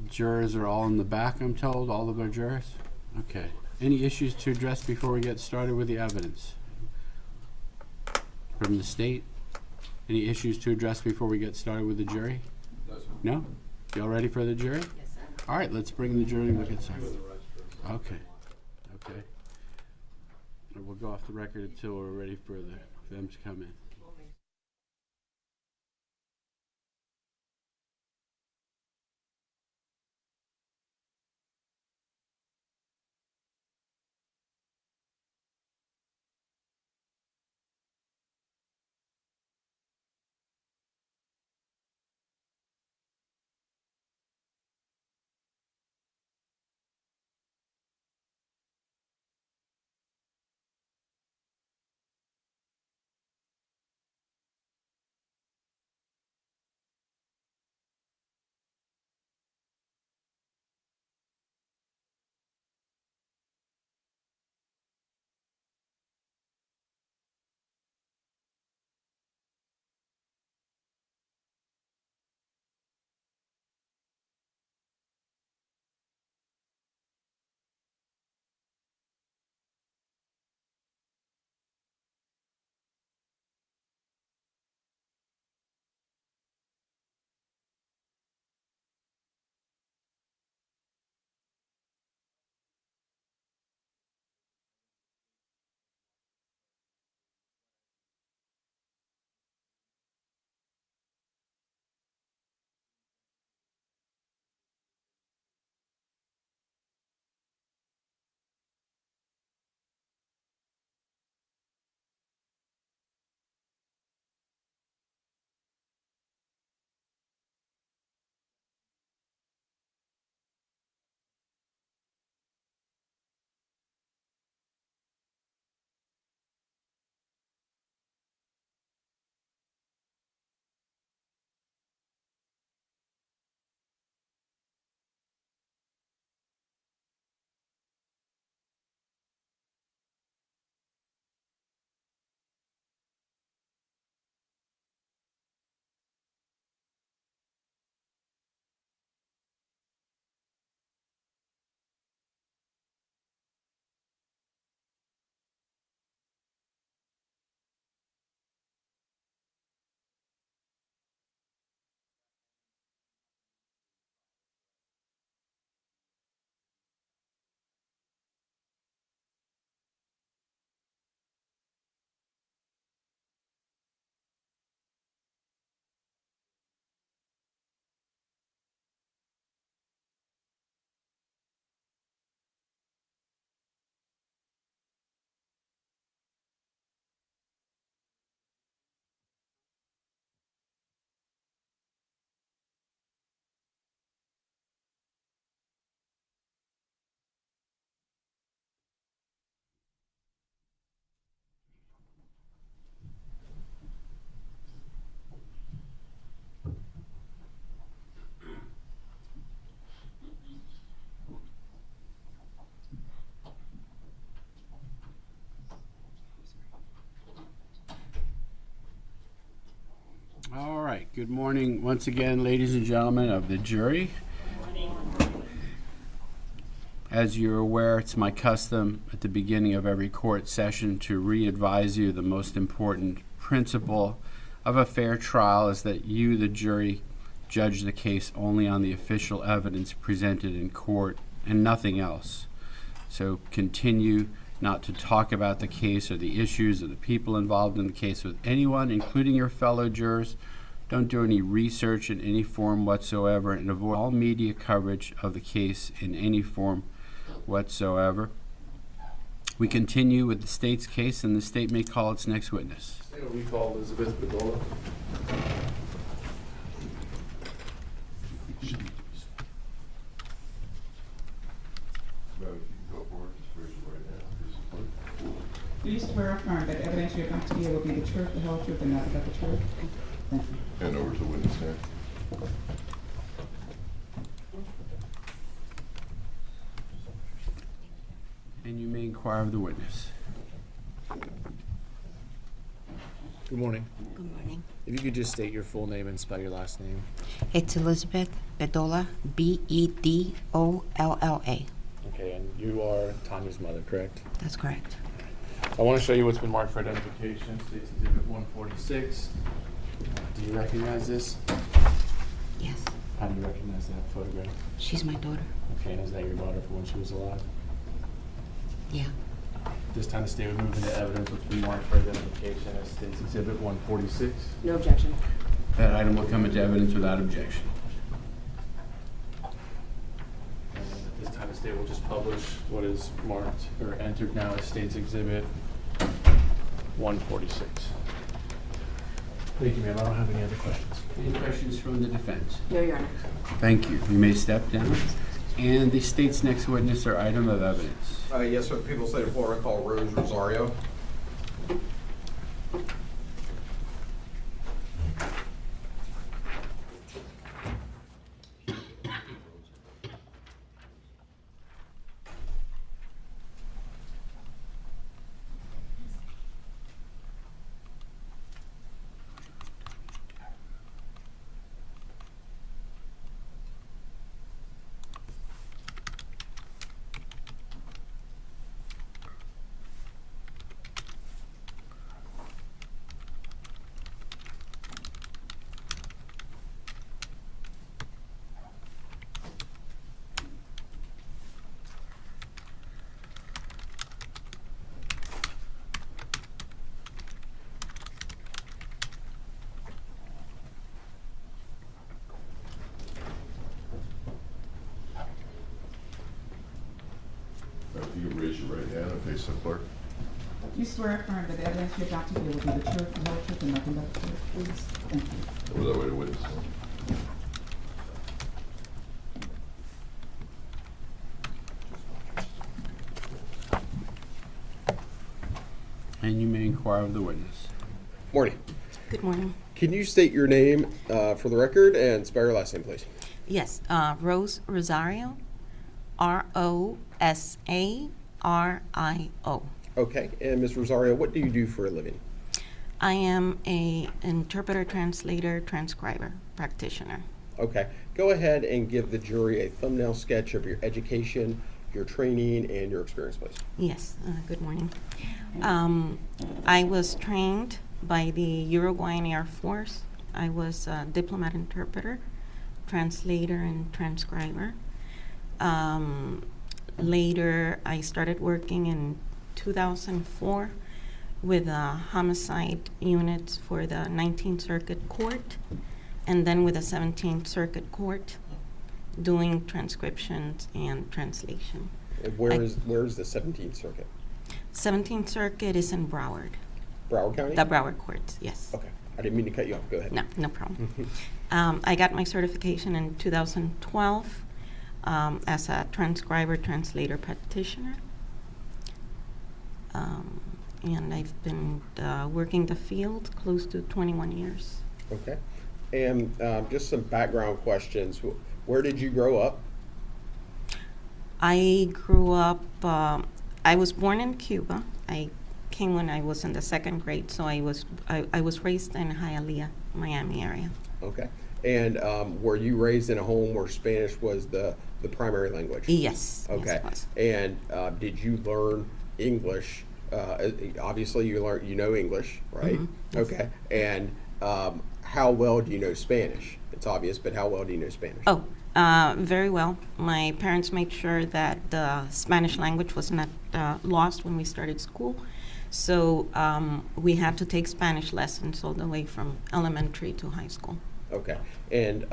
Jurors are all in the back, I'm told, all of our jurors? Okay. Any issues to address before we get started with the evidence? From the state? Any issues to address before we get started with the jury? No? Y'all ready for the jury? Yes, sir. All right, let's bring the jury and we'll get started. Okay. Okay. And we'll go off the record until we're ready for them to come in. All right, good morning once again, ladies and gentlemen of the jury. As you're aware, it's my custom at the beginning of every court session to re-advise you the most important principle of a fair trial is that you, the jury, judge the case only on the official evidence presented in court and nothing else. So continue not to talk about the case or the issues or the people involved in the case with anyone, including your fellow jurors. Don't do any research in any form whatsoever, and avoid all media coverage of the case in any form whatsoever. We continue with the state's case, and the state may call its next witness. We call Elizabeth BETOLLA. Do you swear or affirm that the evidence you're about to give will be the truth, the whole truth, and nothing but the truth? Thank you. Hand over to the witness stand. And you may inquire of the witness. Good morning. Good morning. If you could just state your full name and spell your last name. It's Elizabeth Bedolla, Bedolla. Okay, and you are Tanya's mother, correct? That's correct. I want to show you what's been marked for identification. States Exhibit 146. Do you recognize this? Yes, How do you recognize that photograph? she's my daughter. Okay, and is that your daughter for when she was alive? Yeah. This time the state would move into evidence what's been marked for identification as States Exhibit 146. No objection. That item will come into evidence without objection. And at this time the state will just publish what is marked or entered now as States Exhibit 146. Thank you, ma'am. I don't have any other questions. Any questions from the defense? No, Your Honor. Thank you. You may step down. And the state's next witness or item of evidence. Yes, sir. People State of Florida call Rose Rosario. If you could raise your right hand and face the clerk. Do you swear or affirm that the evidence you're about to give will be the truth, the whole truth, and nothing but the truth, please? Thank you. Over that way to witness. And you may inquire of the witness. Morning. Good morning. Can you state your name for the record and spell your last name, please? Yes, Rose Rosario, Rosario. Okay. And Ms. Rosario, what do you do for a living? I am a interpreter, translator, transcriber, practitioner. Okay. Go ahead and give the jury a thumbnail sketch of your education, your training, and your experience, please. Yes, good morning. I was trained by the Uruguayan Air Force. I was a diplomat interpreter, translator, and transcriber. Later, I started working in 2004 with homicide units for the 19th Circuit Court, and then with the 17th Circuit Court, doing transcriptions and translation. And where is the 17th Circuit? 17th Circuit is in Broward, Broward County? the Broward courts, yes. Okay. I didn't mean to cut you off. Go ahead. No, no problem. I got my certification in 2012 as a transcriber, translator, practitioner. And I've been working the field close to 21 years. Okay. And just some background questions. Where did you grow up? I grew up, I was born in Cuba. I came when I was in the second grade, so I was raised in Hialeah, Miami area. Okay. And were you raised in a home where Spanish was the primary language? Yes. Okay. Yes, it was. And did you learn English? Obviously, you know English, right? Mhm, yes. Okay. And how well do you know Spanish? It's obvious, but how well do you know Spanish? Oh, very well. My parents made sure that the Spanish language was not lost when we started school. So we had to take Spanish lessons all the way from elementary to high school. Okay. And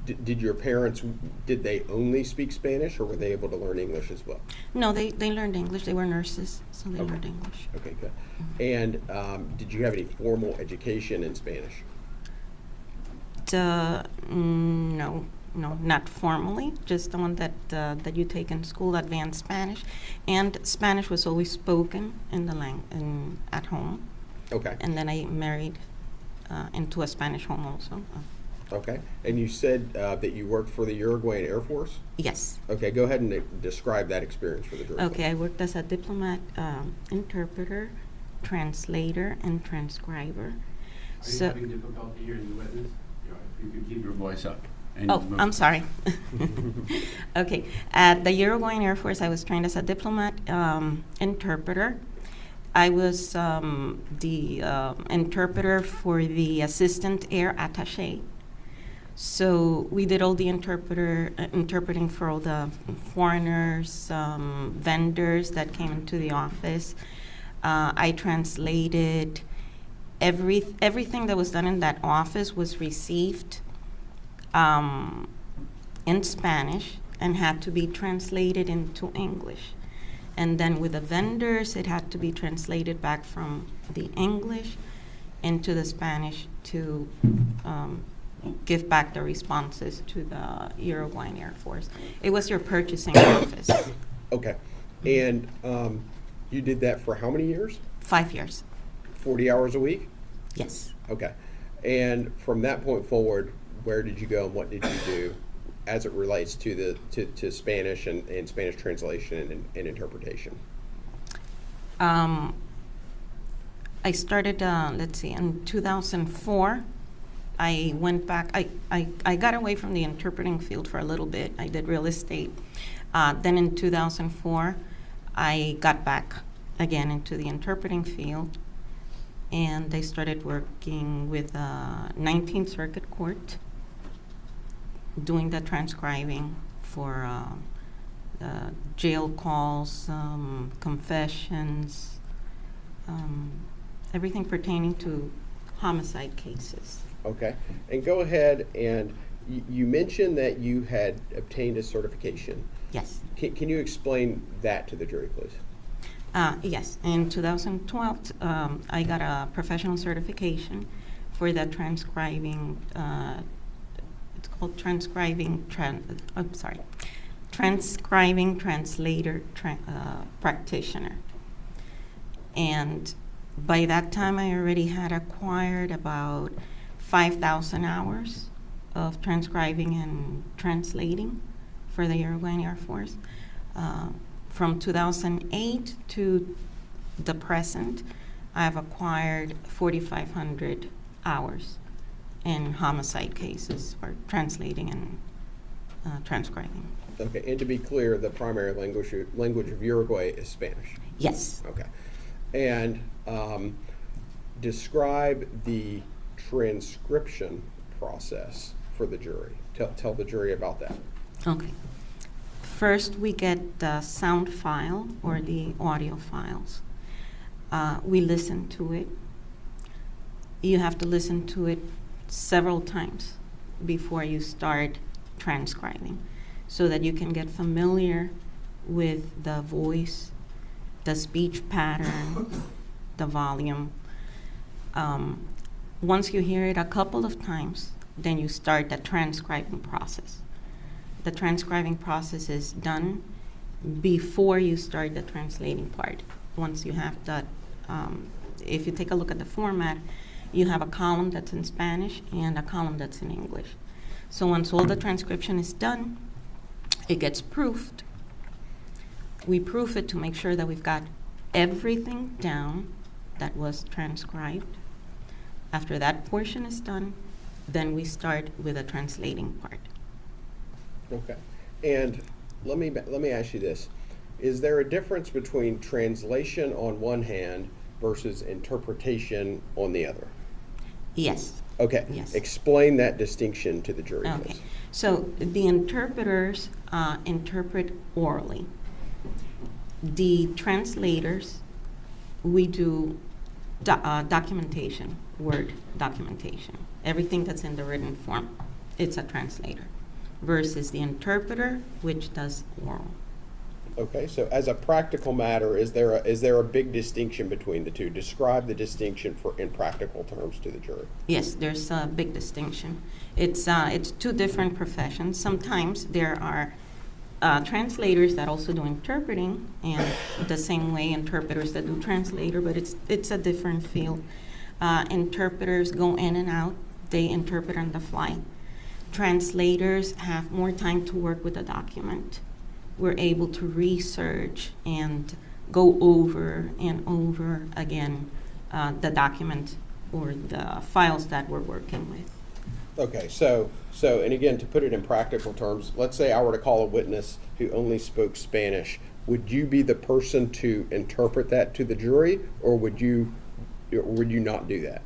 did your parents, did they only speak Spanish, or were they able to learn English as well? No, they learned English. They were nurses, so they Okay. learned English. Okay, good. And did you have any formal education in Spanish? No, not formally. Just the one that you take in school, advanced Spanish, and Spanish was always spoken in the at home. Okay. And then I married into a Spanish home also. Okay. And you said that you worked for the Uruguayan Air Force? Yes. Okay, go ahead and describe that experience for the jury. Okay, I worked as a diplomat interpreter translator and transcriber. Are you So- having difficulty hearing the witness? If you could keep your voice up. and Oh, move- I'm sorry. Okay, at the Uruguayan Air Force, I was trained as a diplomat interpreter. I was the interpreter for the assistant air attaché. So we did all the interpreting for all the foreigners, vendors that came into the office. I translated everything that was done in that office was received in Spanish and had to be translated into English. And then with the vendors, it had to be translated back from the English into the Spanish to give back the responses to the Uruguayan Air Force. It was your purchasing office. Okay. And you did that for how many years? 5 years. 40 hours a week? Yes. Okay. And from that point forward, where did you go and what did you do as it relates to to Spanish and Spanish translation and interpretation? I started, let's see, in 2004. I went back, I got away from the interpreting field for a little bit. I did real estate. Then in 2004, I got back again into the interpreting field, and I started working with 19th Circuit Court, doing the transcribing for jail calls, confessions, everything pertaining to homicide cases. Okay. And go ahead and you mentioned that you had obtained a certification. Yes. Can you explain that to the jury, please? Yes, in 2012, I got a professional certification for the transcribing, it's called transcribing translator practitioner. And by that time, I already had acquired about 5,000 hours of transcribing and translating for the Uruguayan Air Force. From 2008 to the present, I have acquired 4,500 hours in homicide cases for translating and transcribing. Okay. And to be clear, the primary language of Uruguay is Spanish. Yes. Okay. And describe the transcription process for the jury. Tell the jury about that. Okay. First, we get the sound file or the audio files. We listen to it. You have to listen to it several times before you start transcribing so that you can get familiar with the voice, the speech pattern, the volume. Once you hear it a couple of times, then you start the transcribing process. The transcribing process is done before you start the translating part. Once you have that, if you take a look at the format, you have a column that's in Spanish and a column that's in English. So once all the transcription is done, it gets proofed. We proof it to make sure that we've got everything down that was transcribed. After that portion is done, then we start with the translating part. Okay. And let me ask you this. Is there a difference between translation on one hand versus interpretation on the other? Yes. Okay. Yes. Explain that distinction to the jury, Okay. please. So the interpreters interpret orally. The translators, we do documentation, word documentation. Everything that's in the written form, it's a translator. Versus the interpreter, which does oral. Okay. So as a practical matter, is there a big distinction between the two? Describe the distinction in practical terms to the jury. Yes, there's a big distinction. It's two different professions. Sometimes there are translators that also do interpreting, and the same way interpreters that do translator, but it's a different field. Interpreters go in and out. They interpret on the fly. Translators have more time to work with the document. We're able to research and go over and over again the document or the files that we're working with. Okay, so, and again, to put it in practical terms, let's say I were to call a witness who only spoke Spanish. Would you be the person to interpret that to the jury, or would you not do that?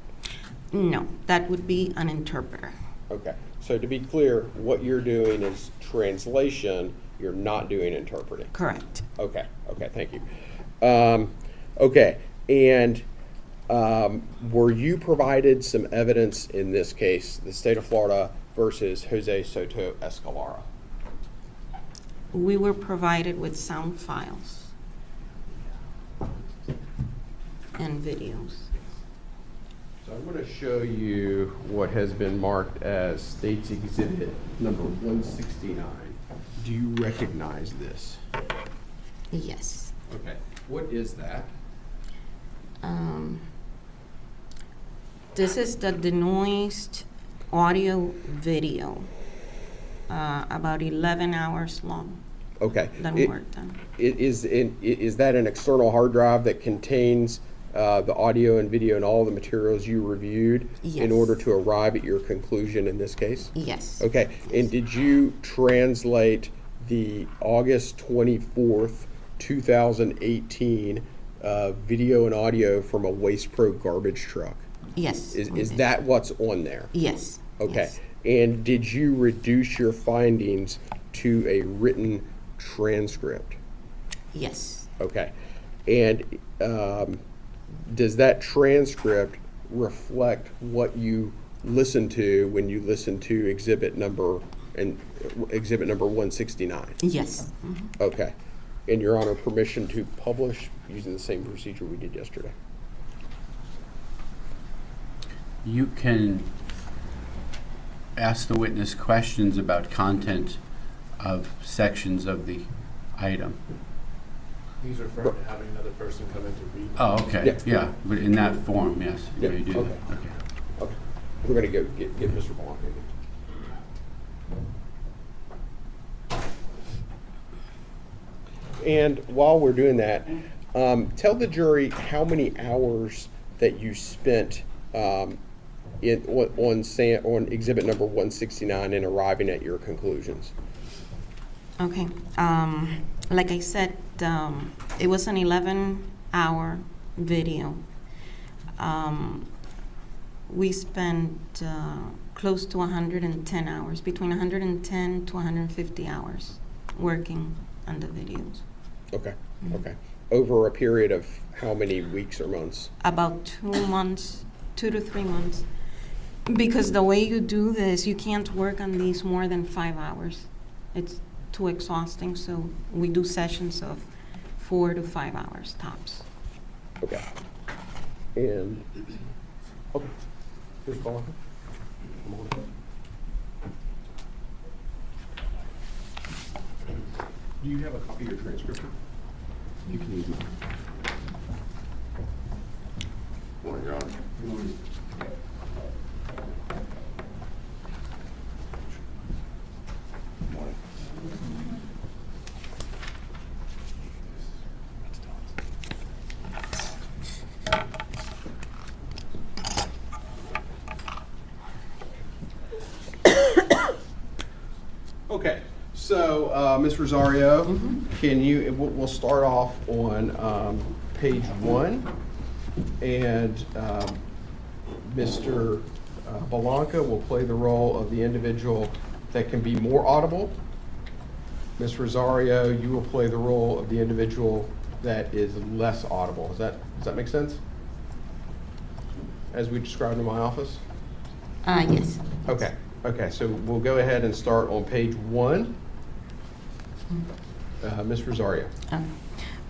No, that would be an interpreter. Okay, so to be clear, what you're doing is translation, you're not doing interpreting. Correct. Okay, thank you. Okay, and were you provided some evidence in this case, the state of Florida versus Jose Soto-Escalera? We were provided with sound files and videos. So I'm going to show you what has been marked as State's Exhibit number 169. Do you recognize this? Yes. Okay, what is that? This is the denoised audio video, about 11 hours long. Okay. Then we're done. Is that an external hard drive that contains the audio and video and all the materials you reviewed in Yes. order to arrive at your conclusion in this case? Yes. Okay, and did you translate the August 24th, 2018 video and audio from a Waste Pro garbage truck? Yes. we Is did. that what's on there? Yes. Okay, Yes. and did you reduce your findings to a written transcript? Yes. Okay, and does that transcript reflect what you listened to when you listened to exhibit number 169? Yes. Mhm. Okay, and Your Honor, permission to publish using the same procedure we did yesterday? You can ask the witness questions about content of sections of the item. He's referring to having another person come in to read. Oh, okay, Yeah. yeah, but in that form, yes, Yeah, you do that, okay. okay. Okay, we're gonna go get Mr. Blanco. And while we're doing that, tell the jury how many hours that you spent on exhibit number 169 in arriving at your conclusions. Okay. Like I said, it was an 11-hour video. We spent close to 110 hours, between 110 to 150 hours working on the videos. Okay, okay. Over a period of how many weeks or months? About 2 months, 2 to 3 months. Because the way you do this, you can't work on these more than 5 hours. It's too exhausting, so we do sessions of 4 to 5 hours tops. Okay. And, okay. Here's Blanco. Come on in. Do you have a copy of your transcription? You can use mine. Morning, Your Honor. Morning. Okay, so Ms. Rosario, can you, we'll start off on page 1, and Mr. Blanca will play the role of the individual that can be more audible. Ms. Rosario, you will play the role of the individual that is less audible. Does that make sense? As we described in my office? Yes. Okay, so we'll go ahead and start on page 1. Ms. Rosario.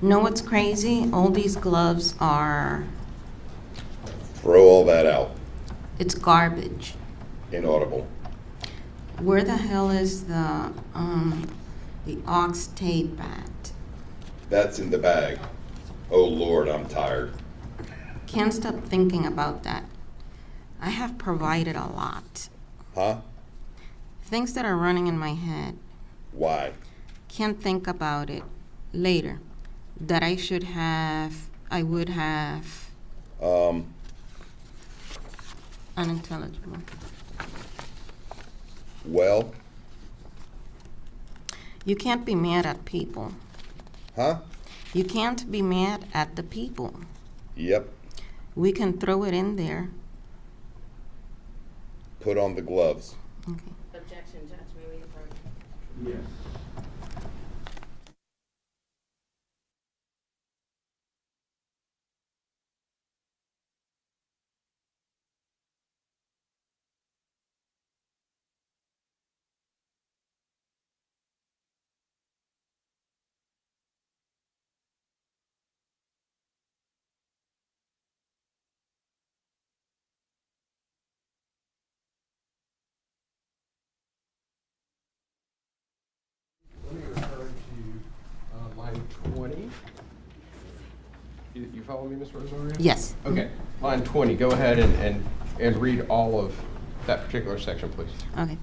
Know what's crazy? All these gloves are, Throw all that out. it's garbage. Inaudible. Where the hell is the ox tape at? That's in the bag. Oh, Lord, I'm tired. Can't stop thinking about that. I have provided a lot. Huh? Things that are running in my head. Why? Can't think about it. Later. That I would have unintelligible. Well, You can't be mad at people. huh? You can't be mad at the people. Yep. We can throw it in there. Put on the gloves. Okay. Objection, Judge, may we defer? Yes. Let me refer to line 20. You follow me, Ms. Rosario? Yes. Okay, line 20, go ahead and read all of that particular section, please. Okay.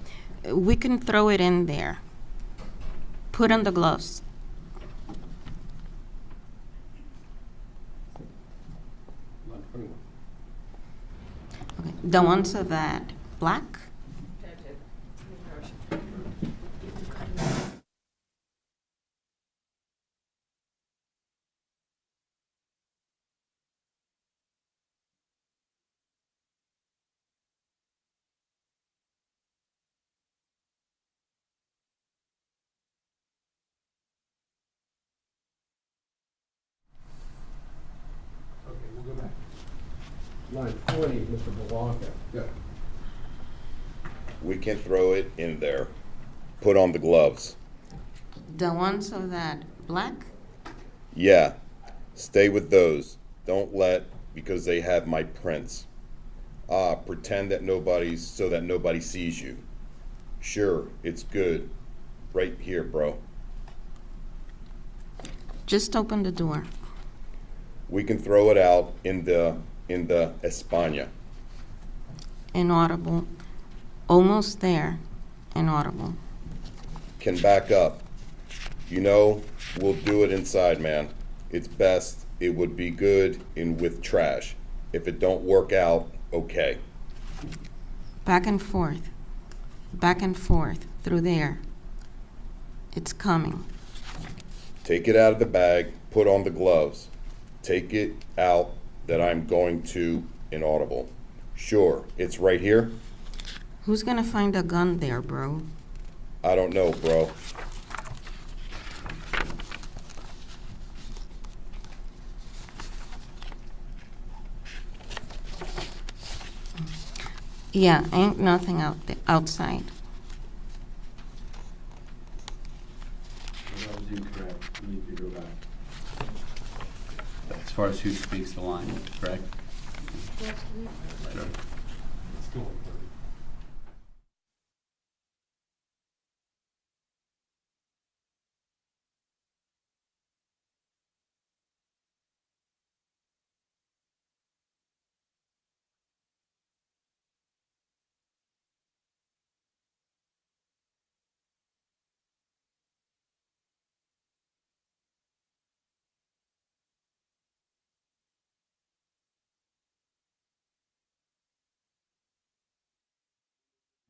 We can throw it in there. Put on the gloves. Line 21. Okay. The ones that black. Judge, Okay, we'll go back. Line 20, Mr. Belanca. Go. We can throw it in there. Put on the gloves. The ones that black. Yeah. Stay with those. Don't let, because they have my prints. Pretend that so that nobody sees you. Sure, it's good. Right here, bro. Just open the door. We can throw it out in the España. Inaudible. Almost there. Inaudible. Can back up. You know, we'll do it inside, man. It's best. It would be good with trash. If it don't work out, okay. Back and forth. Back and forth. Through there. It's coming. Take it out of the bag, put on the gloves. Take it out that I'm going to inaudible. Sure, it's right here. Who's gonna find a gun there, bro? I don't know, bro. Yeah, ain't nothing outside. That was incorrect. You need to go back. As far as who speaks the line, correct? Sure.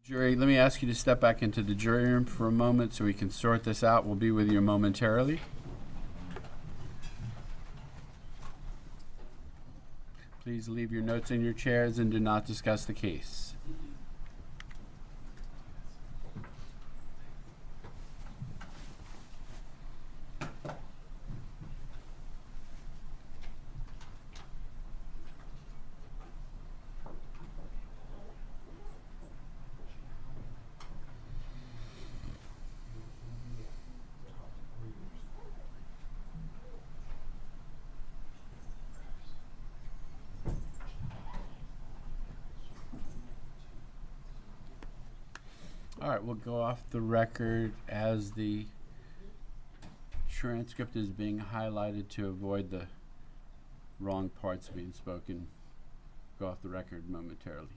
Jury, let me ask you to step back into the jury room for a moment so we can sort this out. We'll be with you momentarily. Please leave your notes in your chairs and do not discuss the case. All right, we'll go off the record as the transcript is being highlighted to avoid the wrong parts being spoken. Go off the record momentarily.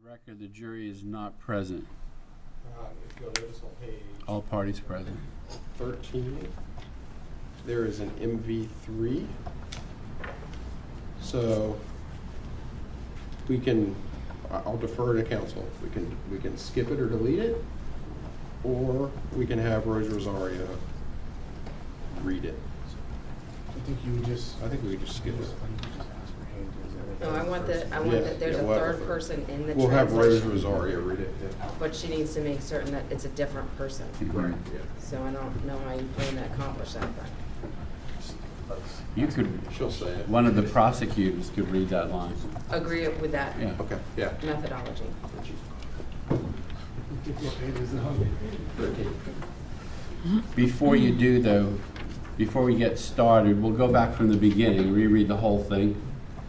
Record, the jury is not present. If you'll notice on page All parties present. 13, there is an MV3. So we can, I'll defer to counsel. We can skip it or delete it, or we can have Rose Rosario read it. I think you would just. I think we could just skip it. No, I want that Yeah, there's yeah, a we'll third have- person in the We'll have Rose translation, Rosario read it. but she needs to make certain that it's a different person. Right, yeah. So I don't know how you're going to accomplish that, but. You could, She'll say it. one of the prosecutors could read that line. Agree with that Yeah. Okay, yeah. methodology. 13. Before you do, though, before we get started, we'll go back from the beginning, reread the whole thing.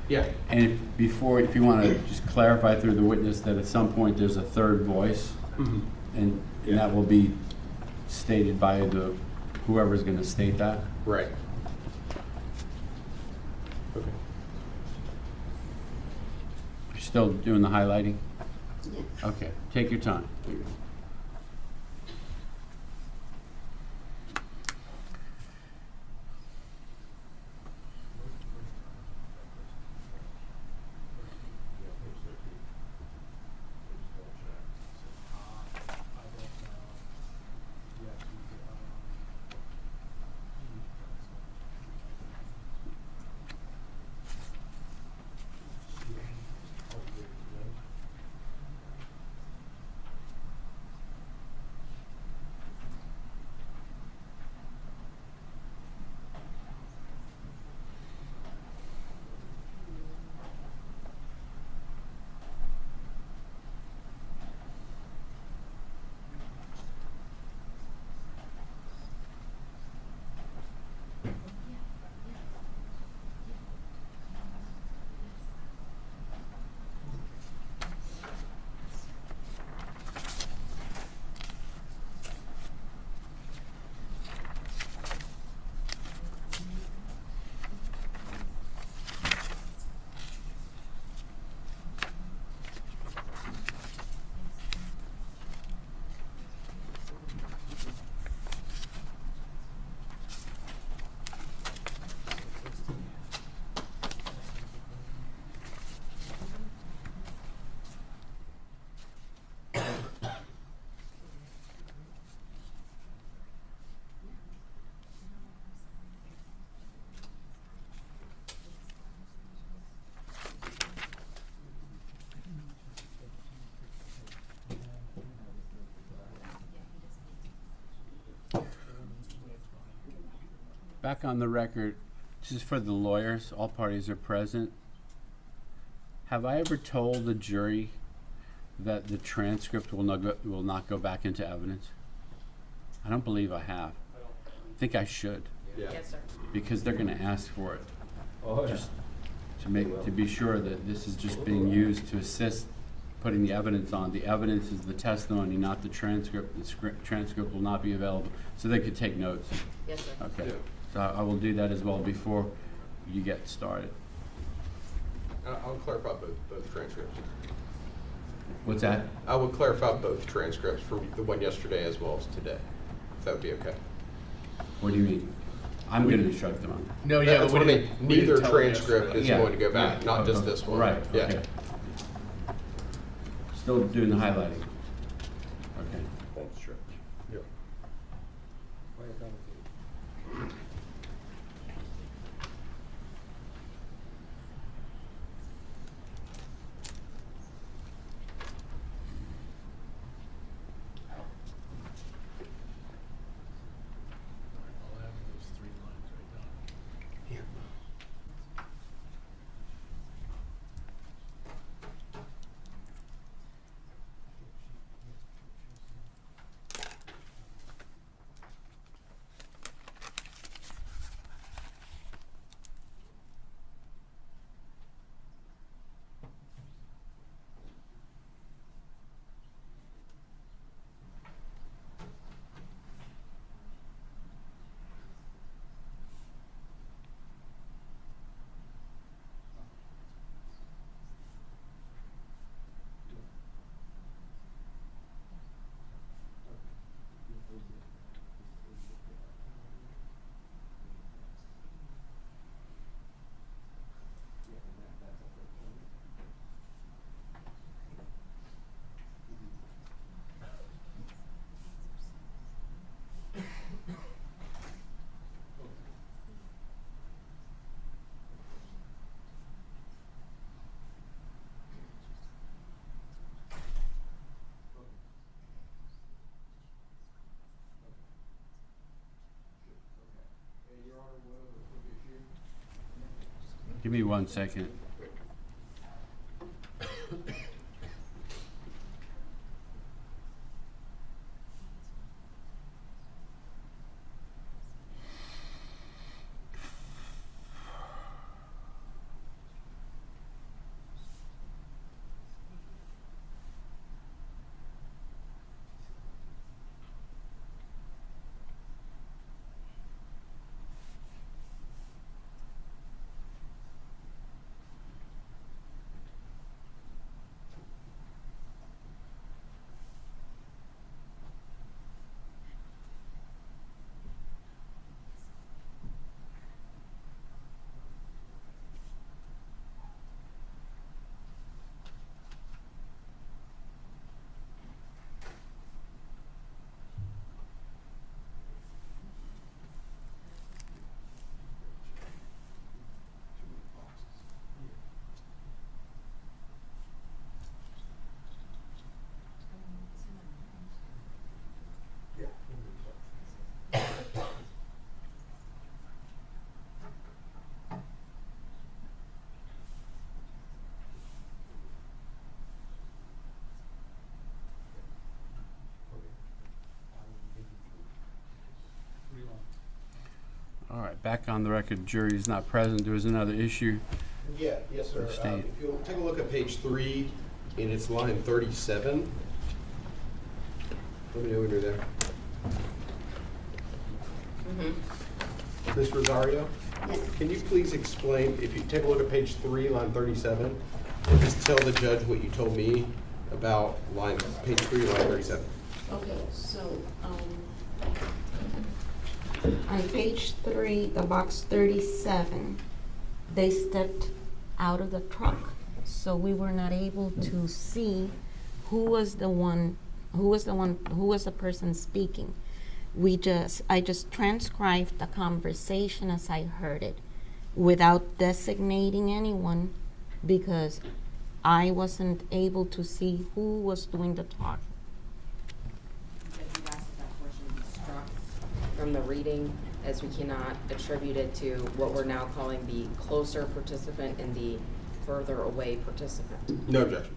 Yeah. And if you want to just clarify through the witness that at some point there's a third voice, and that will be stated by whoever's going to state that. Right. Okay. You're still doing the highlighting? Okay, take your time. Back on the record, this is for the lawyers, all parties are present. Have I ever told the jury that the transcript will not go back into evidence? I don't believe I have. I think I should, Yeah. Yes, sir. because they're gonna ask for it. Just to be sure that this is just being used to assist putting the evidence on. The evidence is the testimony, not the transcript. The transcript will not be available, so they could take notes. Yes, sir. Okay, Yeah. so I will do that as well before you get started. I'll clarify both transcripts. What's that? I will clarify both transcripts for the one yesterday as well as today, if that would be okay. What do you mean? I'm going to instruct them on that. No, yeah, That's but what I we mean. didn't- we didn't Neither tell them transcript yesterday. is Yeah, going to go back, yeah, not just this one. Right, Yeah. okay. Still doing the highlighting. Okay. Both stretch. Yeah. I'll have those 3 lines right down. Give me 1 second. All right, back on the record, jury is not present. There was another issue. Yeah, yes, sir. State. If you'll take a look at page 3, and it's line 37. Let me know when you're there. Ms. Rosario? Can you please explain, if you take a look at page 3, line 37, and just tell the judge what you told me about page 3, line 37. Okay, so, on page 3, the box 37, they stepped out of the truck, so we were not able to see who was the person speaking. I just transcribed the conversation as I heard it without designating anyone because I wasn't able to see who was doing the talk. From the reading, as we cannot attribute it to what we're now calling the closer participant and the further away participant. No objection.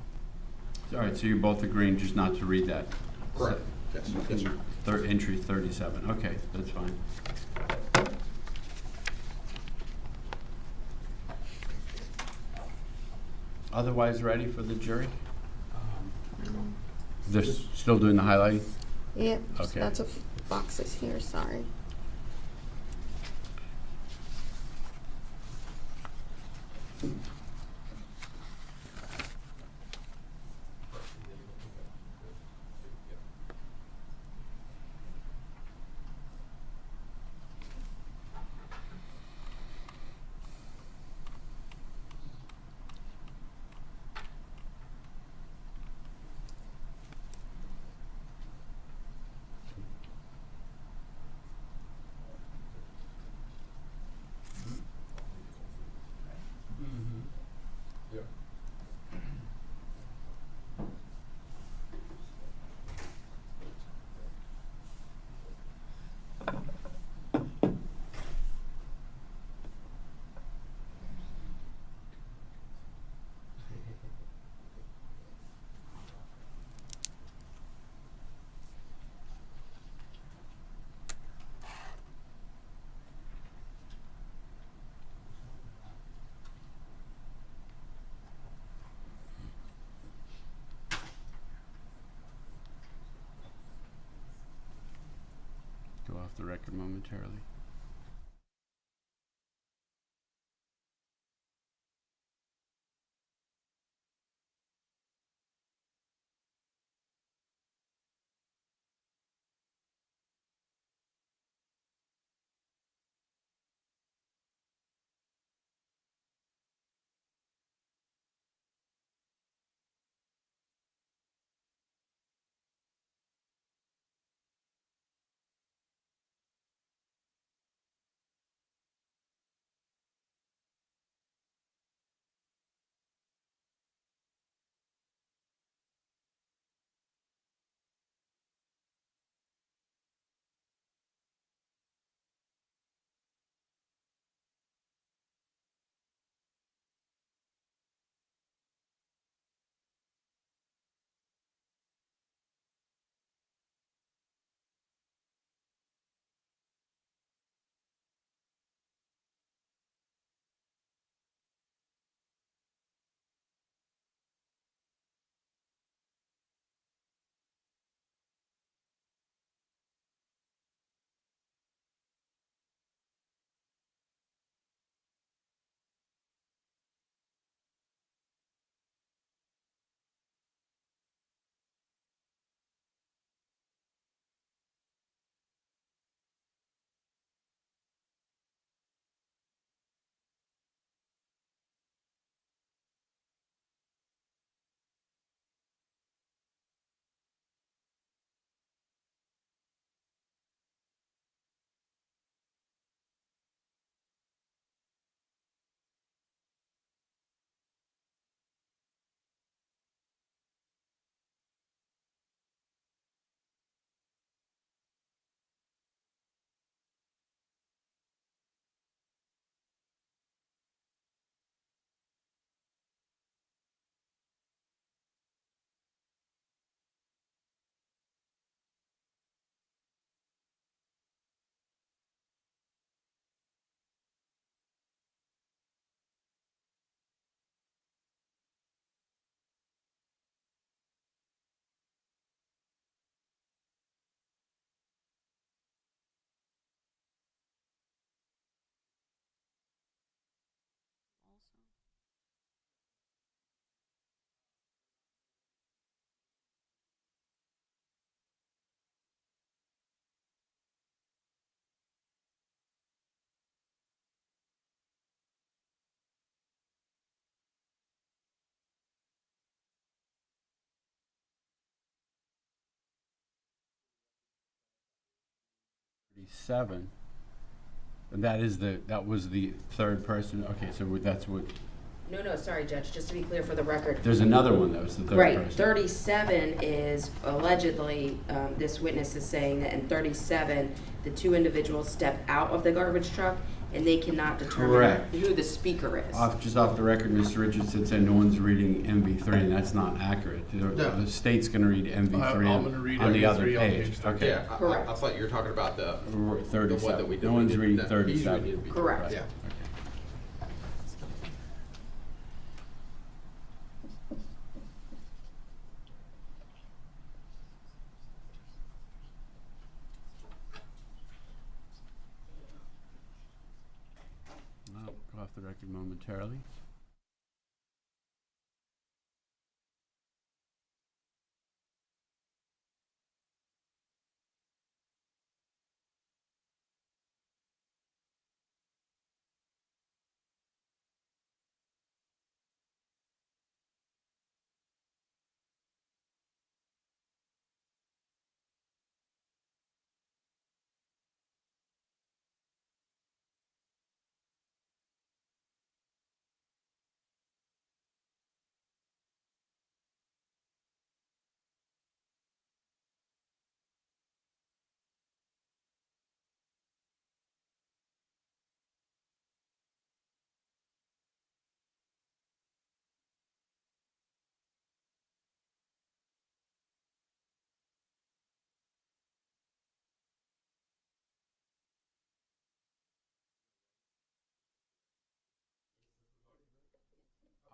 All right, so you're both agreeing just not to read that? Correct. Yes, yes, sir. Entry 37. Okay, that's fine. Otherwise ready for the jury? They're still doing the highlighting? Yeah, Okay. lots of boxes here, sorry. Go off the record momentarily. 37. And that was the third person. Okay, so that's what. No, sorry, Judge, just to be clear for the record. There's another one that was the third Right, person. 37 is allegedly, this witness is saying that in 37, the two individuals step out of the garbage truck and they cannot determine Correct. who the speaker is. Just off the record, Mr. Richardson said no one's reading MV3, and that's not accurate. The state's going to read MV3 I'm gonna read on the other MV3 on page. page Okay. Yeah, Correct. I thought you were talking about the one 37. that we did. No one's reading that he's 37. reading. Correct. Yeah. I'll go off the record momentarily.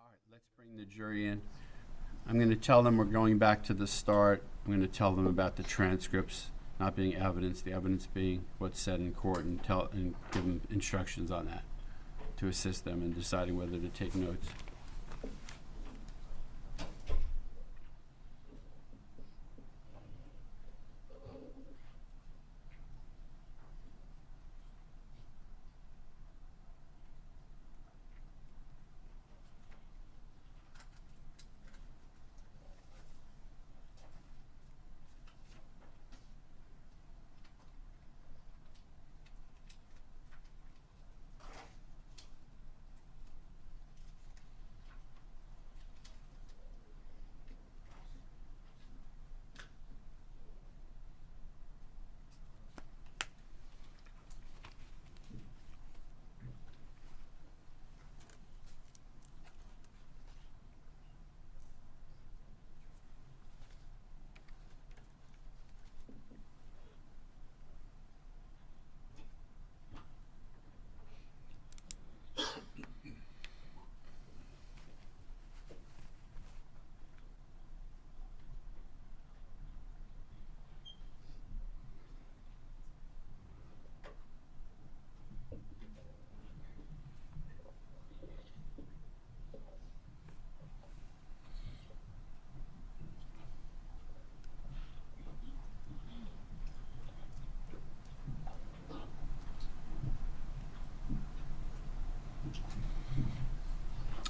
All right, let's bring the jury in. I'm going to tell them we're going back to the start. I'm going to tell them about the transcripts not being evidence, the evidence being what's said in court, and give them instructions on that to assist them in deciding whether to take notes.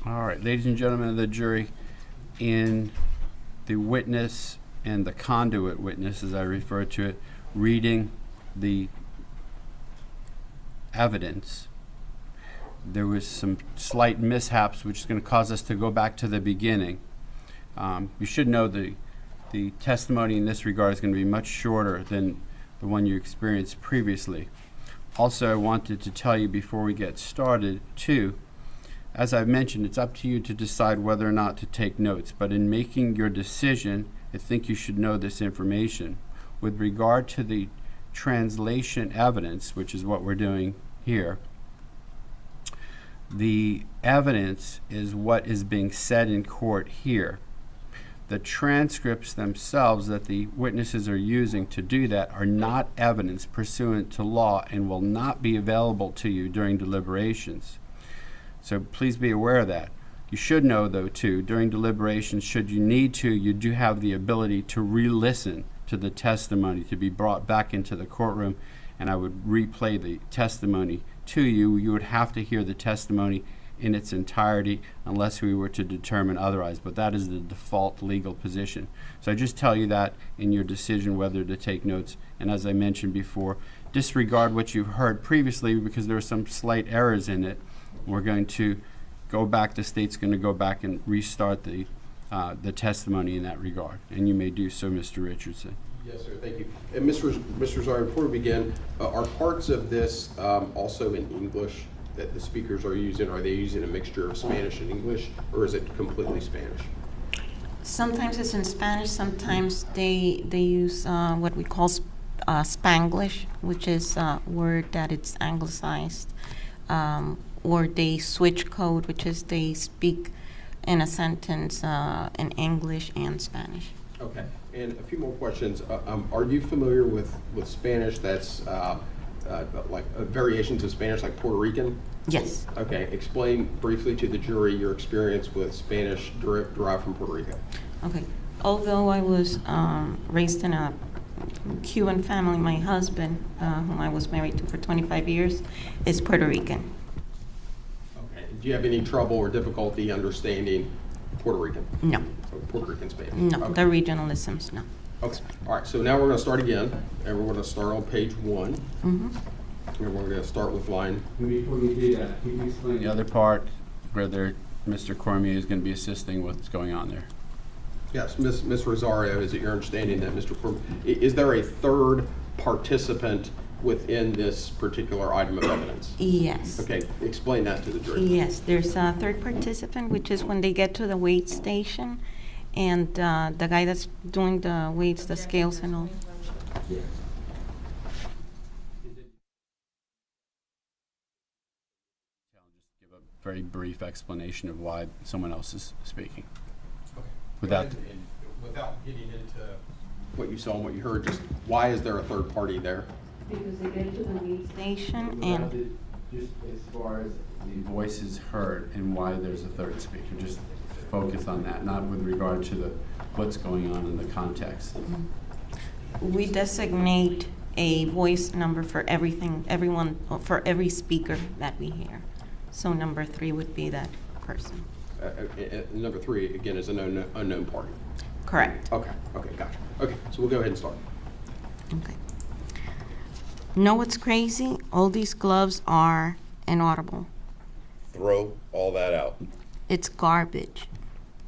All right, ladies and gentlemen of the jury, in the witness and the conduit witness, as I refer to it, reading the evidence, there was some slight mishaps, which is going to cause us to go back to the beginning. You should know the testimony in this regard is going to be much shorter than the one you experienced previously. Also, I wanted to tell you before we get started, too, as I've mentioned, it's up to you to decide whether or not to take notes, but in making your decision, I think you should know this information. With regard to the translation evidence, which is what we're doing here, the evidence is what is being said in court here. The transcripts themselves that the witnesses are using to do that are not evidence pursuant to law and will not be available to you during deliberations. So please be aware of that. You should know, though, too, during deliberations, should you need to, you do have the ability to re-listen to the testimony, to be brought back into the courtroom, and I would replay the testimony to you. You would have to hear the testimony in its entirety unless we were to determine otherwise, but that is the default legal position. So I just tell you that in your decision whether to take notes, and as I mentioned before, disregard what you've heard previously because there are some slight errors in it. We're going to go back, the state's going to go back and restart the testimony in that regard, and you may do so, Mr. Richardson. Yes, sir, thank you. And Mr. Rosario, before we begin, are parts of this also in English that the speakers are using? Are they using a mixture of Spanish and English, or is it completely Spanish? Sometimes it's in Spanish, sometimes they use what we call Spanglish, which is a word that it's anglicized, or they switch code, which is they speak in a sentence in English and Spanish. Okay, and a few more questions. Are you familiar with Spanish that's like variations of Spanish like Puerto Rican? Yes. Okay, explain briefly to the jury your experience with Spanish derived from Puerto Rico. Okay. Although I was raised in a Cuban family, my husband, whom I was married to for 25 years, is Puerto Rican. Okay. Do you have any trouble or difficulty understanding Puerto Rican? No. Or Puerto Rican Spanish? No, Okay. the regionalisms, no. Okay. All right. So now we're going to start again, and we're going to start on page 1. Mm-hmm. And we're going to start with line. Before you do that, can you explain the other part where Mr. Cormier is going to be assisting what's going on there? Yes, Ms. Rosario, is it your understanding that is there a third participant within this particular item of evidence? Yes. Okay, explain that to the jury. Yes, there's a third participant, which is when they get to the weight station, and the guy that's doing the weights, the scales and all. Just give a very brief explanation of why someone else is speaking. Okay. Without- And without getting into what you saw and what you heard, just why is there a third party there? Because they get to the weight station and Just as far as the voices heard and why there's a third speaker, just focus on that, not with regard to what's going on in the context. we designate a voice number for everyone, for every speaker that we hear. So number 3 would be that person. Number 3, again, is an unknown party. Correct. Okay, gotcha. Okay, so we'll go ahead and start. Okay. Know what's crazy? All these gloves are inaudible. Throw all that out. It's garbage.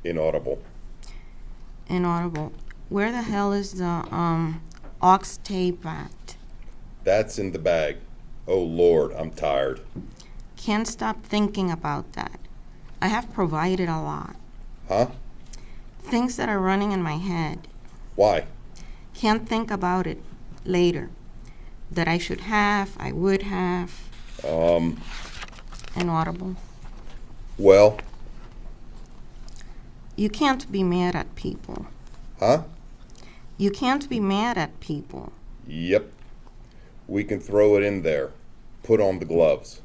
Inaudible. Inaudible. Where the hell is the aux tape at? That's in the bag. Oh Lord, I'm tired. Can't stop thinking about that. I have provided a lot. Huh? Things that are running in my head. Why? Can't think about it later. That I should have, I would have. Inaudible. Well, You can't be mad at people. huh? You can't be mad at people. Yep. We can throw it in there. Put on the gloves.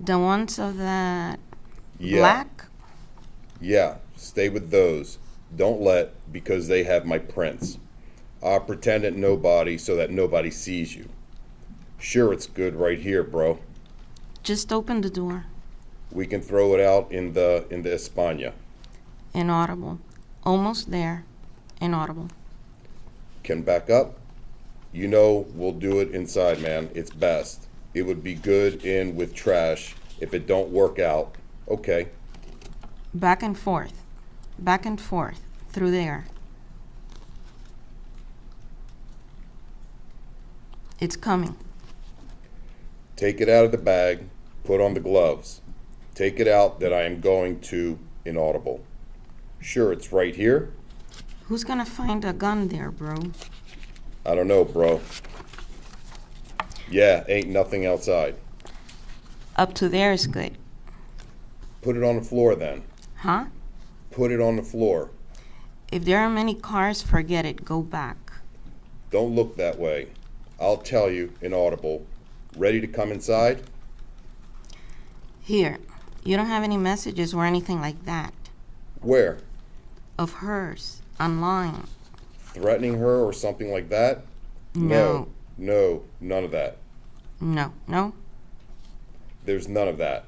The ones of that Yeah. black? Yeah, stay with those. Don't let, because they have my prints. I'll pretend it nobody so that nobody sees you. Sure, it's good right here, bro. Just open the door. We can throw it out in the España. Inaudible. Almost there. Inaudible. Can back up? You know we'll do it inside, man. It's best. It would be good in with trash. If it don't work out, okay. Back and forth. Back and forth. Through there. It's coming. Take it out of the bag. Put on the gloves. Take it out that I am going to inaudible. Sure, it's right here. Who's gonna find a gun there, bro? I don't know, bro. Yeah, ain't nothing outside. Up to there is good. Put it on the floor then. Huh? Put it on the floor. If there are many cars, forget it. Go back. Don't look that way. I'll tell you, inaudible. Ready to come inside? Here. You don't have any messages or anything like that. Where? Of hers. Online. Threatening her or something like that? No. No, none of that. No. No? There's none of that.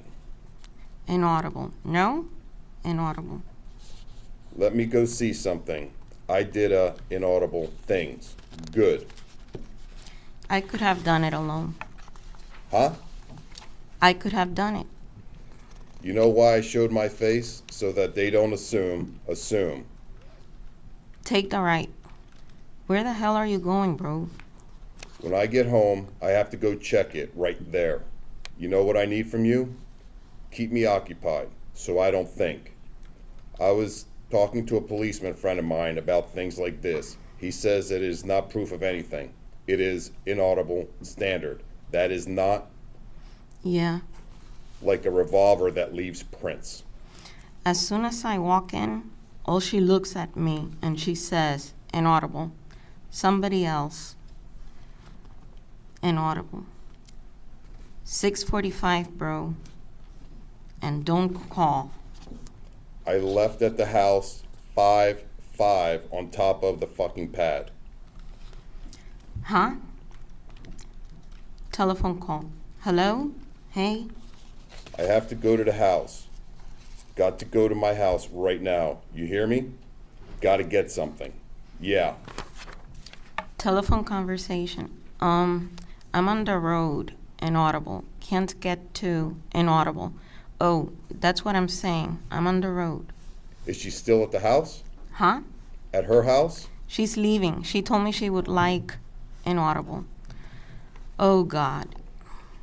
Inaudible. No? Inaudible. Let me go see something. I did inaudible things. Good. I could have done it alone. Huh? I could have done it. You know why I showed my face? So that they don't assume. Take the right. Where the hell are you going, bro? When I get home, I have to go check it right there. You know what I need from you? Keep me occupied so I don't think. I was talking to a policeman friend of mine about things like this. He says it is not proof of anything. It is inaudible standard. That is not Yeah. like a revolver that leaves prints. As soon as I walk in, all she looks at me and she says, inaudible. Somebody else. Inaudible. 6:45, bro. And don't call. I left at the house 5-5 on top of the fucking pad. Huh? Telephone call. Hello? Hey? I have to go to the house. Got to go to my house right now. You hear me? Gotta get something. Yeah. Telephone conversation. I'm on the road. Inaudible. Can't get to. Inaudible. Oh, that's what I'm saying. I'm on the road. Is she still at the house? Huh? At her house? She's leaving. She told me she would like. Inaudible. Oh, God.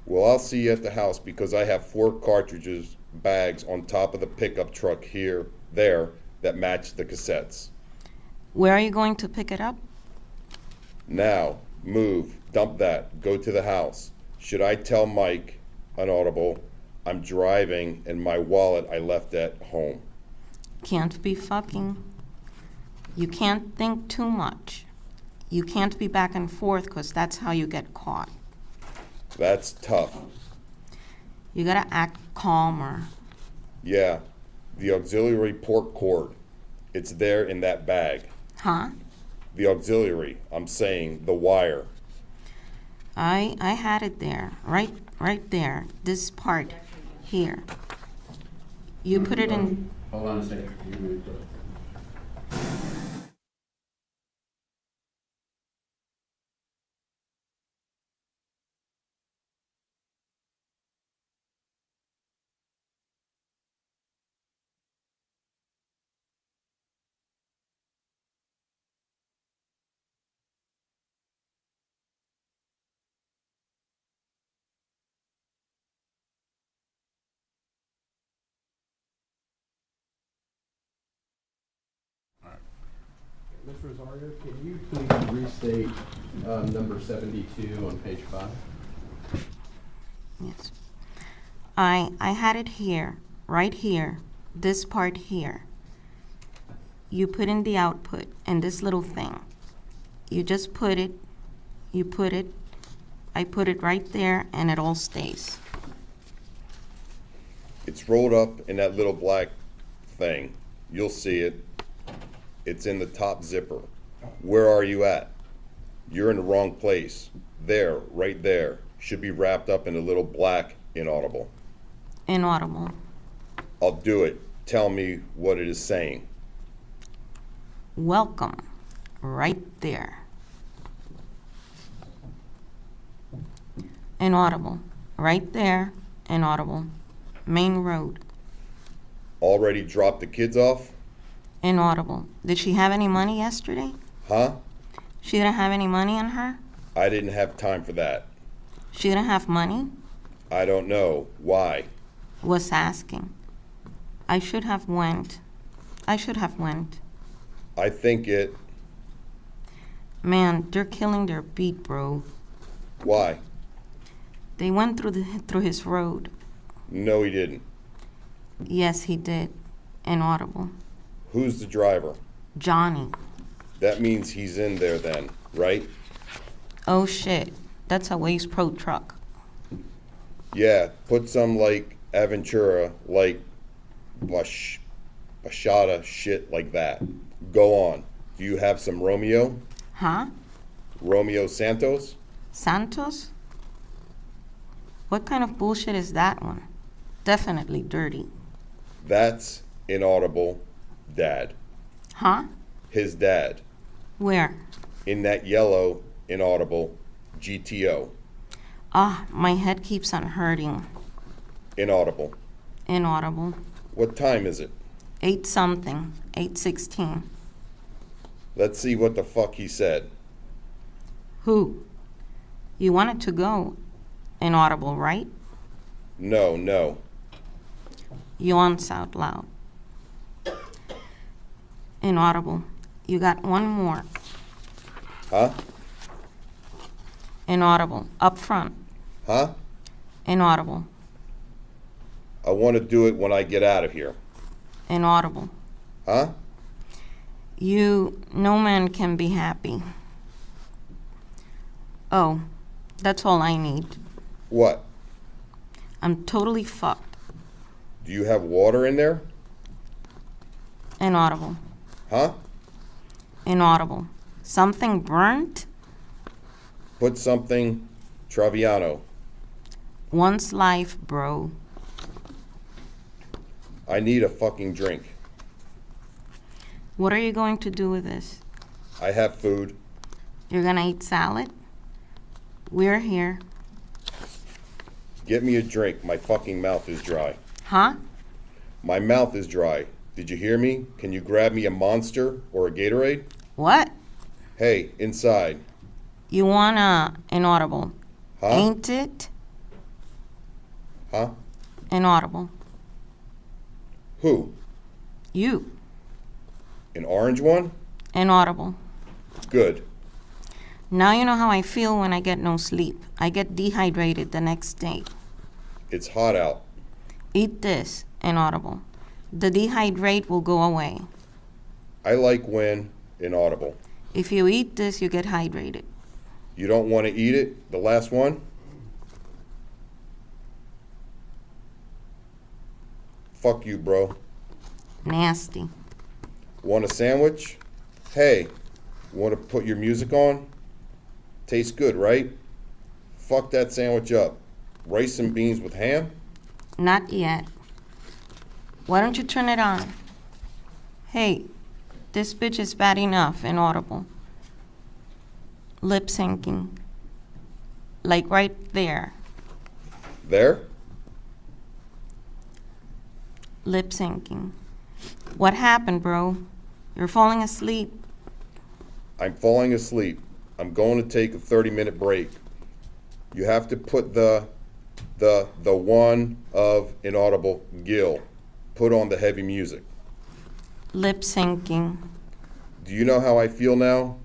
Well, I'll see you at the house because I have 4 cartridges bags on top of the pickup truck there that match the cassettes. Where are you going to pick it up? Now, move, dump that, go to the house. Should I tell Mike, inaudible, I'm driving and my wallet I left at home? Can't be fucking. You can't think too much. You can't be back and forth because that's how you get caught. That's tough. You gotta act calmer. Yeah, the auxiliary port cord. It's there in that bag. Huh? The auxiliary, I'm saying, the wire. I had it there. Right there. This part. Here. You put it in. Hold on a second. You moved it. Ms. Rosario, can you please restate number 72 on page 5? Yes. I had it here. Right here. This part here. You put in the output and this little thing. You just put it. You put it. I put it right there and it all stays. It's rolled up in that little black thing. You'll see it. It's in the top zipper. Where are you at? You're in the wrong place. There, right there. Should be wrapped up in a little black inaudible. Inaudible. I'll do it. Tell me what it is saying. Welcome. Right there. Inaudible. Right there. Inaudible. Main road. Already dropped the kids off? Inaudible. Did she have any money yesterday? Huh? She didn't have any money on her? I didn't have time for that. She didn't have money? I don't know. Why? Was asking. I should have went. I think it. Man, they're killing their beat, bro. Why? They went through his road. No, he didn't. Yes, he did. Inaudible. Who's the driver? Johnny. That means he's in there then, right? Oh shit. That's a Waze Pro truck. Yeah, put some like Aventura, like Bashada shit like that. Go on. Do you have some Romeo? Huh? Romeo Santos? Santos? What kind of bullshit is that one? Definitely dirty. That's inaudible dad. Huh? His dad. Where? In that yellow inaudible GTO. Ah, my head keeps on hurting. Inaudible. Inaudible. What time is it? 8 something. 8:16. Let's see what the fuck he said. Who? You wanted to go. Inaudible, right? No, no. Yawns out loud. Inaudible. You got one more. Huh? Inaudible. Up front. Huh? Inaudible. I want to do it when I get out of here. Inaudible. Huh? No man can be happy. Oh, that's all I need. What? I'm totally fucked. Do you have water in there? Inaudible. Huh? Inaudible. Something burnt? Put something Traviano. One's life, bro. I need a fucking drink. What are you going to do with this? I have food. You're gonna eat salad? We're here. Get me a drink. My fucking mouth is dry. Huh? My mouth is dry. Did you hear me? Can you grab me a Monster or a Gatorade? What? Hey, inside. You wanna inaudible? Huh? Ain't it? Huh? Inaudible. Who? You. An orange one? Inaudible. Good. Now you know how I feel when I get no sleep. I get dehydrated the next day. It's hot out. Eat this, inaudible. The dehydrate will go away. I like when inaudible. If you eat this, you get hydrated. You don't want to eat it? The last one? Fuck you, bro. Nasty. Want a sandwich? Hey, want to put your music on? Tastes good, right? Fuck that sandwich up. Rice and beans with ham? Not yet. Why don't you turn it on? Hey, this bitch is bad enough, inaudible. Lip syncing. Like right there. There? Lip syncing. What happened, bro? You're falling asleep. I'm falling asleep. I'm going to take a 30-minute break. You have to put the one of inaudible Gil. Put on the heavy music. Lip syncing. Do you know how I feel now?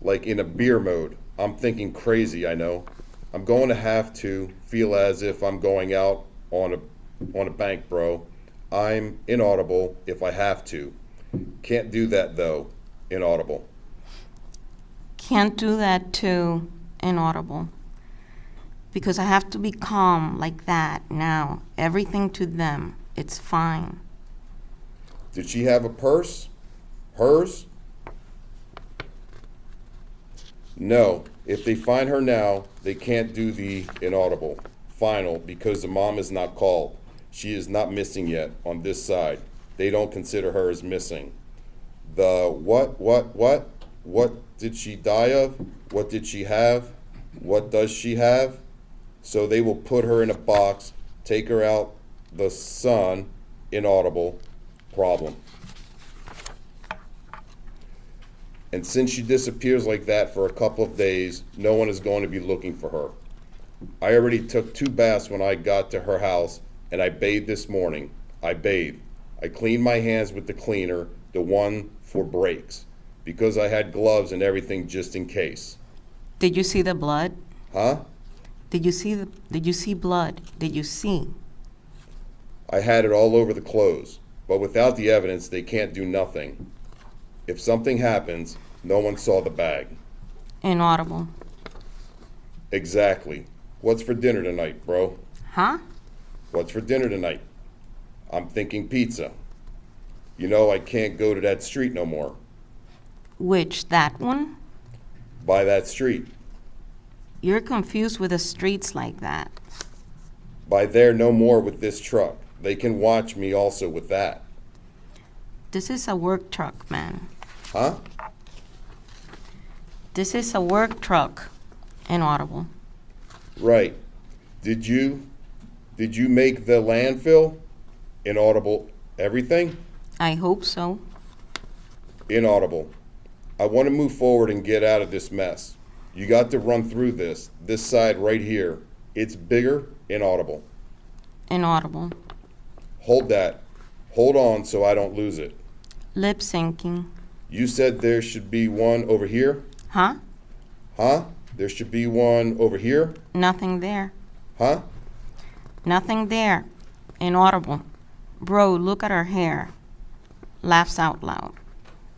Like in a beer mode. I'm thinking crazy, I know. I'm going to have to feel as if I'm going out on a bank, bro. I'm inaudible if I have to. Can't do that though, inaudible. Can't do that too, inaudible. Because I have to be calm like that now. Everything to them. It's fine. Did she have a purse? Hers? No. If they find her now, they can't do the inaudible final because the mom is not called. She is not missing yet on this side. They don't consider her as missing. The what did she die of? What did she have? What does she have? So they will put her in a box, take her out the sun, inaudible, problem. And since she disappears like that for a couple of days, no one is going to be looking for her. I already took 2 baths when I got to her house, and I bathed this morning. I bathed. I cleaned my hands with the cleaner, the one for breaks, because I had gloves and everything just in case. Did you see the blood? Huh? Did you see blood? Did you see? I had it all over the clothes, but without the evidence, they can't do nothing. If something happens, no one saw the bag. Inaudible. Exactly. What's for dinner tonight, bro? Huh? What's for dinner tonight? I'm thinking pizza. You know I can't go to that street no more. Which, that one? By that street. You're confused with the streets like that. By there, no more with this truck. They can watch me also with that. This is a work truck, man. Huh? This is a work truck. Inaudible. Right. Did you make the landfill? Inaudible. Everything? I hope so. Inaudible. I want to move forward and get out of this mess. You got to run through this side right here. It's bigger. Inaudible. Inaudible. Hold that. Hold on so I don't lose it. Lip syncing. You said there should be one over here? Huh? Huh? There should be one over here? Nothing there. Huh? Nothing there. Inaudible. Bro, look at her hair. Laughs out loud.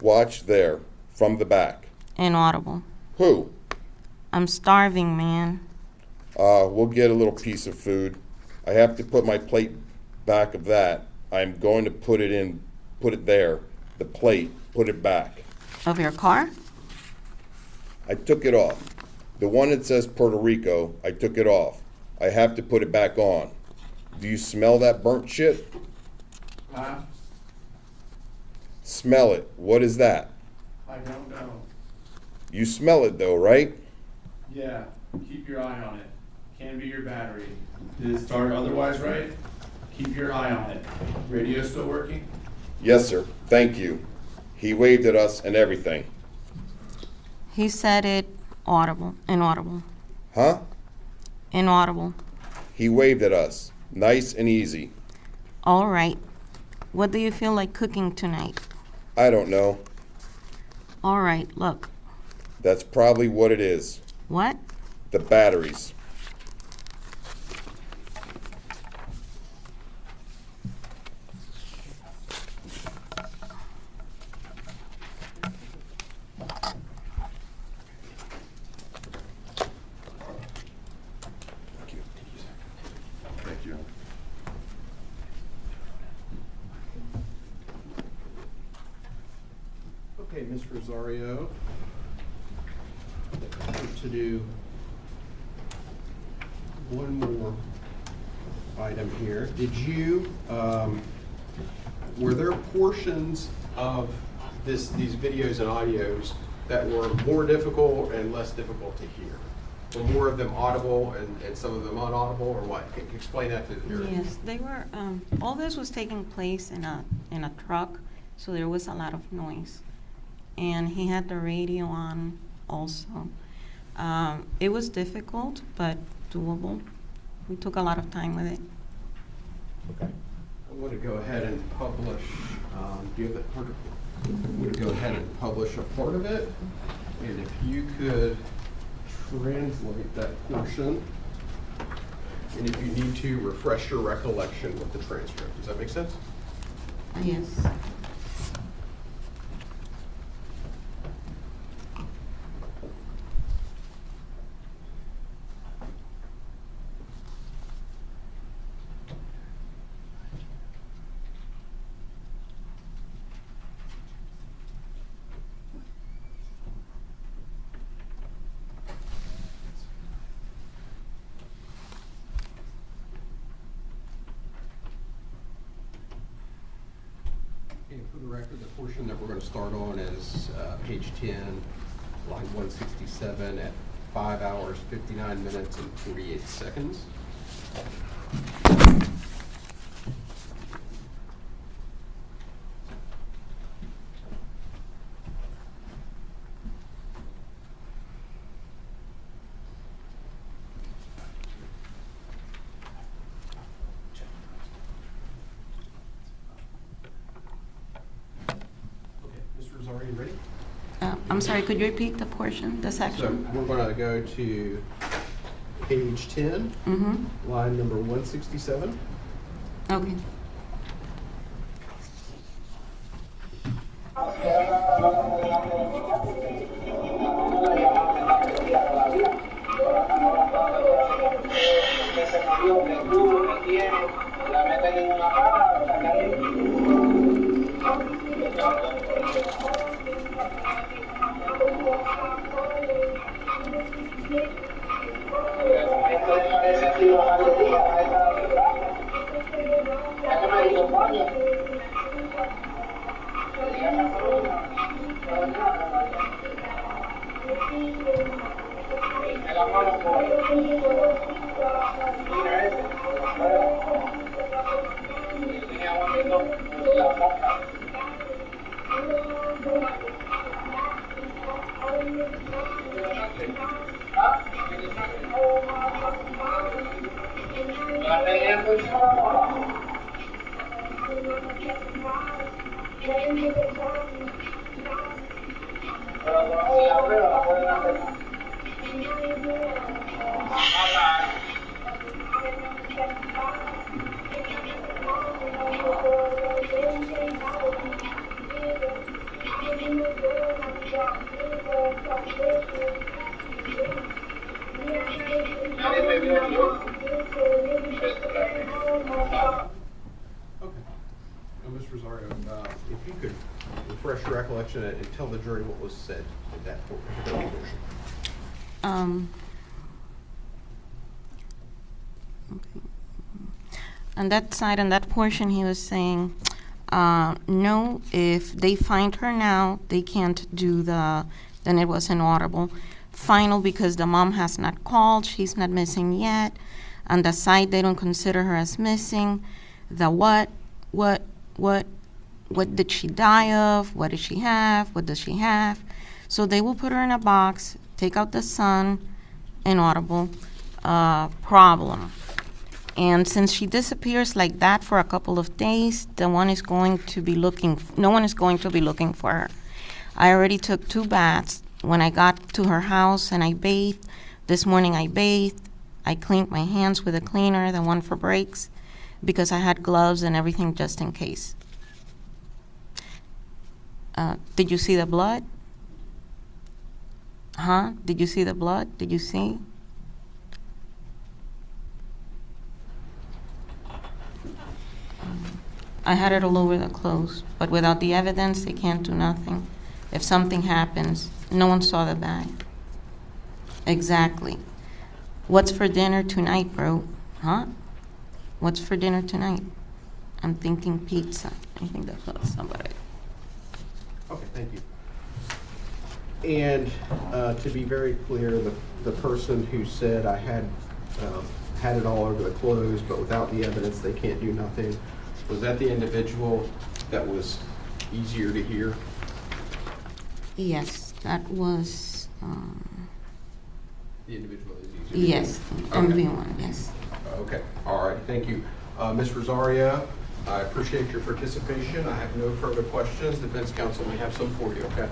Watch there. From the back. Inaudible. Who? I'm starving, man. We'll get a little piece of food. I have to put my plate back of that. I'm going to put it there. The plate, put it back. Of your car? I took it off. The one that says Puerto Rico, I took it off. I have to put it back on. Do you smell that burnt shit? Huh? Smell it. What is that? I don't know. You smell it though, right? Yeah, keep your eye on it. Can be your battery. Did it start otherwise right? Keep your eye on it. Radio still working? Yes, sir. Thank you. He waved at us and everything. He said it audible. Inaudible. Huh? Inaudible. He waved at us. Nice and easy. All right. What do you feel like cooking tonight? I don't know. All right, look. That's probably what it is. What? The batteries. Thank you. Okay, Ms. Rosario, to do one more item here. Did you, were there portions of these videos and audios that were more difficult and less difficult to hear? Were more of them audible and some of them unaudible, or what? Can you explain that to the jury? Yes, they were. All this was taking place in a truck, so there was a lot of noise, and he had the radio on also. It was difficult, but doable. We took a lot of time with it. Okay. I want to go ahead and publish, do you have that part of it? I'm going to go ahead and publish a part of it, and if you could translate that portion, and if you need to, refresh your recollection with the transcript. Does that make sense? Yes. And for the record, the portion that we're going to start on is page 10, line 167 at 5 hours, 59 minutes, and 48 seconds. Are you ready? I'm sorry, could you repeat the portion, the So section? we're going to go to page 10, Mm-hmm. line number 167. Okay. Okay. Now, Ms. Rosario, if you could refresh your recollection and tell the jury what was said at that particular portion. Okay. On that side, on that portion, he was saying, no, if they find her now, they can't do then it was inaudible. Final, because the mom has not called, she's not missing yet. On the side, they don't consider her as missing. The what did she die of? What did she have? What does she have? So they will put her in a box, take out the son, inaudible, problem. And since she disappears like that for a couple of days, no one is going to be looking for her. I already took 2 baths. When I got to her house and I bathed, this morning I bathed, I cleaned my hands with a cleaner, the one for breaks, because I had gloves and everything just in case. Did you see the blood? Huh? Did you see the blood? Did you see? I had it all over the clothes, but without the evidence, they can't do nothing. If something happens, no one saw the bag. Exactly. What's for dinner tonight, bro? Huh? What's for dinner tonight? I'm thinking pizza. I think that's what somebody. Okay, thank you. And to be very clear, the person who said I had it all over the clothes, but without the evidence, they can't do nothing, was that the individual that was easier to hear? Yes, that was, The individual is easier to hear? yes, Okay. MV1, yes. Okay, all right, thank you. Ms. Rosario, I appreciate your participation. I have no further questions. Defense counsel may have some for you, okay?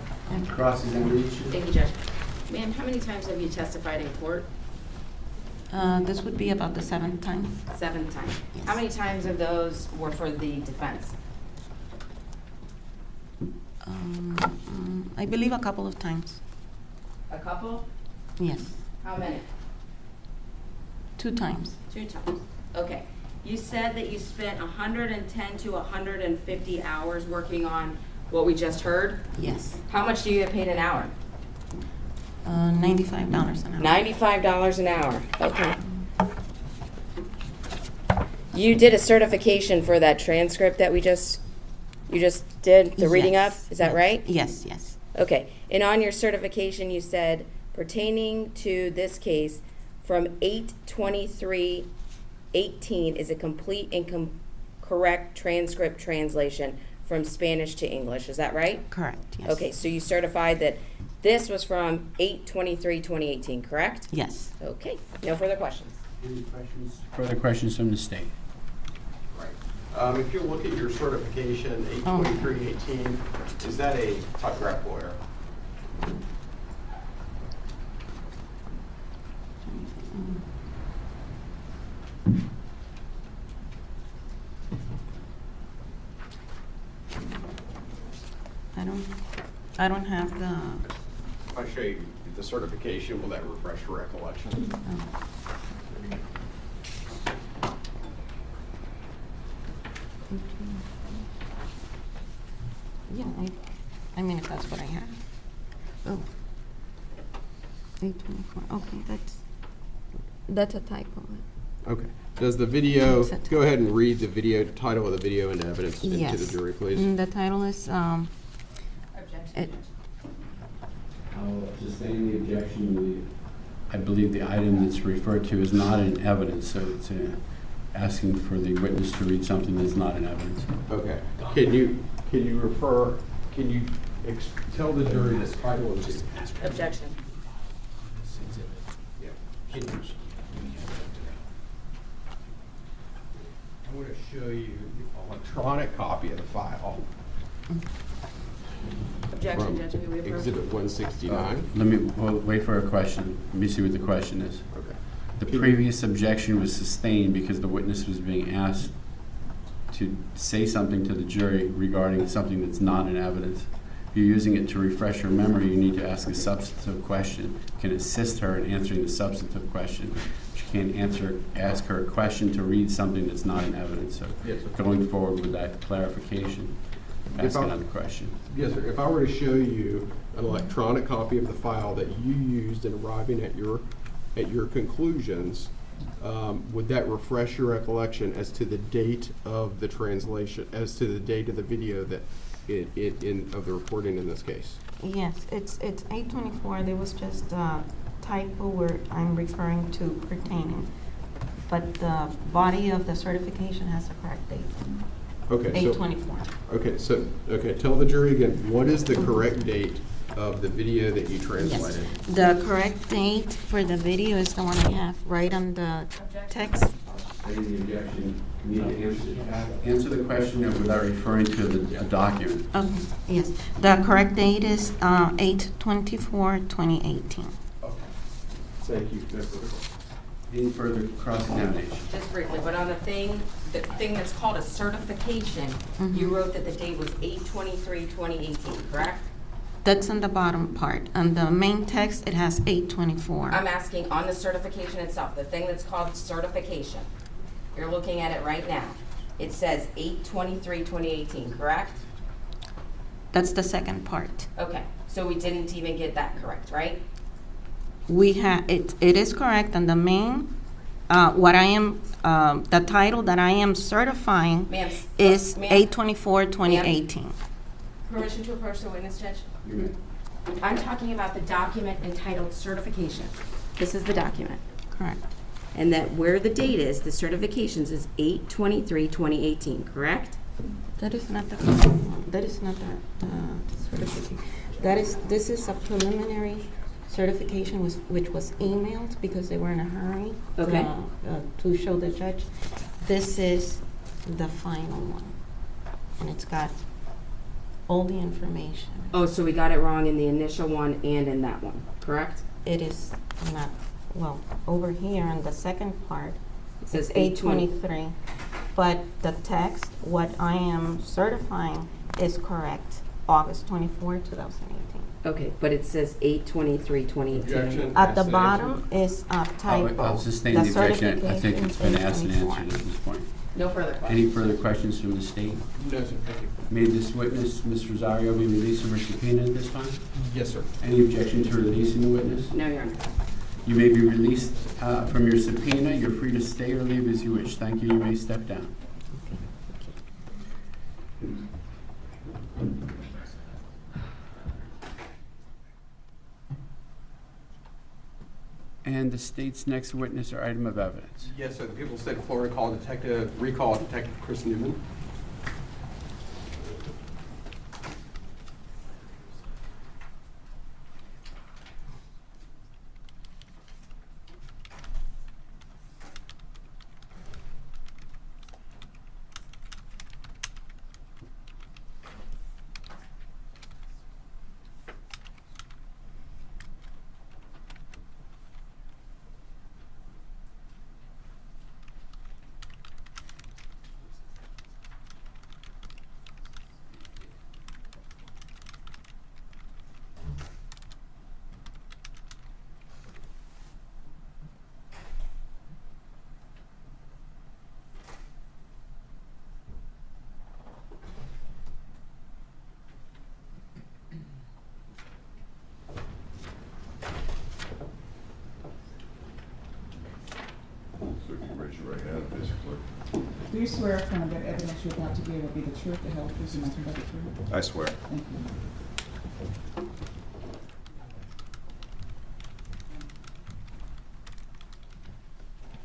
Cross-examination. Thank you, Judge. Ma'am, how many times have you testified in court? This would be about the 7th time. 7 times. Yes. How many times of those were for the defense? I believe a couple of times. A couple? Yes, How many? 2 times. 2 times. Okay. You said that you spent 110 to 150 hours working on what we just heard. Yes, How much do you get paid an hour? $95 an hour. $95 an hour. Okay. You did a certification for that transcript that you just did, the reading up, Yes, is that yes, right? Yes, yes. Okay, and on your certification, you said pertaining to this case from 8/23/18 is a complete and correct transcript translation from Spanish to English, is that right? Correct, yes. Okay, so you certified that this was from 8/23/2018, correct? Yes. Okay, no further questions. Any questions? Further questions from the state? Right. If you look at your certification, 8/23/18, is that a typographical error? I don't have the, If I show you the certification, will that refresh your recollection? yeah, I mean, if that's what I have. Oh. 824, okay, that's a typo. Okay. Does the video, It's a- go ahead and read the video, the title of the video and evidence into Yes. the jury, please. The title is, it- I'll sustain the objection. I believe the item that's referred to is not in evidence, so it's asking for the witness to read something that's not in evidence. Okay. Can you tell the jury this title of the. Objection. I want to show you the electronic copy of the file Objection, from Judge, may we approve? Exhibit 169. Let me, wait for a question. Let me see what the question is. Okay. The previous objection was sustained because the witness was being asked to say something to the jury regarding something that's not in evidence. If you're using it to refresh her memory, you need to ask a substantive question. You can assist her in answering the substantive question. But you can't ask her a question to read something that's not in evidence. So Yes, sir. going forward with that clarification, ask another question. Yes, sir. If I were to show you an electronic copy of the file that you used in arriving at your conclusions, would that refresh your recollection as to the date of the translation, as to the date of the video that of the recording in this case? Yes, it's 824. There was just a typo where I'm referring to pertaining, but the body of the certification has the correct date. Okay, so 824. Okay, tell the jury again, what is the correct date of the video that you translated? Yes. The correct date for the video is the one I have right on the text. Any objection, you need to answer the question without referring to the document. Okay, yes. The correct date is 8/24/2018. Thank you. No further. Any further cross-examination? Just briefly, but on the thing that's called a certification, you wrote that the date was 8/23/2018, correct? That's on the bottom part. On the main text, it has 8/24. I'm asking on the certification itself, the thing that's called certification. You're looking at it right now. It says 8/23/2018, correct? That's the second part. Okay, so we didn't even get that correct, right? We have, it is correct on the main, the title that I am certifying Ma'am, is ma'am, 8/24/2018. permission to approach the witness, Judge? You may. I'm talking about the document entitled certification. This is the document. Correct. And that where the date is, the certifications is 8/23/2018, correct? That is not the, that is not the certification. This is a preliminary certification which was emailed because they were in a hurry Okay. to show the judge. This is the final one, and it's got all the information. Oh, so we got it wrong in the initial one and in that one, correct? It is not, well, over here on the second part, It says it's 8/23, but the text, what I am certifying is correct, August 24, 2018. Okay, but it says 8/23/2018. Objection. At the That's bottom is a typo. I'll sustain the objection. I think certification it's been is asked and 8/24. answered at this point. No further questions. Any further questions from the state? No, sir, thank you. May this witness, Ms. Rosario, be released from her subpoena at this time? Yes, sir. Any objection to releasing the witness? No, Your Honor. You may be released from your subpoena. You're free to stay or leave as you wish. Thank you. You may step down. And the state's next witness or item of evidence. Yes, sir. The people of the state of Florida recall Detective Chris Newman. So if you raise your right hand, basically. Do you swear affirm that evidence you're about to give will be the truth, the whole truth, and nothing but the truth? I swear. Thank you.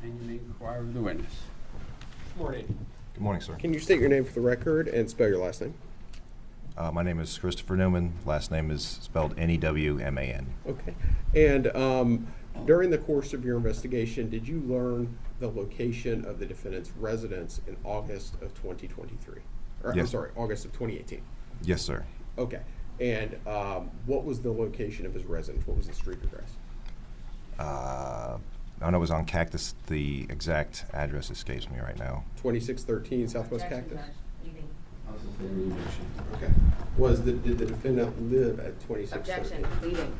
And you may inquire of the witness. Morning. Good morning, sir. Can you state your name for the record and spell your last name? My name is Christopher Newman. Last name is spelled Newman. Okay. And during the course of your investigation, did you learn the location of the defendant's residence in August of 2023? Or, I'm Yes. sorry, August of 2018. Yes, sir. Okay. And what was the location of his residence? What was the street address? I know it was on Cactus. The exact address escapes me right now. 2613 Southwest Cactus? Leaving. Okay. Did the defendant live at 2613? Objection, leaving.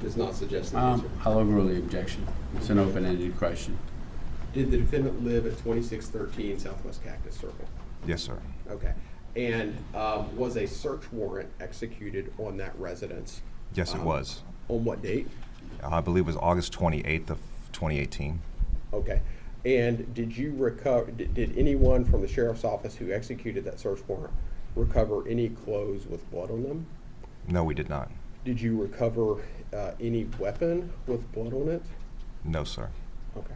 Does not suggest the answer. I'll overrule the objection. It's an open-ended question. Did the defendant live at 2613 Southwest Cactus Circle? Yes, sir. Okay. And was a search warrant executed on that residence? Yes, it was. On what date? I believe it was August 28th of 2018. Okay. And did you recover, did anyone from the sheriff's office who executed that search warrant recover any clothes with blood on them? No, we did not. Did you recover any weapon with blood on it? No, sir. Okay.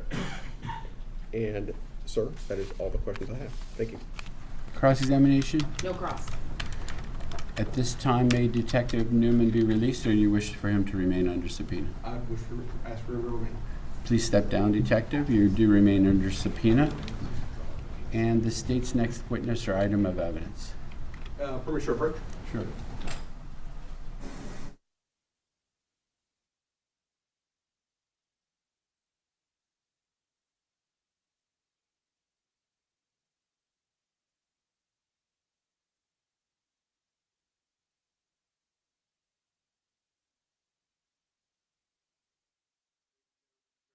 And, sir, that is all the questions I have. Thank you. Cross-examination? No cross. At this time, may Detective Newman be released, or do you wish for him to remain under subpoena? I wish to ask for a remain. Please step down, Detective. You do remain under subpoena. And the state's next witness or item of evidence. Permission to approach? Sure.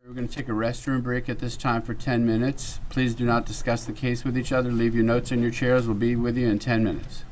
We're going to take a restroom break at this time for 10 minutes. Please do not discuss the case with each other. Leave your notes in your chairs. We'll be with you in 10 minutes.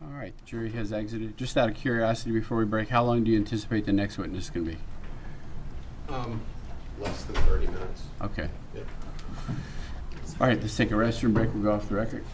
All right, the jury has exited. Just out of curiosity, before we break, how long do you anticipate the next witness is going to be? Less than 30 minutes. Okay. Yeah. All right, let's take a restroom break. We'll go off the record.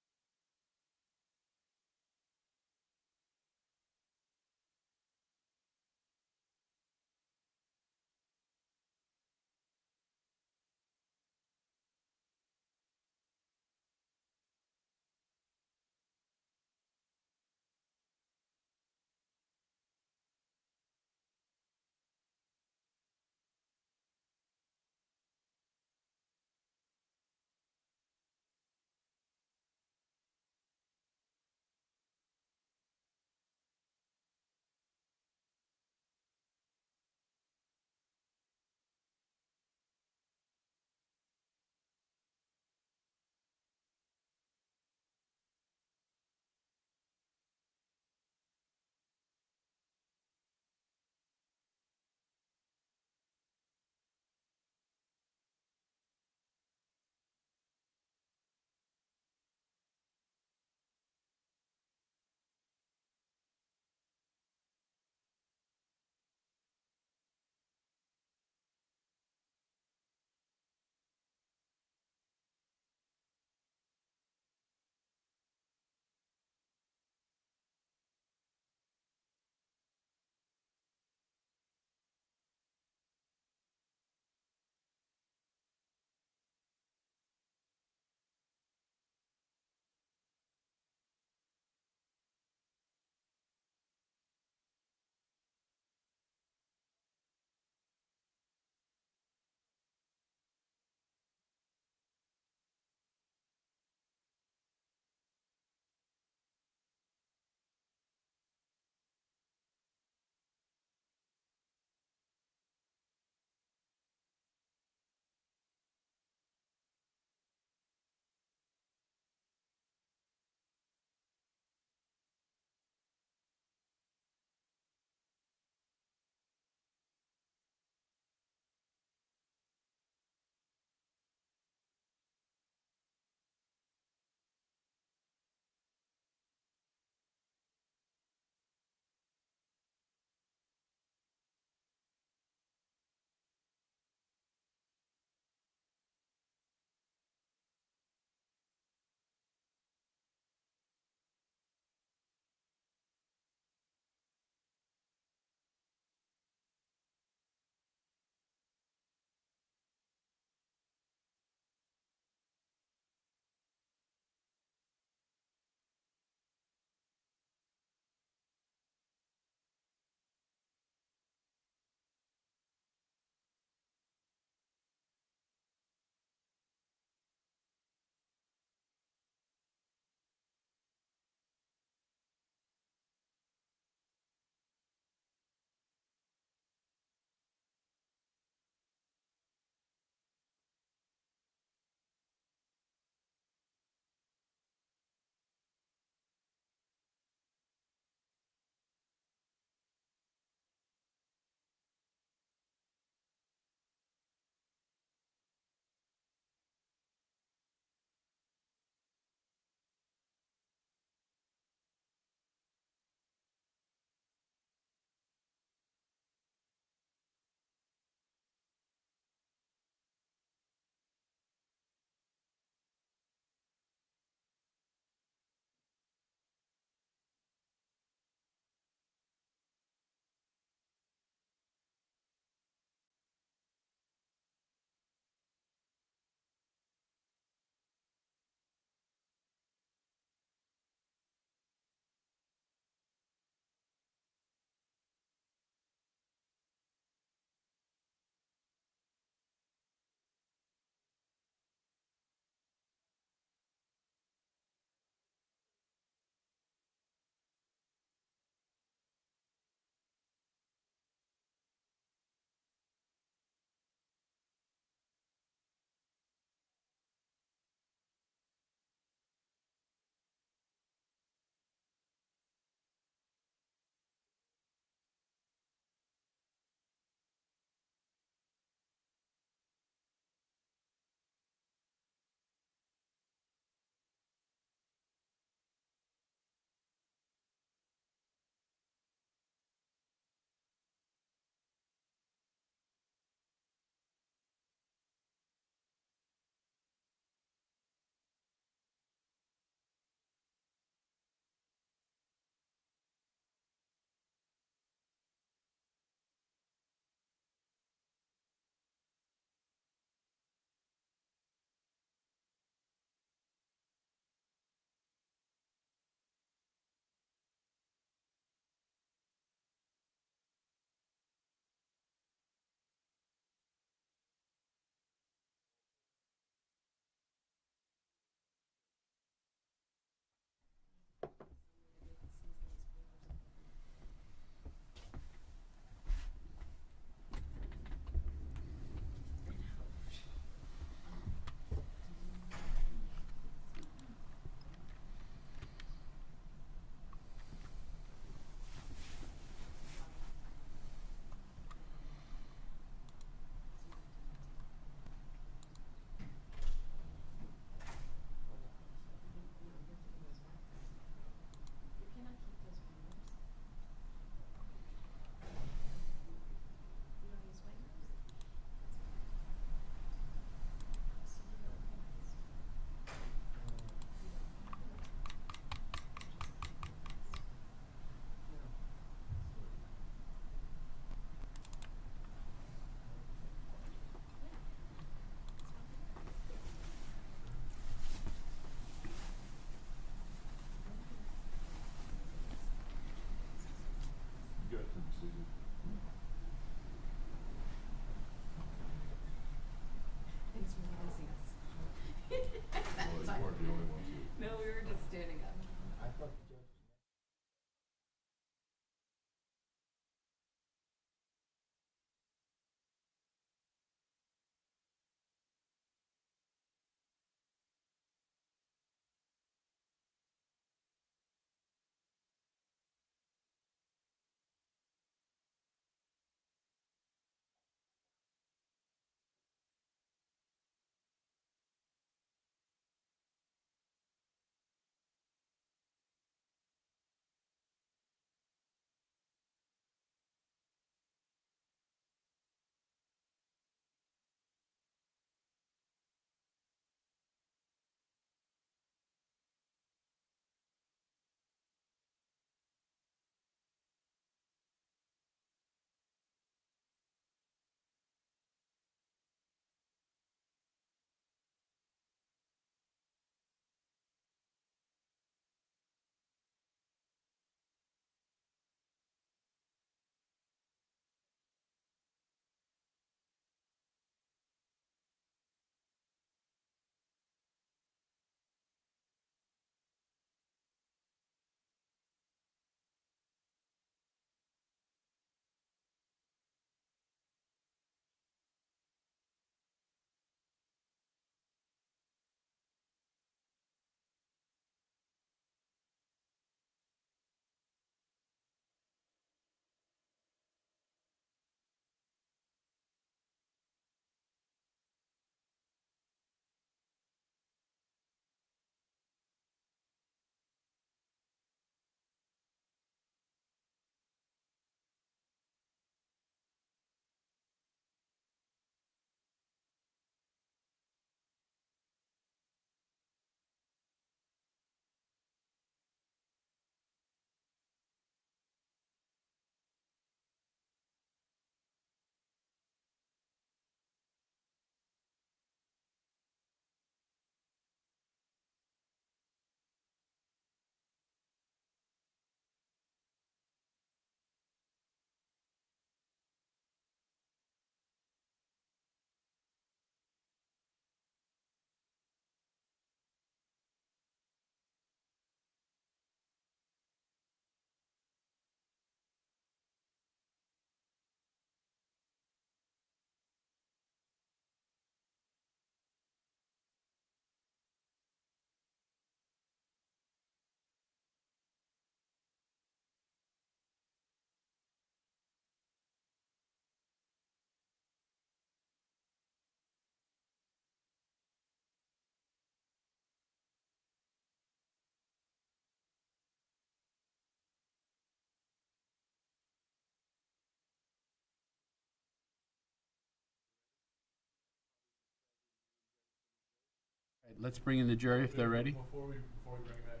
let's bring in the jury if they're ready. Before we bring it back,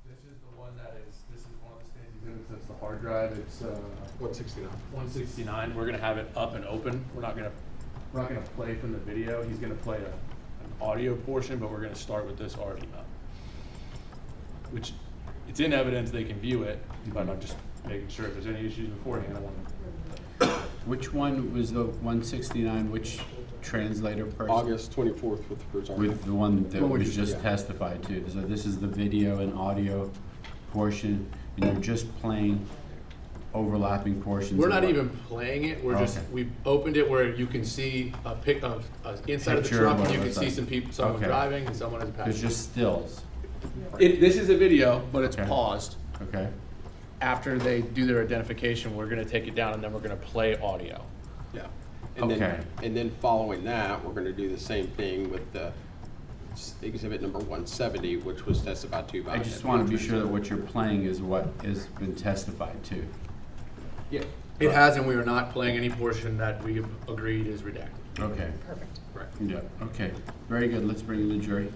this is the one this is one of the state's exhibits, that's the hard drive, it's 169. 169. We're gonna have it up and open. We're not gonna play from the video. He's gonna play an audio portion, but we're gonna start with this already up. Which, it's in evidence, they can view it, but I'm just making sure if there's any issues beforehand, I want to. Which one was the 169, which translator person? August 24th with Rosario. With the one that What would was you- just yeah. testified to. So this is the video and audio portion, and you're just playing overlapping portions. We're of not what- even playing it. We're just, Okay. we opened it where you can see a pic of inside of the Picture truck, of and what you it can looks see like. some people, someone Okay. driving and someone as a It's passenger. just stills. This is a video, but it's Okay. paused. Okay. After they do their identification, we're gonna take it down and then we're gonna play audio. Yeah. And Okay. then following that, we're going to do the same thing with the exhibit number 170, which was testified to by. I just want to be sure that what you're playing is what has been testified to. Yeah. It has, and we are not playing any portion that we have agreed is redacted. Okay. Perfect. Right. Yeah, okay. Very good. Let's bring in the jury.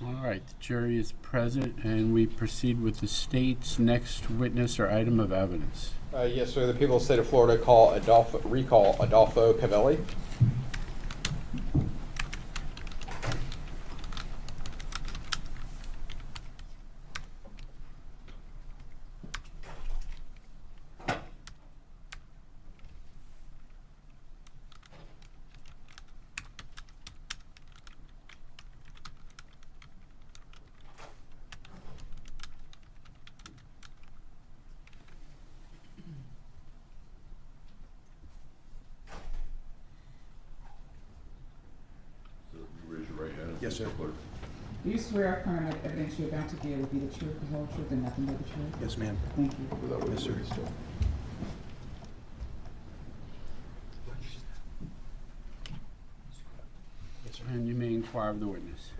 All right, the jury is present, and we proceed with the state's next witness or item of evidence. Yes, sir. The people of the state of Florida recall Adolfo Cavelli. So you raise your right hand and Yes, face the sir. clerk. Do you swear or affirm that the evidence you're about to give will be the truth, the whole truth, and nothing but the truth? Yes, ma'am. Thank you. Yes, sir. And you may inquire of the witness.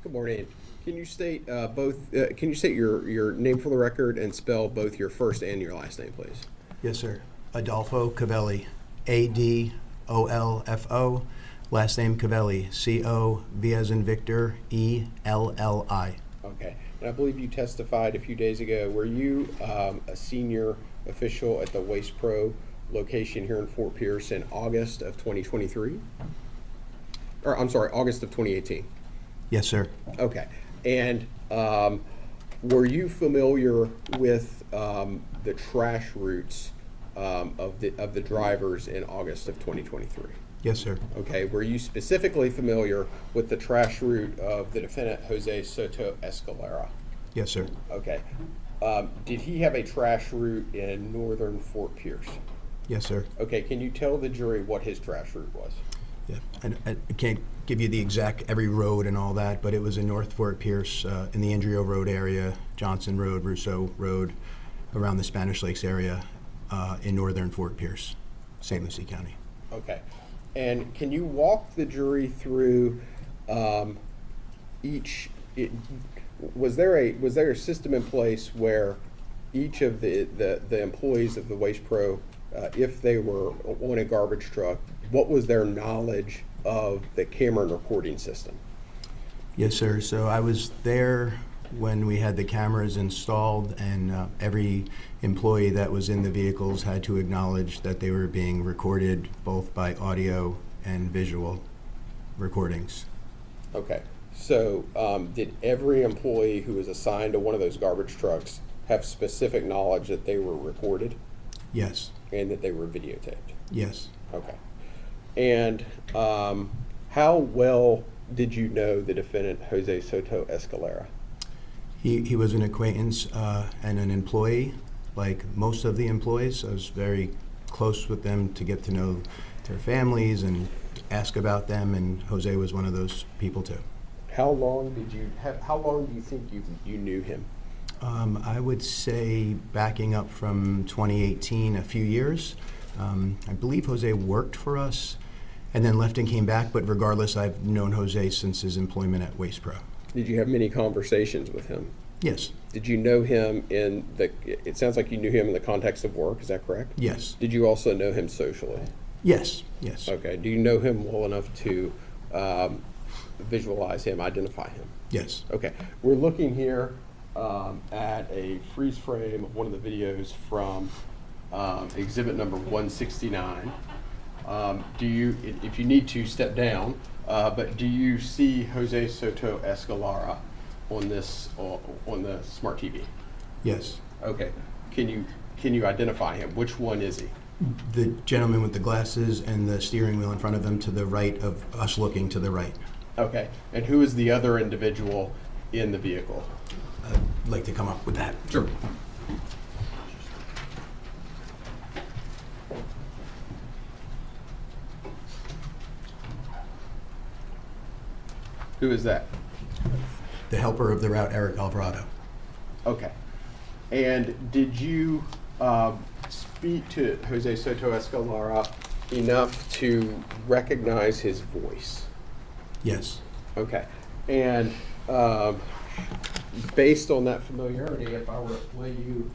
Good morning. Can you state Can you state your name for the record and spell both your first and your last name, please? Yes, sir. Adolfo Cavelli, Adolfo, last name Cavelli, Cov as in Victor, Elli. Okay. And I believe you testified a few days ago. Were you a senior official at the Waste Pro location here in Fort Pierce in August of 2023? Or I'm sorry, August of 2018. Yes, sir. Okay. And were you familiar with the trash routes of the drivers in August of 2023? Yes, sir. Okay. Were you specifically familiar with the trash route of the defendant Jose Soto-Escalera? Yes, sir. Okay. Did he have a trash route in northern Fort Pierce? Yes, sir. Okay. Can you tell the jury what his trash route was? Yeah. I can't give you the exact every road and all that, but it was in North Fort Pierce, in the Andrio Road area, Johnson Road, Rousseau Road, around the Spanish Lakes area in northern Fort Pierce, St. Lucie County. Okay. And can you walk the jury through was there a system in place where each of the employees of the Waste Pro, if they were on a garbage truck, what was their knowledge of the camera and recording system? Yes, sir. So I was there when we had the cameras installed, and every employee that was in the vehicles had to acknowledge that they were being recorded both by audio and visual recordings. Okay. So did every employee who was assigned to one of those garbage trucks have specific knowledge that they were recorded Yes. and that they were videotaped? Yes. Okay. And how well did you know the defendant, Jose Soto-Escalera? He was an acquaintance and an employee, like most of the employees. I was very close with them to get to know their families and ask about them, and Jose was one of those people too. How long do you think you knew him? I would say backing up from 2018, a few years. I believe Jose worked for us and then left and came back, but regardless, I've known Jose since his employment at Waste Pro. Did you have many conversations with him? Yes. Did you know him it sounds like you knew him in the context of work, is that correct? Yes. Did you also know him socially? Yes. Yes. Okay. Do you know him well enough to visualize him, identify him? Yes. Okay. We're looking here at a freeze frame of one of the videos from exhibit number 169. If you need to, step down, but do you see Jose Soto-Escalera on the smart TV? Yes. Okay. Can you identify him? Which one is he? The gentleman with the glasses and the steering wheel in front of him to the right of us looking to the right. Okay. And who is the other individual in the vehicle? I'd like to come up with that. Sure. Who is that? The helper of the route, Eric Alvarado. Okay. And did you speak to Jose Soto-Escalera enough to recognize his voice? Yes. Okay. And based on that familiarity, if I were to play you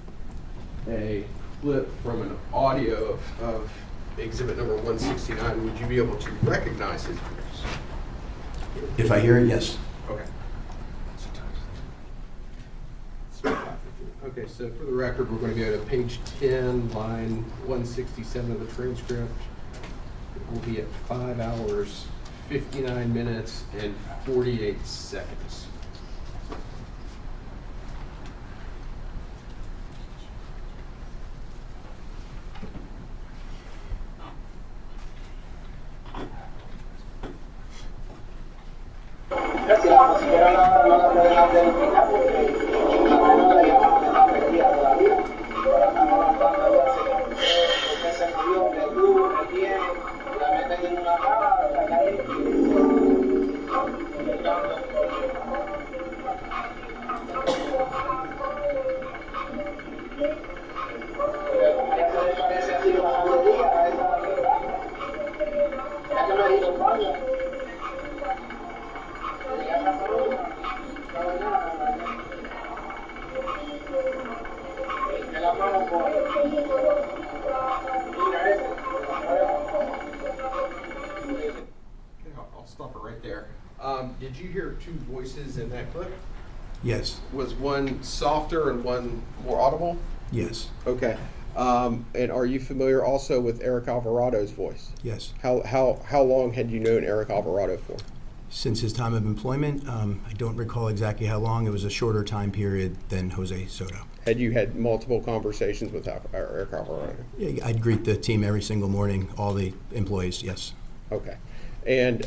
a clip from an audio of exhibit number 169, would you be able to recognize his voice? If I hear it, yes. Okay. Okay, so for the record, we're going to go to page 10, line 167 of the transcript. It will be at 5 hours, 59 minutes, and 48 seconds. I'll stop it right there. Did you hear two voices in that clip? Yes. Was one softer and one more audible? Yes. Okay. And are you familiar also with Eric Alvarado's voice? Yes. How long had you known Eric Alvarado for? Since his time of employment, I don't recall exactly how long. It was a shorter time period than Jose Soto. Had you had multiple conversations with Eric Alvarado? Yeah, I'd greet the team every single morning, all the employees, yes. Okay. And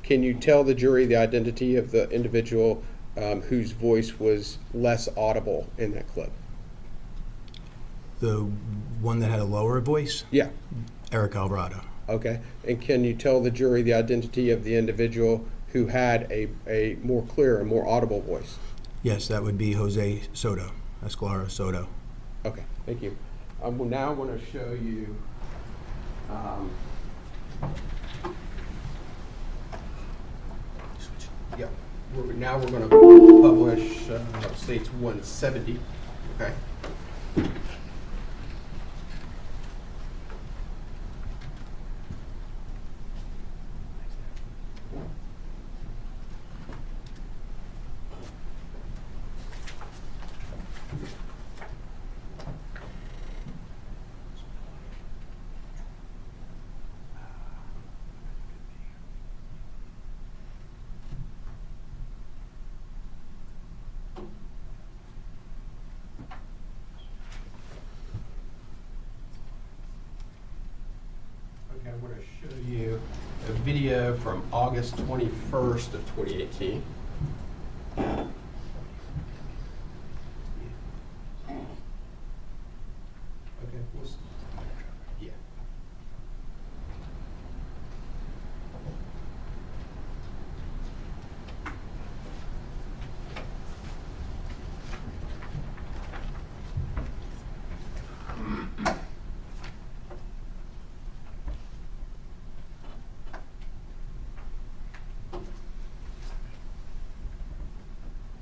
can you tell the jury the identity of the individual whose voice was less audible in that clip? The one that had a lower voice? Yeah. Eric Alvarado. Okay. And can you tell the jury the identity of the individual who had a more clear and more audible voice? Yes, that would be Jose Soto, Escalera Soto. Okay, thank you. I'm now going to show you yeah, now we're going to publish States 170. Okay. Okay, I'm going to show you a video from August 21st of 2018. Okay, yeah.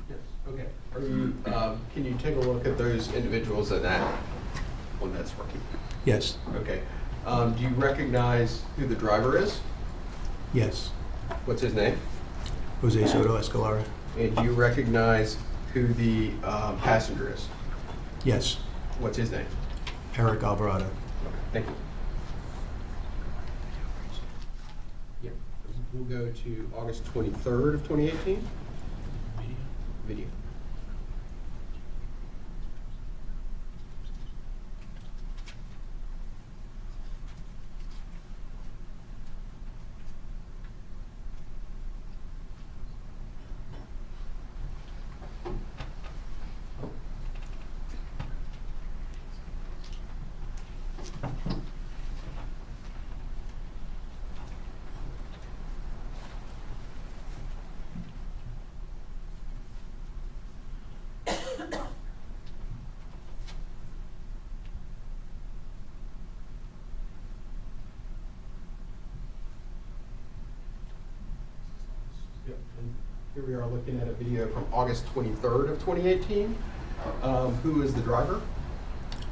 Yes, okay. Are you, can you take a look at those individuals in that one that's working? Yes. Okay. Do you recognize who the driver is? Yes. What's his name? Jose Soto-Escalera. And do you recognize who the passenger is? Yes. What's his name? Eric Alvarado. Okay, thank you. Yep. We'll go to August 23rd of 2018. Video. Yep. And here we are looking at a video from August 23rd of 2018. Who is the driver?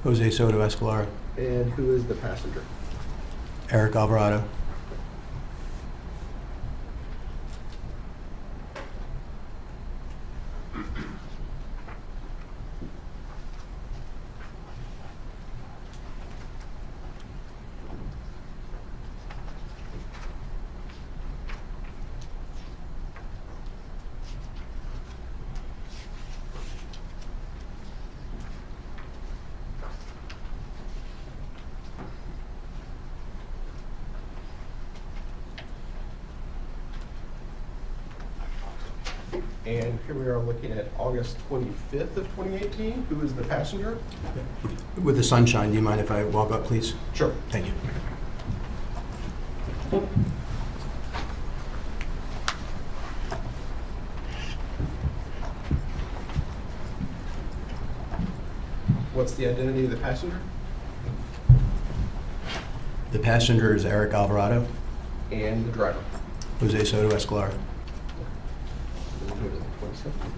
Jose Soto-Escalera. And who is the passenger? Eric Alvarado. And here we are looking at August 25th of 2018. Who is the passenger? With the sunshine, do you mind if I walk up, please? Sure. Thank you. What's the identity of the passenger? The passenger is Eric Alvarado. And the driver? Jose Soto-Escalera. We'll go to the 27th.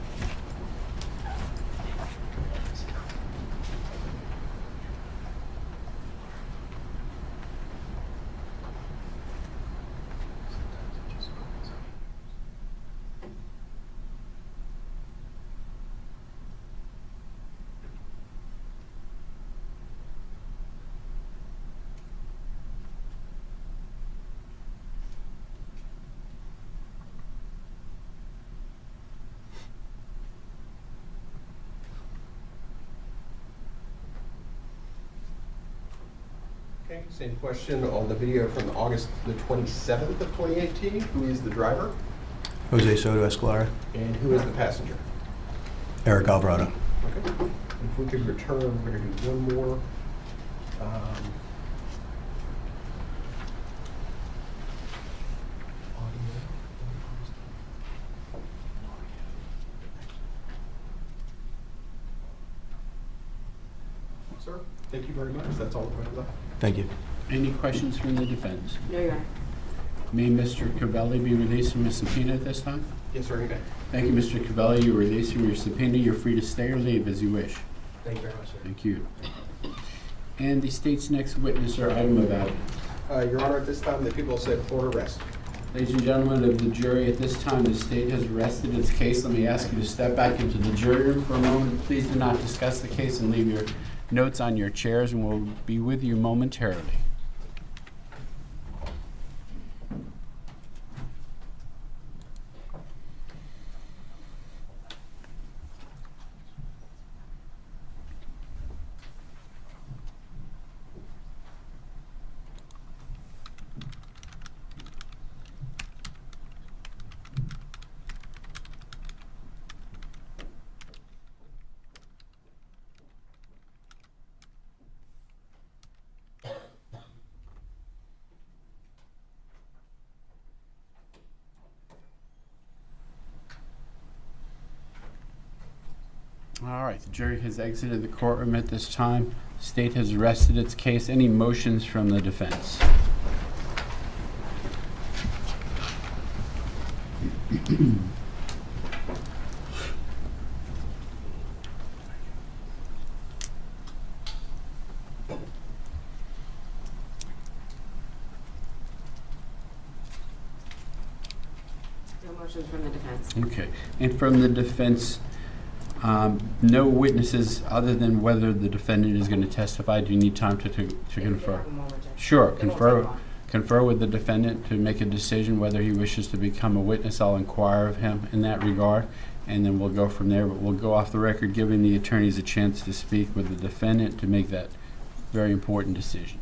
Okay, same question on the video from August the 27th of 2018. Who is the driver? Jose Soto-Escalera. And who is the passenger? Eric Alvarado. Okay. If we could return, we're going to do one more. Sir, thank you very much. That's all the questions I have. Thank you. Any questions from the defense? No, Your Honor. May Mr. Cavelli be released from his subpoena at this time? Yes, sir, you may. Thank you, Mr. Cavelli. You're released from your subpoena. You're free to stay or leave as you wish. Thank you very much, sir. Thank you. And the state's next witness or item of evidence. Your Honor, at this time, the people will say before arrest. Ladies and gentlemen of the jury, at this time, the state has rested its case. Let me ask you to step back into the jury room for a moment. Please do not discuss the case and leave your notes on your chairs, and we'll be with you momentarily. All right, the jury has exited the courtroom at this time. The state has rested its case. Any motions from the defense? No motions from the defense. Okay, and from the defense, no witnesses other than whether the defendant is going to testify. Do you need time to confer? Sure, confer with the defendant to make a decision whether he wishes to become a witness. I'll inquire of him in that regard, and then we'll go from there. But we'll go off the record, giving the attorneys a chance to speak with the defendant to make that very important decision.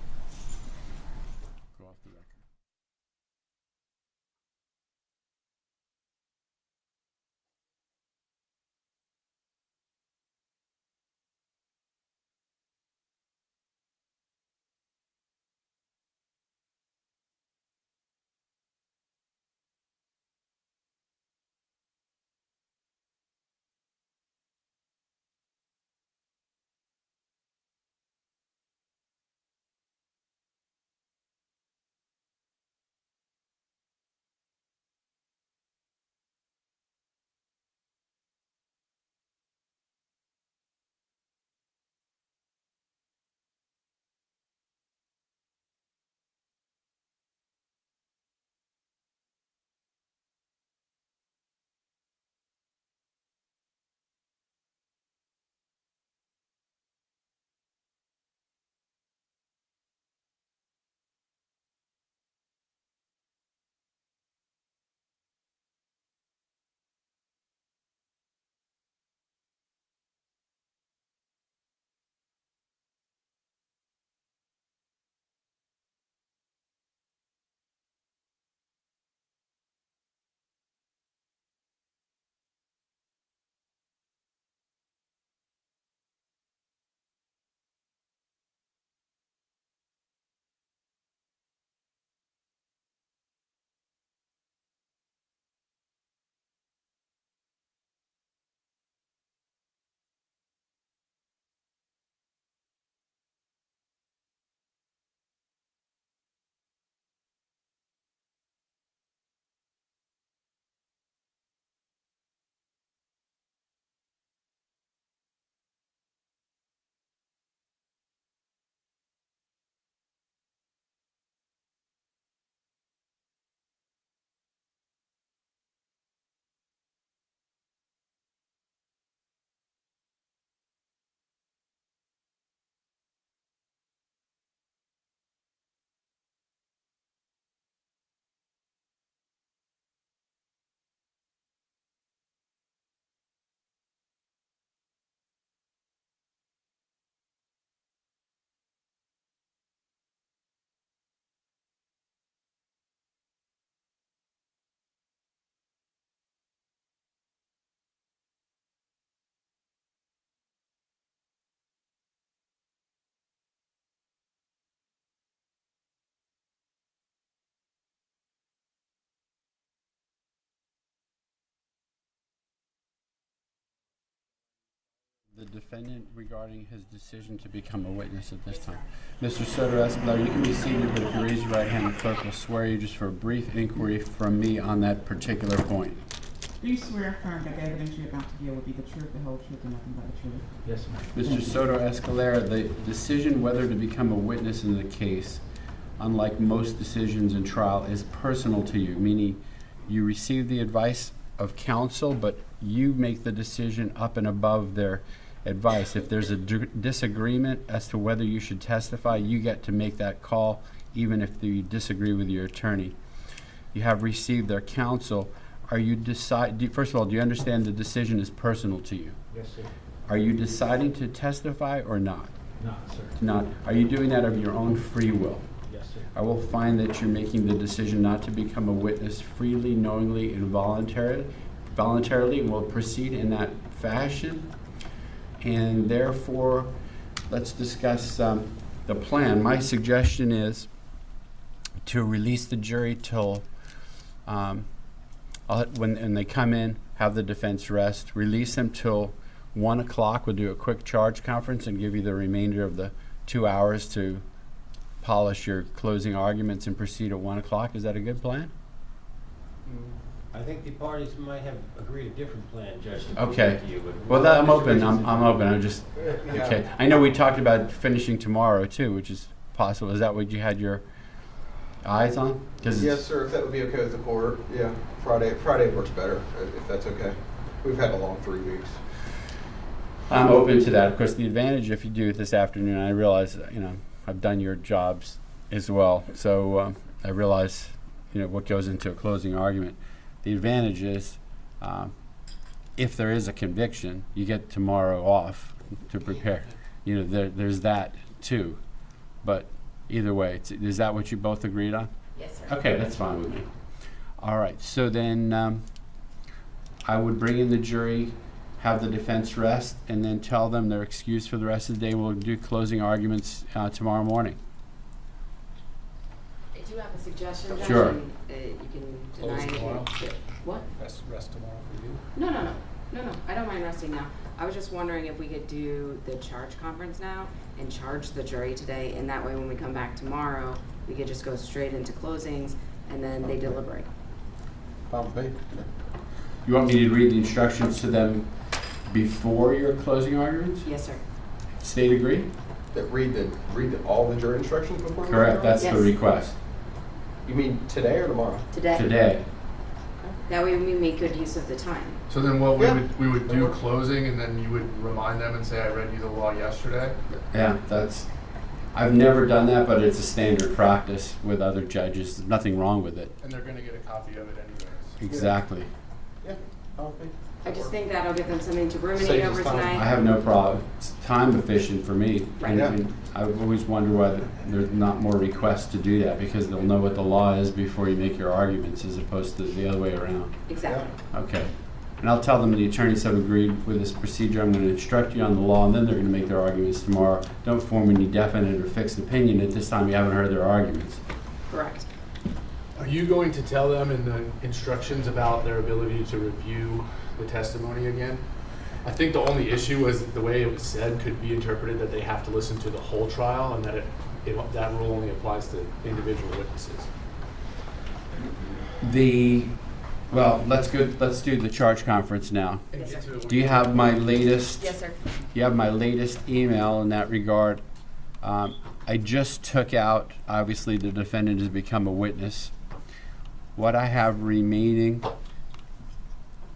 the defendant regarding his decision to become a witness at this time. Mr. Soto-Escalera, you can be seated, but if you raise your right hand, the clerk will swear you just for a brief inquiry from me on that particular point. Do you swear or affirm that the evidence you're about to give will be the truth, the whole truth, and nothing but the truth? Yes, ma'am. Mr. Soto-Escalera, the decision whether to become a witness in the case, unlike most decisions in trial, is personal to you, meaning you receive the advice of counsel, but you make the decision up and above their advice. If there's a disagreement as to whether you should testify, you get to make that call, even if you disagree with your attorney. You have received their counsel. Are you first of all, do you understand the decision is personal to you? Yes, sir. Are you deciding to testify or not? No, sir. Not. Are you doing that of your own free will? Yes, sir. I will find that you're making the decision not to become a witness freely, knowingly, and voluntarily, and will proceed in that fashion. And therefore, let's discuss the plan. My suggestion is to release the jury till, when they come in, have the defense rest, release them till 1 o'clock. We'll do a quick charge conference and give you the remainder of the 2 hours to polish your closing arguments and proceed at 1 o'clock. Is that a good plan? I think the parties might have agreed a different plan, Judge. to Okay. present to you, but Well, I'm open. I'm Mr. open. I'm just okay. I know we talked about finishing tomorrow too, which is possible. Is that what you had your eyes on? 'Cause Yes, sir, if that would be okay with the court. Yeah, Friday works better, if that's okay. We've had a long 3 weeks. I'm open to that. Of course, the advantage if you do it this afternoon, I realize I've done your jobs as well, so I realize what goes into a closing argument. The advantage is, if there is a conviction, you get tomorrow off to prepare. There's that too. But either way, is that what you both agreed on? Yes, sir. Okay, that's fine with me. All right, so then I would bring in the jury, have the defense rest, and then tell them they're excused for the rest of the day. We'll do closing arguments tomorrow morning. I do have a suggestion, Judge. Sure. And, you can Close deny tomorrow? it. What? Rest tomorrow for you? No. I don't mind resting now. I was just wondering if we could do the charge conference now and charge the jury today, and that way when we come back tomorrow, we could just go straight into closings and then they deliberate. You want me to read the instructions to them before your closing arguments? Yes, sir. State agree? That read all the jury instructions before? Correct, that's the Yes. request. You mean today or tomorrow? Today. Today. That way we make good use of the time. So then what Yeah. we would do closing, and then you would remind them and say, I read you the law yesterday? Yeah, I've never done that, but it's a standard practice with other judges. There's nothing wrong with it. And they're gonna get a copy of it anyways. Exactly. Yeah, I just think that'll give them something to ruminate Saves us over time. tonight. I have no problem. It's time efficient for me. Right. And I always wonder why there's not more requests to do that, because they'll know what the law is before you make your arguments as opposed to the other way around. Exactly. Okay. And I'll tell them the attorneys have agreed with this procedure. I'm going to instruct you on the law, and then they're going to make their arguments tomorrow. Don't form any definite or fixed opinion at this time. You haven't heard their arguments. Correct. Are you going to tell them in the instructions about their ability to review the testimony again? I think the only issue was the way it was said could be interpreted that they have to listen to the whole trial, and that that rule only applies to individual witnesses. Well, let's do the charge conference now. Yes, sir. Do you have my latest? Yes, sir. You have my latest email in that regard. I just took out, obviously, the defendant has become a witness. What I have remaining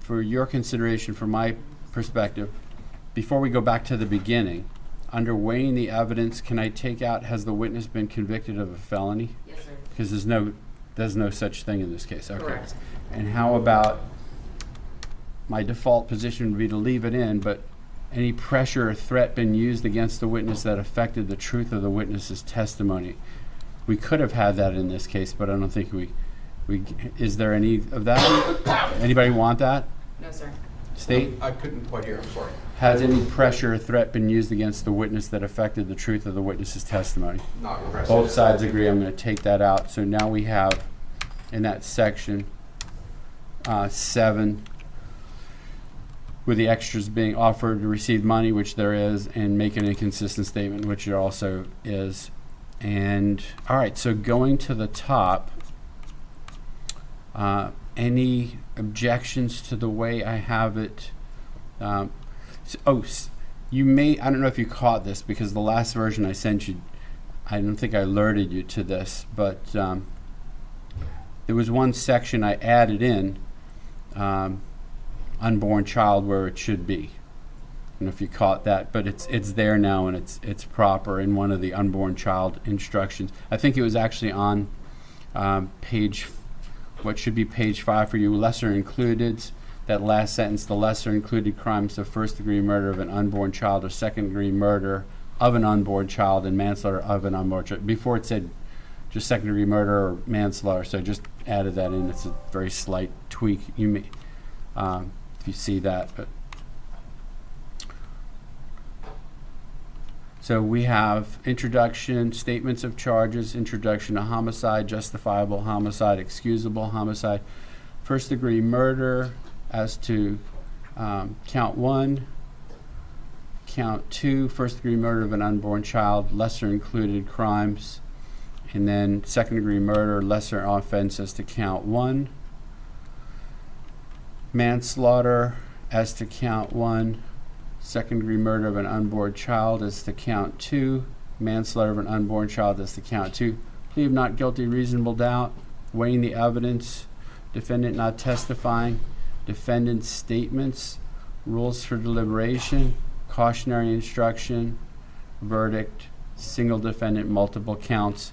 for your consideration, from my perspective, before we go back to the beginning, under weighing the evidence, can I take out, has the witness been convicted of a felony? Yes, sir. Because there's no such thing in this case. Okay. Correct. And how about, my default position would be to leave it in, but any pressure or threat been used against the witness that affected the truth of the witness's testimony? We could have had that in this case, but I don't think we is there any of that? Anybody want that? No, sir. State? I couldn't quite hear, I'm sorry. Has any pressure or threat been used against the witness that affected the truth of the witness's testimony? Not impressive. Both sides agree. I'm going to take that out. So now we have, in that section 7, with the extras being offered to receive money, which there is, and make an inconsistent statement, which there also is. And, all right, so going to the top, any objections to the way I have it? You may, I don't know if you caught this, because the last version I sent you, I don't think I alerted you to this, but there was one section I added in, unborn child, where it should be. I don't know if you caught that, but it's there now, and it's proper in one of the unborn child instructions. I think it was actually on page, what should be page 5 for you, lesser included. That last sentence, the lesser included crimes of first-degree murder of an unborn child or second-degree murder of an unborn child and manslaughter of an unborn child. Before it said just second-degree murder or manslaughter, so I just added that in. It's a very slight tweak. You may, if you see that. But so we have introduction, statements of charges, introduction to homicide, justifiable homicide, excusable homicide, first-degree murder as to count 1, count 2, first-degree murder of an unborn child, lesser included crimes, and then second-degree murder, lesser offense as to count 1, manslaughter as to count 1, second-degree murder of an unborn child as to count 2, manslaughter of an unborn child as to count 2, plea of not guilty, reasonable doubt, weighing the evidence, defendant not testifying, defendant's statements, rules for deliberation, cautionary instruction, verdict, single defendant, multiple counts.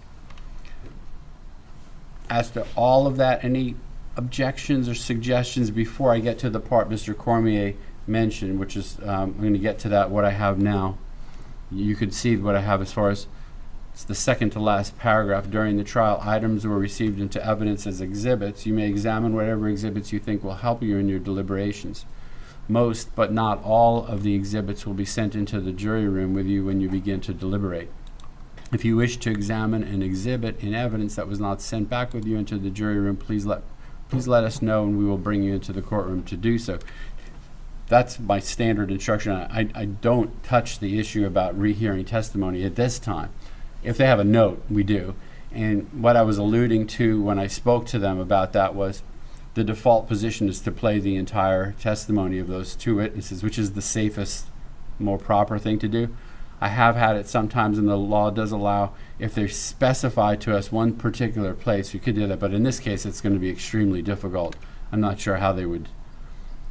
As to all of that, any objections or suggestions before I get to the part Mr. Cormier mentioned, which is, I'm going to get to that, what I have now. You could see what I have as far as, it's the second to last paragraph. During the trial, items were received into evidence as exhibits. You may examine whatever exhibits you think will help you in your deliberations. Most, but not all, of the exhibits will be sent into the jury room with you when you begin to deliberate. If you wish to examine an exhibit in evidence that was not sent back with you into the jury room, please let us know, and we will bring you into the courtroom to do so. That's my standard instruction. I don't touch the issue about rehearing testimony at this time. If they have a note, we do. And what I was alluding to when I spoke to them about that was the default position is to play the entire testimony of those two witnesses, which is the safest, more proper thing to do. I have had it sometimes, and the law does allow, if they specify to us one particular place, you could do that. But in this case, it's going to be extremely difficult. I'm not sure how they would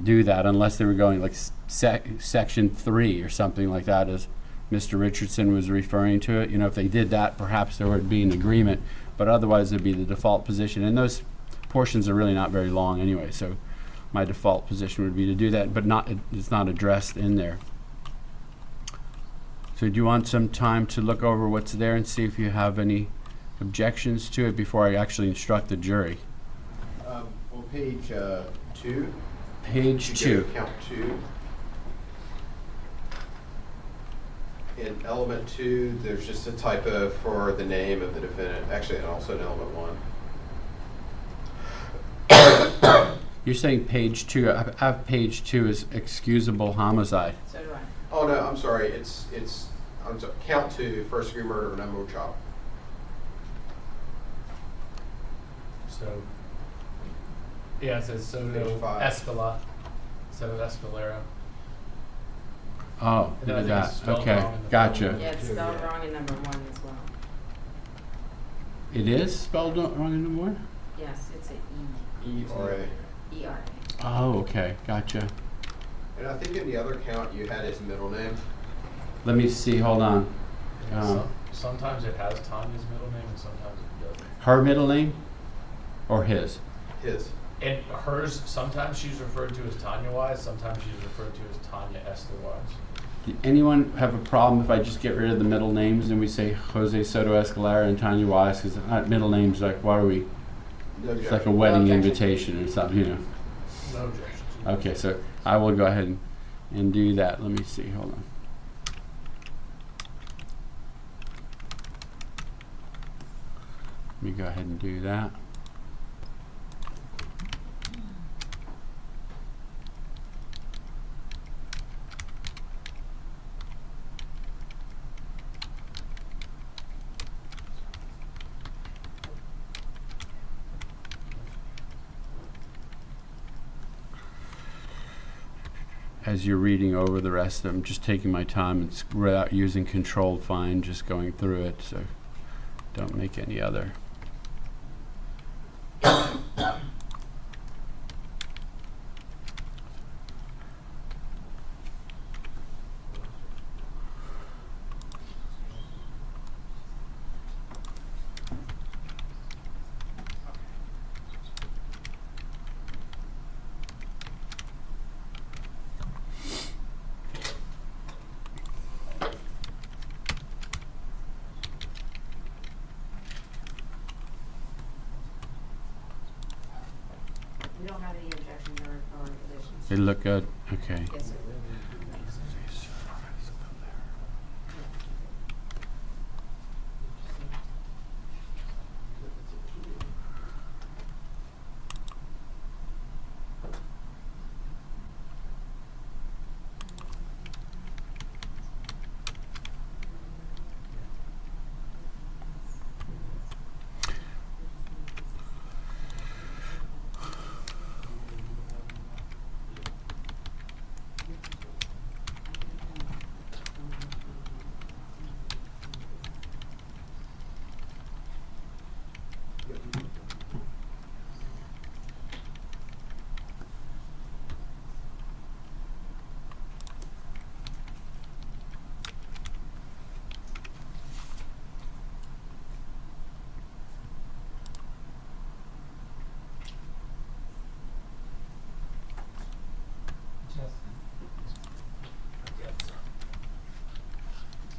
do that unless they were going like section 3 or something like that, as Mr. Richardson was referring to it. You know, if they did that, perhaps there would be an agreement, but otherwise it'd be the default position. And those portions are really not very long anyway, so my default position would be to do that, but it's not addressed in there. So do you want some time to look over what's there and see if you have any objections to it before I actually instruct the jury? Well, page 2. Page You 2. go to count 2. In element 2, there's just a typo for the name of the defendant. Actually, and also in element 1. You're saying page 2. I have page 2 as excusable homicide. So do I. Oh no, I'm sorry. I'm sorry. Count 2, first degree murder of an unborn child. So, yeah, it says Soto-Escalera. Soto-Escalera. Oh, And then look I at think that. it's spelled Okay, wrong in the gotcha. phone. Yeah, it's spelled wrong in number 1 as well. It is spelled wrong in the word? Yes, it's an E-R-A. E-R-A. Oh, okay, gotcha. And I think in the other count you had his middle name. Let me see, hold on. Sometimes it has Tanya's middle name and sometimes it doesn't. Her middle name or his? His. And hers, sometimes she's referred to as Tania Wise, sometimes she's referred to as Tanya Wise. Anyone have a problem if I just get rid of the middle names and we say Jose Soto-Escalera and Tania Wise? Because middle names, like, why are we? No It's like a objection. wedding No objection. invitation or something, you know. No objections. Okay, so I will go ahead and do that. Let me see, hold on. Let me go ahead and do that. as you're reading over the rest of them, just taking my time and without using controlled find, just going through it, so don't make any other. We don't have any objections or additions. They look good? Okay. Yes, sir.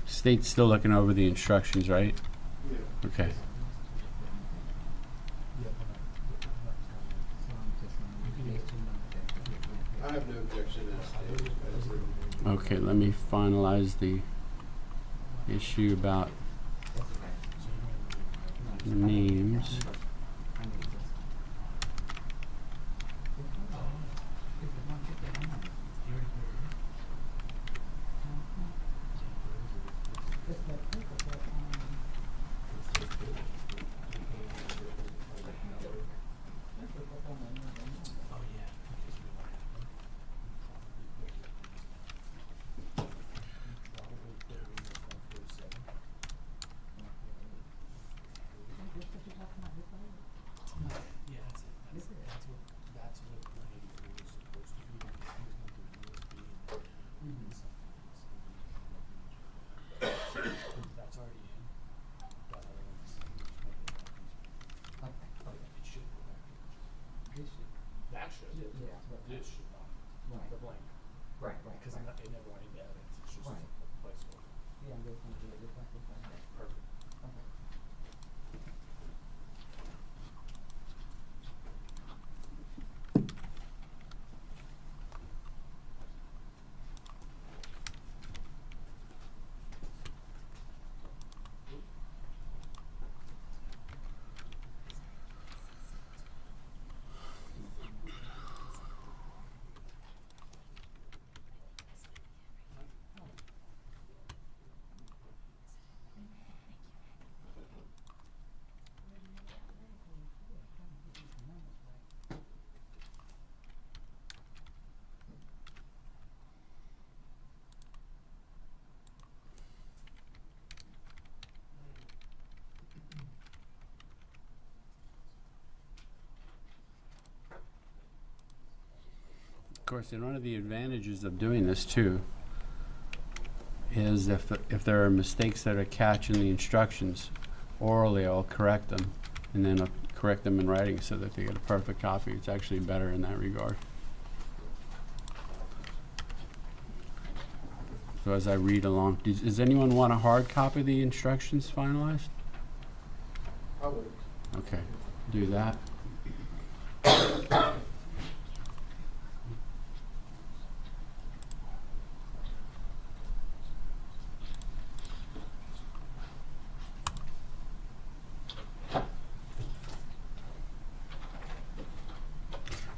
State's still looking over the instructions, right? Yeah. Okay. I have no objection to that. Okay, let me finalize the issue about names. Of course, and one of the advantages of doing this too is if there are mistakes that are catch in the instructions orally, I'll correct them, and then I'll correct them in writing so that they get a perfect copy. It's actually better in that regard. So as I read along, does anyone want a hard copy of the instructions finalized? I would. Okay, do that.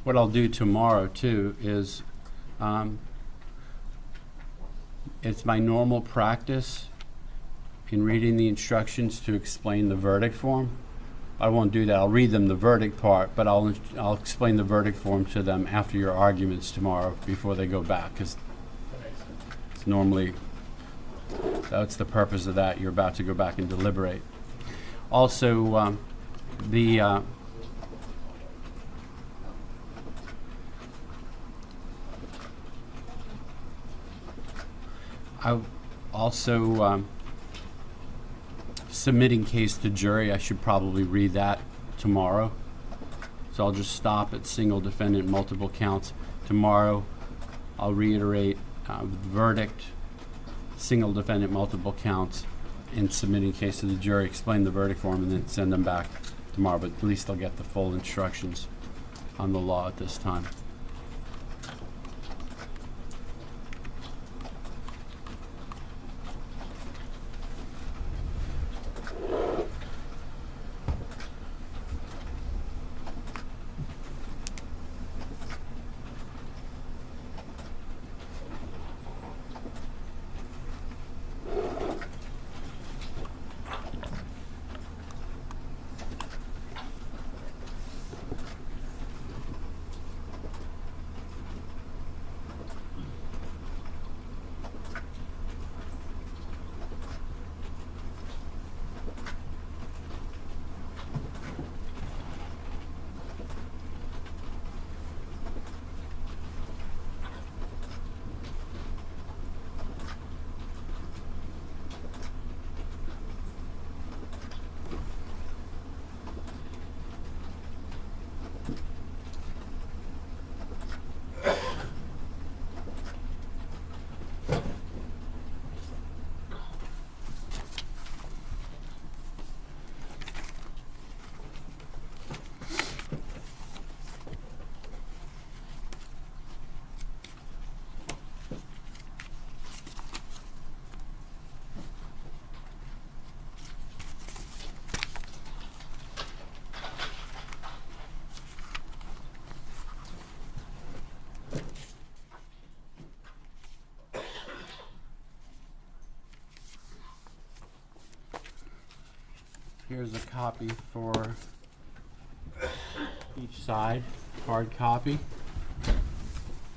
What I'll do tomorrow too is, it's my normal practice in reading the instructions to explain the verdict form. I won't do that. I'll read them the verdict part, but I'll explain the verdict form to them after your arguments tomorrow before they go back, because it's normally, that's the purpose of that. You're about to go back and deliberate. Also, submitting case to jury, I should probably read that tomorrow. So I'll just stop at single defendant, multiple counts. Tomorrow, I'll reiterate verdict, single defendant, multiple counts, and submitting case to the jury, explain the verdict form, and then send them back tomorrow. But at least they'll get the full instructions on the law at this time. Here's a copy for each side, hard copy.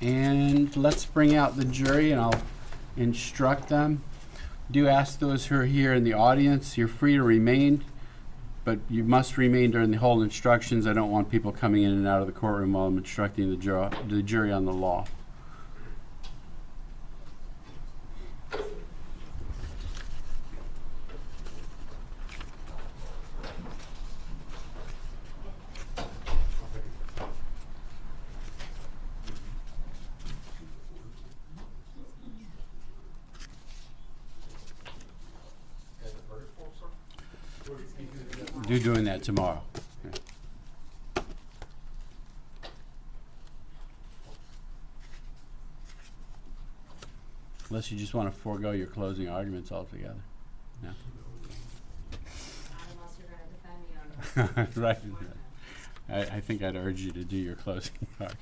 And let's bring out the jury and I'll instruct them. Do ask those who are here in the audience, you're free to remain, but you must remain during the whole instructions. I don't want people coming in and out of the courtroom while I'm instructing the jury on the law. You're doing that tomorrow. Yeah. Unless you just want to forego your closing arguments altogether. No? Unless you're gonna defend me on the Right. I think I'd urge you to do your closing argument.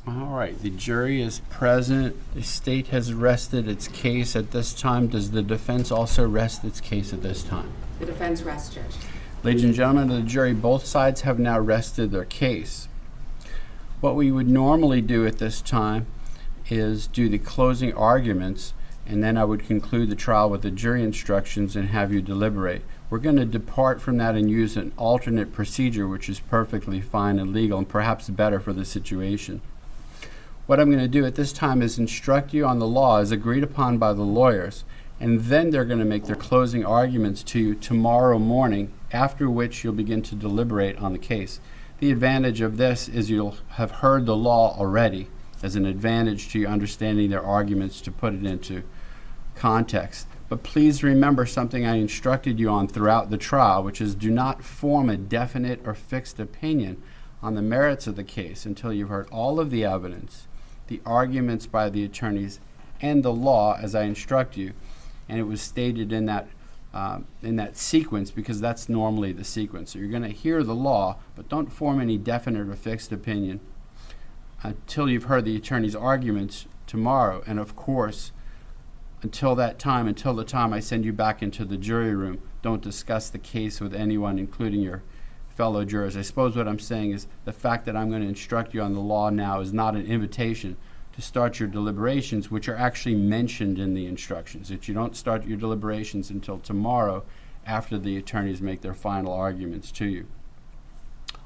All right, the jury is present. The state has rested its case at this time. Does the defense also rest its case at this time? The defense rests, Judge. Ladies and gentlemen of the jury, both sides have now rested their case. What we would normally do at this time is do the closing arguments, and then I would conclude the trial with the jury instructions and have you deliberate. We're going to depart from that and use an alternate procedure, which is perfectly fine and legal and perhaps better for the situation. What I'm going to do at this time is instruct you on the law as agreed upon by the lawyers, and then they're going to make their closing arguments to you tomorrow morning, after which you'll begin to deliberate on the case. The advantage of this is you'll have heard the law already as an advantage to you understanding their arguments to put it into context. But please remember something I instructed you on throughout the trial, which is do not form a definite or fixed opinion on the merits of the case until you've heard all of the evidence, the arguments by the attorneys, and the law as I instruct you. And it was stated in that sequence because that's normally the sequence. So you're going to hear the law, but don't form any definite or fixed opinion until you've heard the attorney's arguments tomorrow. And of course, until the time I send you back into the jury room, don't discuss the case with anyone, including your fellow jurors. I suppose what I'm saying is the fact that I'm going to instruct you on the law now is not an invitation to start your deliberations, which are actually mentioned in the instructions, that you don't start your deliberations until tomorrow after the attorneys make their final arguments to you.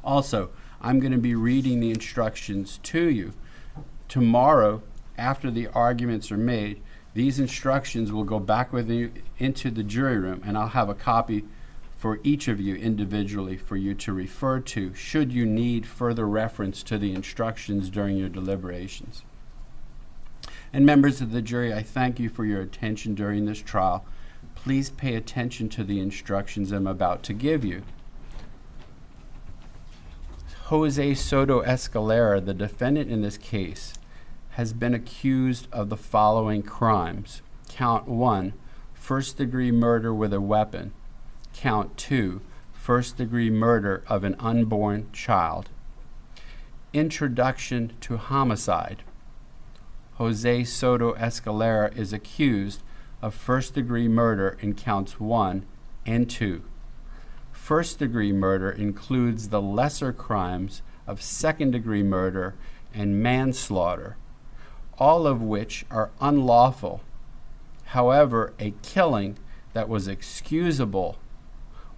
Also, I'm going to be reading the instructions to you. Tomorrow, after the arguments are made, these instructions will go back with you into the jury room, and I'll have a copy for each of you individually for you to refer to should you need further reference to the instructions during your deliberations. And members of the jury, I thank you for your attention during this trial. Please pay attention to the instructions I'm about to give you. Jose Soto-Escalera, the defendant in this case, has been accused of the following crimes. Count 1, first-degree murder with a weapon. Count 2, first-degree murder of an unborn child. Introduction to homicide. Jose Soto-Escalera is accused of first-degree murder in counts 1 and 2. First-degree murder includes the lesser crimes of second-degree murder and manslaughter, all of which are unlawful. However, a killing that was excusable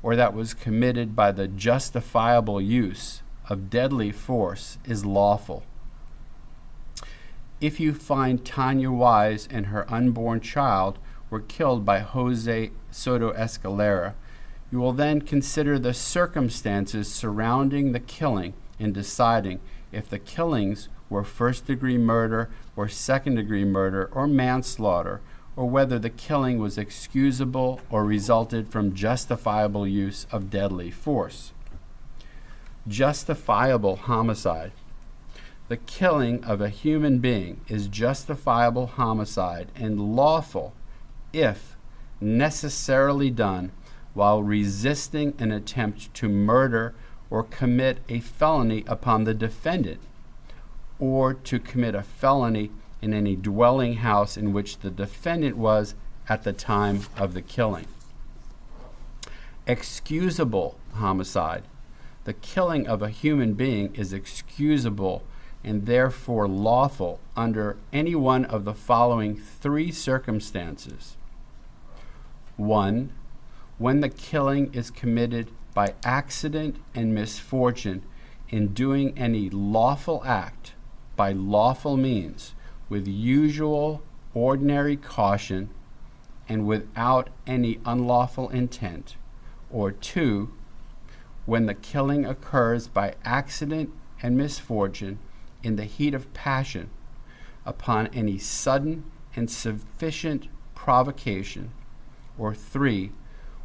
or that was committed by the justifiable use of deadly force is lawful. If you find Tania Wise and her unborn child were killed by Jose Soto-Escalera, you will then consider the circumstances surrounding the killing in deciding if the killings were first-degree murder or second-degree murder or manslaughter, or whether the killing was excusable or resulted from justifiable use of deadly force. Justifiable homicide. The killing of a human being is justifiable homicide and lawful if necessarily done while resisting an attempt to murder or commit a felony upon the defendant, or to commit a felony in any dwelling house in which the defendant was at the time of the killing. Excusable homicide. The killing of a human being is excusable and therefore lawful under any one of the following 3 circumstances. 1, when the killing is committed by accident and misfortune in doing any lawful act by lawful means with usual ordinary caution and without any unlawful intent. Or 2, when the killing occurs by accident and misfortune in the heat of passion upon any sudden and sufficient provocation. Or 3,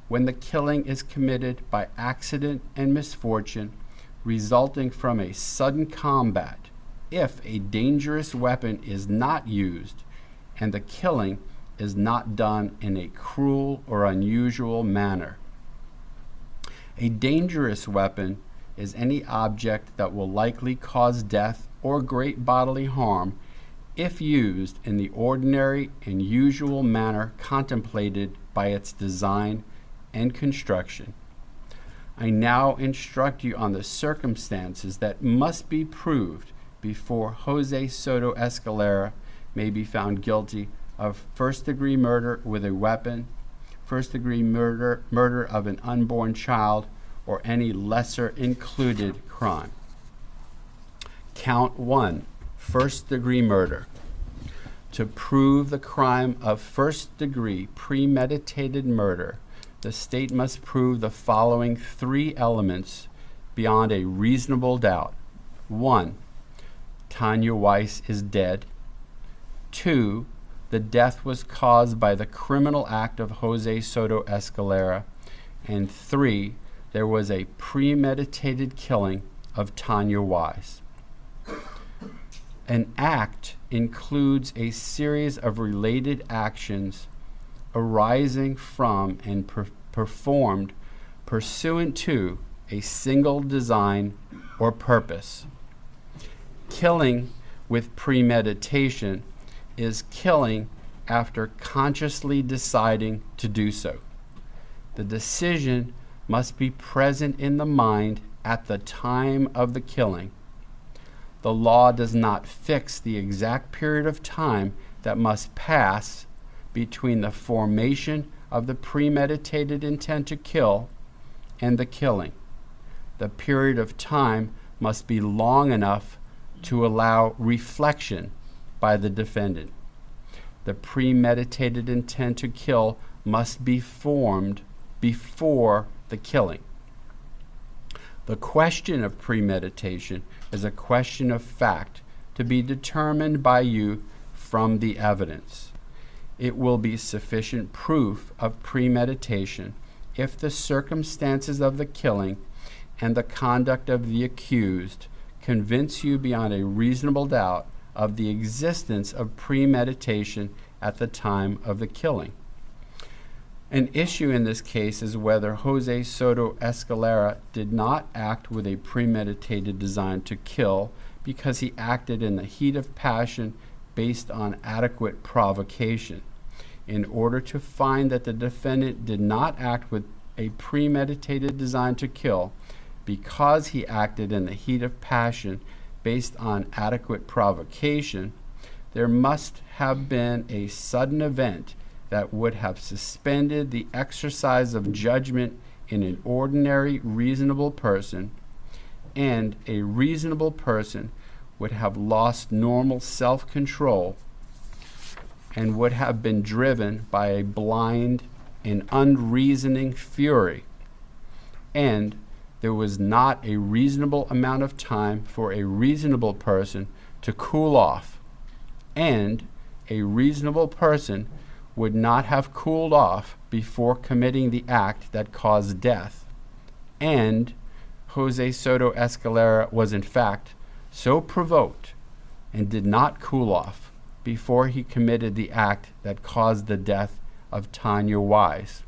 when the killing is committed by accident and misfortune resulting from a sudden combat, if a dangerous weapon is not used and the killing is not done in a cruel or unusual manner. A dangerous weapon is any object that will likely cause death or great bodily harm if used in the ordinary and usual manner contemplated by its design and construction. I now instruct you on the circumstances that must be proved before Jose Soto-Escalera may be found guilty of first-degree murder with a weapon, first-degree murder of an unborn child, or any lesser included crime. Count 1, first-degree murder. To prove the crime of first-degree premeditated murder, the state must prove the following three elements beyond a reasonable doubt. 1, Tania Wise is dead. 2, the death was caused by the criminal act of Jose Soto-Escalera. And 3, there was a premeditated killing of Tania Wise. An act includes a series of related actions arising from and performed pursuant to a single design or purpose. Killing with premeditation is killing after consciously deciding to do so. The decision must be present in the mind at the time of the killing. The law does not fix the exact period of time that must pass between the formation of the premeditated intent to kill and the killing. The period of time must be long enough to allow reflection by the defendant. The premeditated intent to kill must be formed before the killing. The question of premeditation is a question of fact to be determined by you from the evidence. It will be sufficient proof of premeditation if the circumstances of the killing and the conduct of the accused convince you beyond a reasonable doubt of the existence of premeditation at the time of the killing. An issue in this case is whether Jose Soto-Escalera did not act with a premeditated design to kill because he acted in the heat of passion based on adequate provocation. In order to find that the defendant did not act with a premeditated design to kill because he acted in the heat of passion based on adequate provocation, there must have been a sudden event that would have suspended the exercise of judgment in an ordinary reasonable person, and a reasonable person would have lost normal self-control and would have been driven by a blind and unreasoning fury, and there was not a reasonable amount of time for a reasonable person to cool off, and a reasonable person would not have cooled off before committing the act that caused death. And Jose Soto-Escalera was in fact so provoked and did not cool off before he committed the act that caused the death of Tania Wise.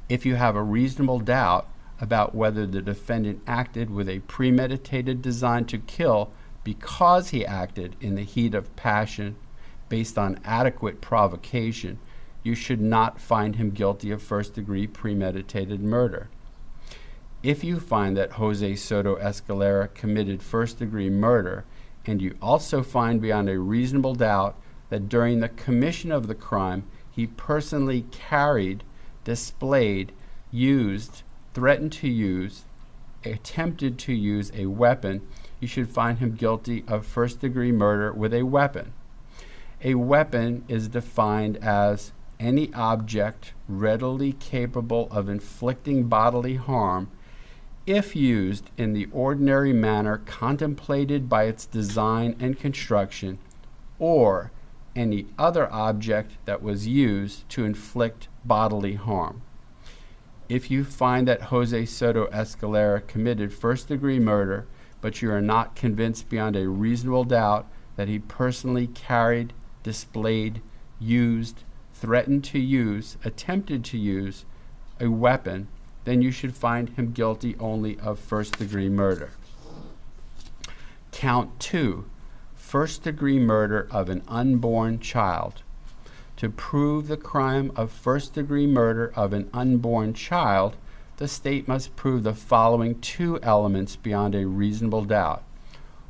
If you have a reasonable doubt about whether the defendant acted with a premeditated design to kill because he acted in the heat of passion based on adequate provocation, you should not find him guilty of first-degree premeditated murder. If you find that Jose Soto-Escalera committed first-degree murder, and you also find beyond a reasonable doubt that during the commission of the crime he personally carried, displayed, used, threatened to use, attempted to use a weapon, you should find him guilty of first-degree murder with a weapon. A weapon is defined as any object readily capable of inflicting bodily harm if used in the ordinary manner contemplated by its design and construction, or any other object that was used to inflict bodily harm. If you find that Jose Soto-Escalera committed first-degree murder, but you are not convinced beyond a reasonable doubt that he personally carried, displayed, used, threatened to use, attempted to use a weapon, then you should find him guilty only of first-degree murder. Count 2, first-degree murder of an unborn child. To prove the crime of first-degree murder of an unborn child, the state must prove the following two elements beyond a reasonable doubt.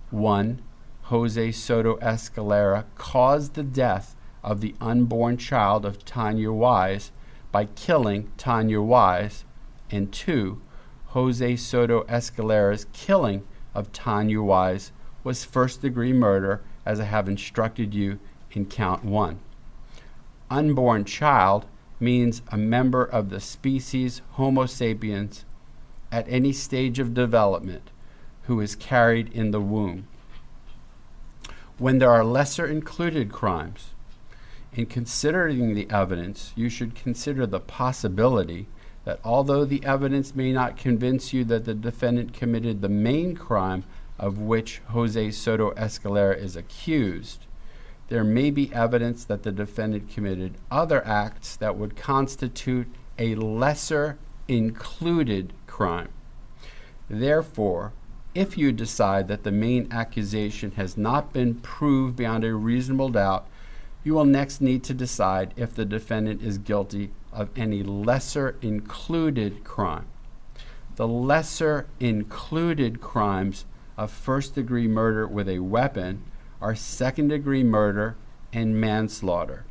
1, Jose Soto-Escalera caused the death of the unborn child of Tania Wise by killing Tania Wise, and 2, Jose Soto-Escalera's killing of Tania Wise was first-degree murder, as I have instructed you in count 1. Unborn child means a member of the species Homo sapiens at any stage of development who is carried in the womb. When there are lesser included crimes, in considering the evidence, you should consider the possibility that although the evidence may not convince you that the defendant committed the main crime of which Jose Soto-Escalera is accused, there may be evidence that the defendant committed other acts that would constitute a lesser included crime. Therefore, if you decide that the main accusation has not been proved beyond a reasonable doubt, you will next need to decide if the defendant is guilty of any lesser included crime. The lesser included crimes of first-degree murder with a weapon are second-degree murder and manslaughter.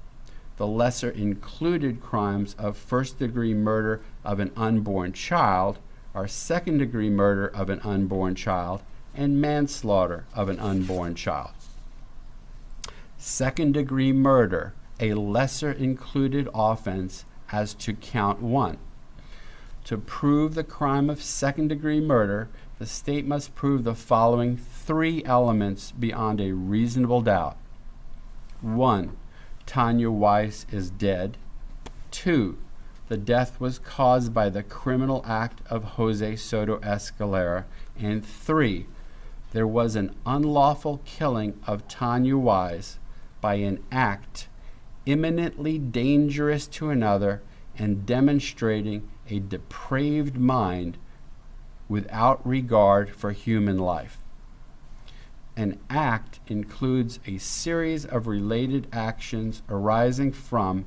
The lesser included crimes of first-degree murder of an unborn child are second-degree murder of an unborn child and manslaughter of an unborn child. Second-degree murder, a lesser included offense as to count 1. To prove the crime of second-degree murder, the state must prove the following 3 elements beyond a reasonable doubt. 1. Tania Wise is dead. 2. The death was caused by the criminal act of Jose Soto-Escalera. And 3. There was an unlawful killing of Tania Wise by an act imminently dangerous to another and demonstrating a depraved mind without regard for human life. An act includes a series of related actions arising from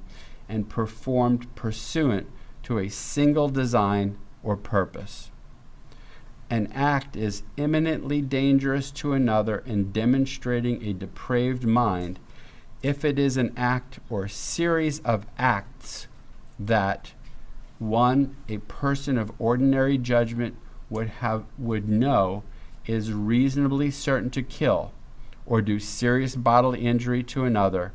and performed pursuant to a single design or purpose. An act is imminently dangerous to another and demonstrating a depraved mind if it is an act or series of acts that 1. A person of ordinary judgment would know is reasonably certain to kill or do serious bodily injury to another,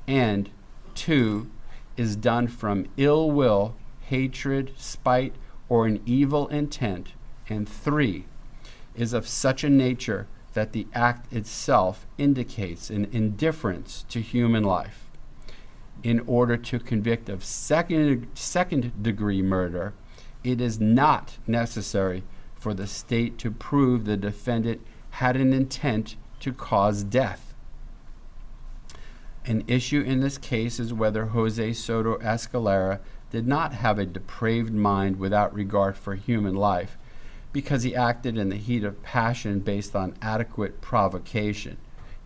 and 2. Is done from ill will, hatred, spite, or an evil intent, and 3. Is of such a nature that the act itself indicates an indifference to human life. In order to convict of second-degree murder, it is not necessary for the state to prove the defendant had an intent to cause death. An issue in this case is whether Jose Soto-Escalera did not have a depraved mind without regard for human life, because he acted in the heat of passion based on adequate provocation.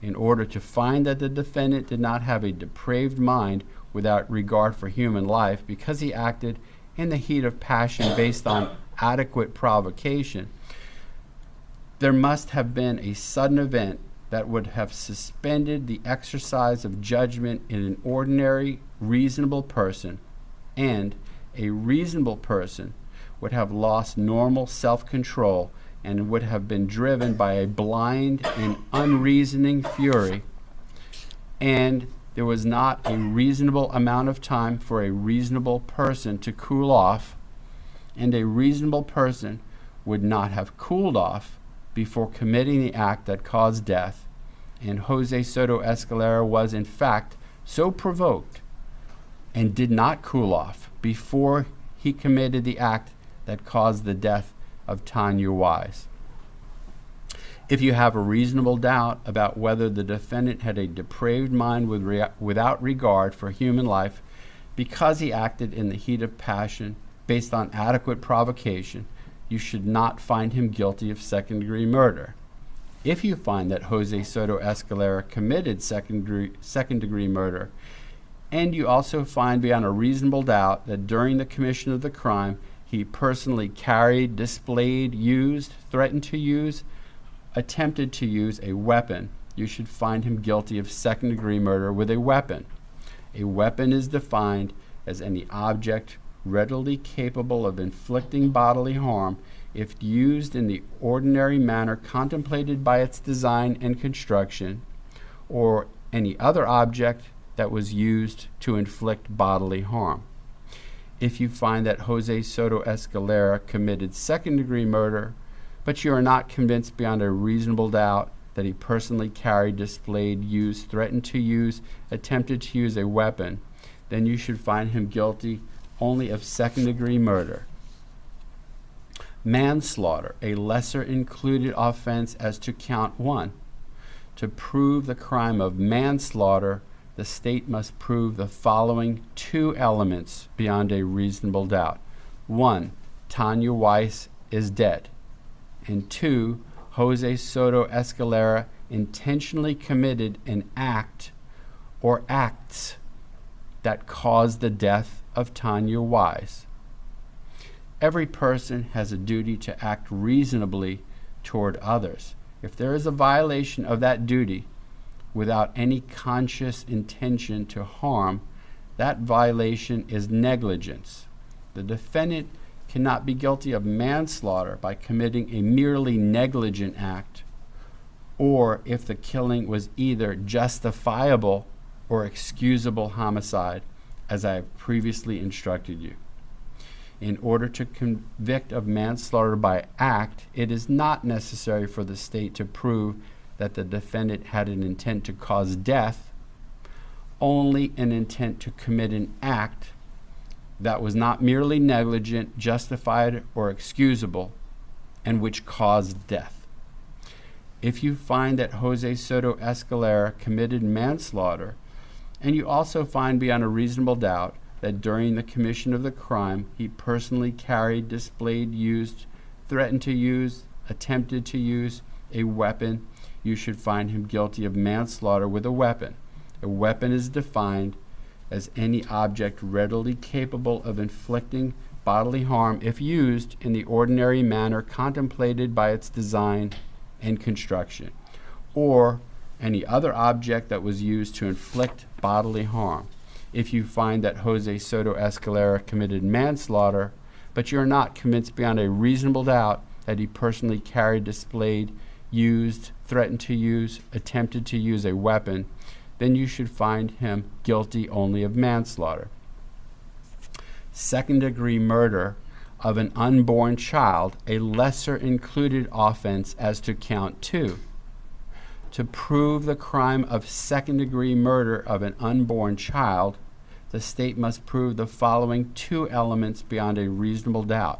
In order to find that the defendant did not have a depraved mind without regard for human life, because he acted in the heat of passion based on adequate provocation, there must have been a sudden event that would have suspended the exercise of judgment in an ordinary, reasonable person, and a reasonable person would have lost normal self-control and would have been driven by a blind and unreasoning fury, and there was not a reasonable amount of time for a reasonable person to cool off, and a reasonable person would not have cooled off before committing the act that caused death, and Jose Soto-Escalera was in fact so provoked and did not cool off before he committed the act that caused the death of Tania Wise. If you have a reasonable doubt about whether the defendant had a depraved mind without regard for human life because he acted in the heat of passion based on adequate provocation, you should not find him guilty of second-degree murder. If you find that Jose Soto-Escalera committed second-degree murder, and you also find beyond a reasonable doubt that during the commission of the crime he personally carried, displayed, used, threatened to use, attempted to use a weapon, you should find him guilty of second-degree murder with a weapon. A weapon is defined as any object readily capable of inflicting bodily harm if used in the ordinary manner contemplated by its design and construction, or any other object that was used to inflict bodily harm. If you find that Jose Soto-Escalera committed second-degree murder, but you are not convinced beyond a reasonable doubt that he personally carried, displayed, used, threatened to use, attempted to use a weapon, then you should find him guilty only of second-degree murder. Manslaughter, a lesser included offense as to count 1. To prove the crime of manslaughter, the state must prove the following 2 elements beyond a reasonable doubt. 1, Tania Wise is dead. And 2, Jose Soto-Escalera intentionally committed an act or acts that caused the death of Tania Wise. Every person has a duty to act reasonably toward others. If there is a violation of that duty without any conscious intention to harm, that violation is negligence. The defendant cannot be guilty of manslaughter by committing a merely negligent act, or if the killing was either justifiable or excusable homicide, as I have previously instructed you. In order to convict of manslaughter by act, it is not necessary for the state to prove that the defendant had an intent to cause death, only an intent to commit an act that was not merely negligent, justified, or excusable, and which caused death. If you find that Jose Soto-Escalera committed manslaughter, and you also find beyond a reasonable doubt that during the commission of the crime he personally carried, displayed, used, threatened to use, attempted to use a weapon, you should find him guilty of manslaughter with a weapon. A weapon is defined as any object readily capable of inflicting bodily harm if used in the ordinary manner contemplated by its design and construction, or any other object that was used to inflict bodily harm. If you find that Jose Soto-Escalera committed manslaughter, but you are not convinced beyond a reasonable doubt that he personally carried, displayed, used, threatened to use, attempted to use a weapon, then you should find him guilty only of manslaughter. Second-degree murder of an unborn child, a lesser included offense as to count 2. To prove the crime of second-degree murder of an unborn child, the state must prove the following 2 elements beyond a reasonable doubt.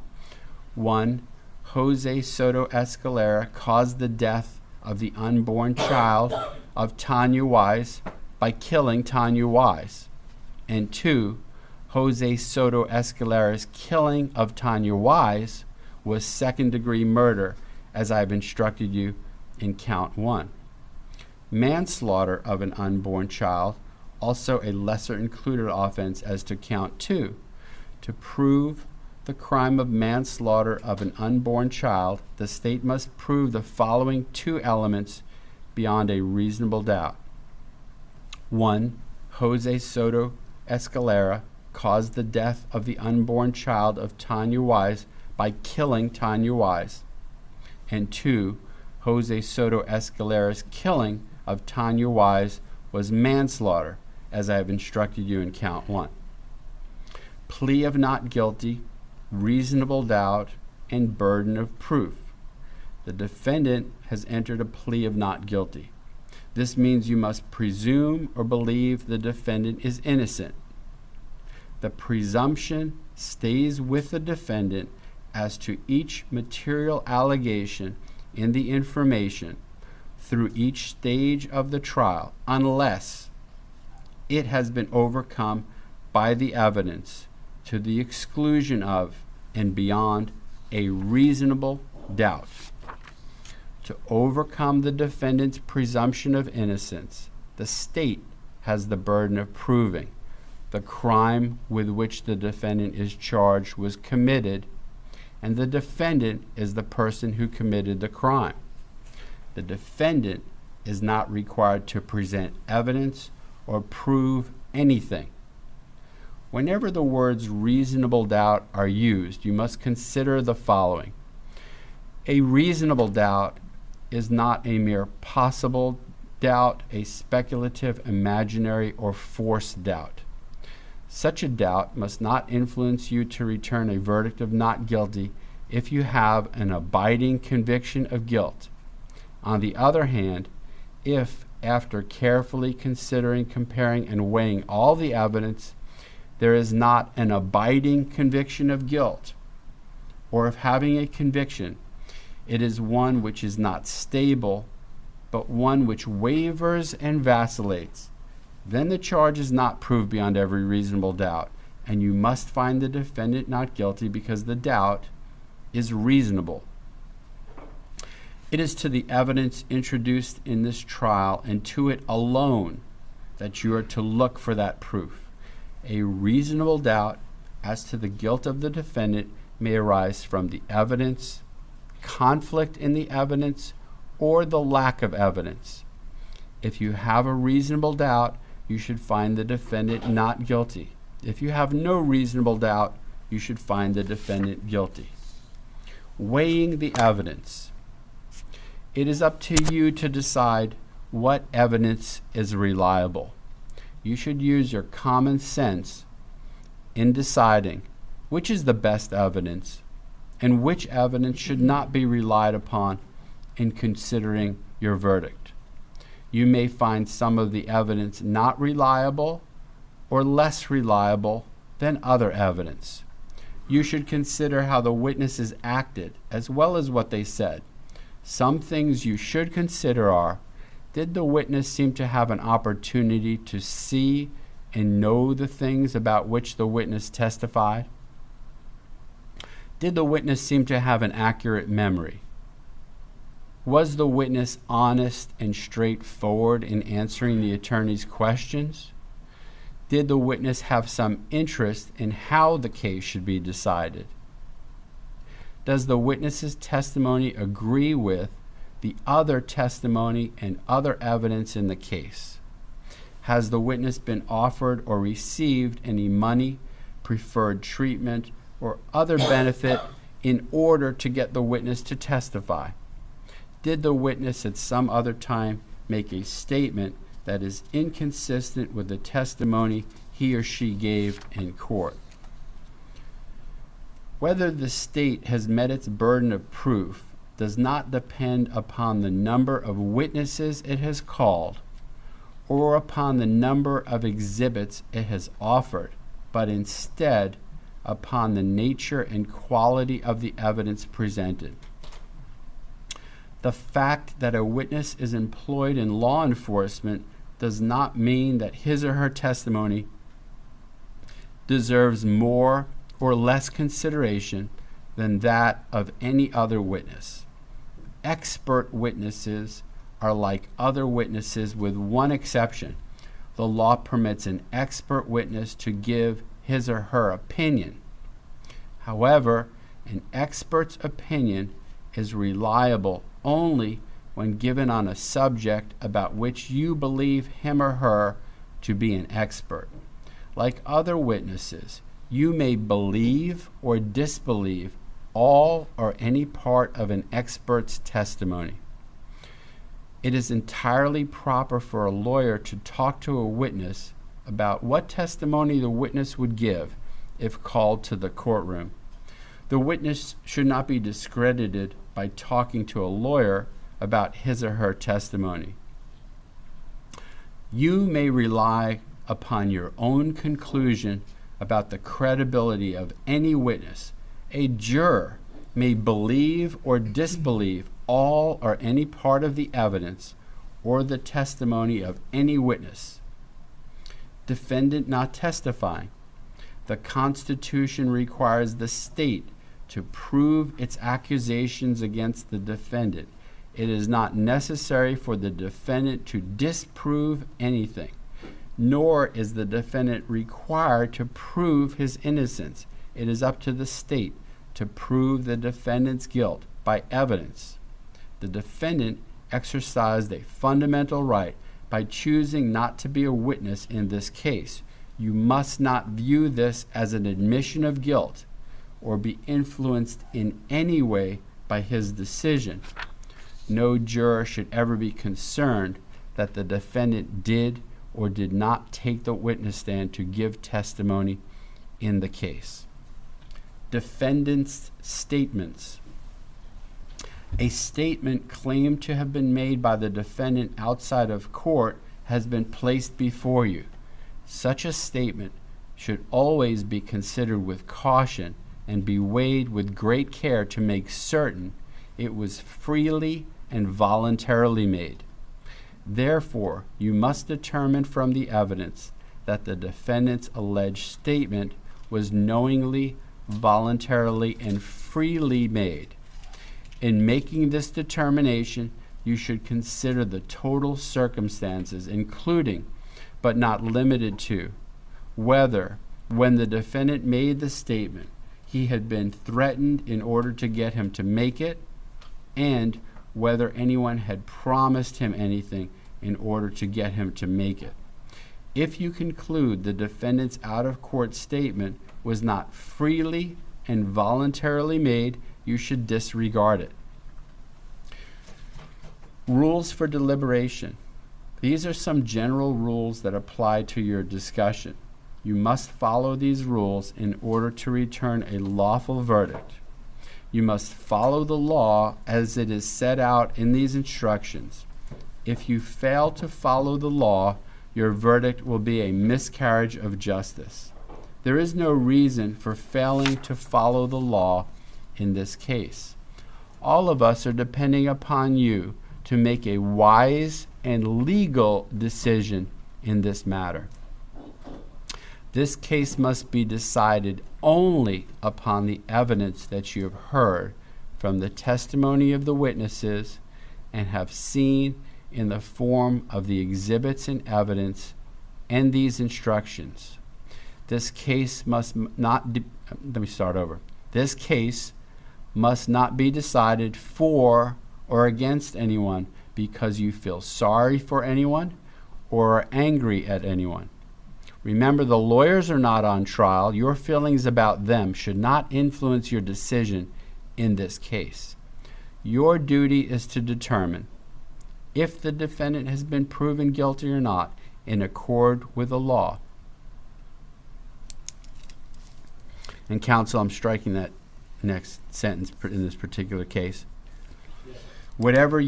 1, Jose Soto-Escalera caused the death of the unborn child of Tania Wise by killing Tania Wise. And 2, Jose Soto-Escalera's killing of Tania Wise was second-degree murder, as I have instructed you in count 1. Manslaughter of an unborn child, also a lesser included offense as to count 2. To prove the crime of manslaughter of an unborn child, the state must prove the following 2 elements beyond a reasonable doubt. 1, Jose Soto-Escalera caused the death of the unborn child of Tania Wise by killing Tania Wise. And 2, Jose Soto-Escalera's killing of Tania Wise was manslaughter, as I have instructed you in count 1. Plea of not guilty, reasonable doubt, and burden of proof. The defendant has entered a plea of not guilty. This means you must presume or believe the defendant is innocent. The presumption stays with the defendant as to each material allegation in the information through each stage of the trial, unless it has been overcome by the evidence to the exclusion of and beyond a reasonable doubt. To overcome the defendant's presumption of innocence, the state has the burden of proving the crime with which the defendant is charged was committed, and the defendant is the person who committed the crime. The defendant is not required to present evidence or prove anything. Whenever the words reasonable doubt are used, you must consider the following. A reasonable doubt is not a mere possible doubt, a speculative, imaginary, or forced doubt. Such a doubt must not influence you to return a verdict of not guilty if you have an abiding conviction of guilt. On the other hand, if, after carefully considering, comparing, and weighing all the evidence, there is not an abiding conviction of guilt, or of having a conviction, it is one which is not stable, but one which wavers and vacillates, then the charge is not proved beyond every reasonable doubt, and you must find the defendant not guilty because the doubt is reasonable. It is to the evidence introduced in this trial and to it alone that you are to look for that proof. A reasonable doubt as to the guilt of the defendant may arise from the evidence, conflict in the evidence, or the lack of evidence. If you have a reasonable doubt, you should find the defendant not guilty. If you have no reasonable doubt, you should find the defendant guilty. Weighing the evidence. It is up to you to decide what evidence is reliable. You should use your common sense in deciding which is the best evidence and which evidence should not be relied upon in considering your verdict. You may find some of the evidence not reliable or less reliable than other evidence. You should consider how the witnesses acted as well as what they said. Some things you should consider are, did the witness seem to have an opportunity to see and know the things about which the witness testified? Did the witness seem to have an accurate memory? Was the witness honest and straightforward in answering the attorney's questions? Did the witness have some interest in how the case should be decided? Does the witness's testimony agree with the other testimony and other evidence in the case? Has the witness been offered or received any money, preferred treatment, or other benefit in order to get the witness to testify? Did the witness at some other time make a statement that is inconsistent with the testimony he or she gave in court? Whether the state has met its burden of proof does not depend upon the number of witnesses it has called or upon the number of exhibits it has offered, but instead upon the nature and quality of the evidence presented. The fact that a witness is employed in law enforcement does not mean that his or her testimony deserves more or less consideration than that of any other witness. Expert witnesses are like other witnesses with one exception. The law permits an expert witness to give his or her opinion. However, an expert's opinion is reliable only when given on a subject about which you believe him or her to be an expert. Like other witnesses, you may believe or disbelieve all or any part of an expert's testimony. It is entirely proper for a lawyer to talk to a witness about what testimony the witness would give if called to the courtroom. The witness should not be discredited by talking to a lawyer about his or her testimony. You may rely upon your own conclusion about the credibility of any witness. A juror may believe or disbelieve all or any part of the evidence or the testimony of any witness. Defendant not testifying. The Constitution requires the state to prove its accusations against the defendant. It is not necessary for the defendant to disprove anything, nor is the defendant required to prove his innocence. It is up to the state to prove the defendant's guilt by evidence. The defendant exercised a fundamental right by choosing not to be a witness in this case. You must not view this as an admission of guilt or be influenced in any way by his decision. No juror should ever be concerned that the defendant did or did not take the witness stand to give testimony in the case. Defendant's statements. A statement claimed to have been made by the defendant outside of court has been placed before you. Such a statement should always be considered with caution and be weighed with great care to make certain it was freely and voluntarily made. Therefore, you must determine from the evidence that the defendant's alleged statement was knowingly, voluntarily, and freely made. In making this determination, you should consider the total circumstances, including, but not limited to, whether, when the defendant made the statement, he had been threatened in order to get him to make it, and whether anyone had promised him anything in order to get him to make it. If you conclude the defendant's out-of-court statement was not freely and voluntarily made, you should disregard it. Rules for deliberation. These are some general rules that apply to your discussion. You must follow these rules in order to return a lawful verdict. You must follow the law as it is set out in these instructions. If you fail to follow the law, your verdict will be a miscarriage of justice. There is no reason for failing to follow the law in this case. All of us are depending upon you to make a wise and legal decision in this matter. This case must be decided only upon the evidence that you have heard from the testimony of the witnesses and have seen in the form of the exhibits and evidence and these instructions. This case must not This case must not be decided for or against anyone because you feel sorry for anyone or are angry at anyone. Remember, the lawyers are not on trial. Your feelings about them should not influence your decision in this case. Your duty is to determine if the defendant has been proven guilty or not in accord with the law. And counsel, I'm striking that next sentence in this particular case. Whatever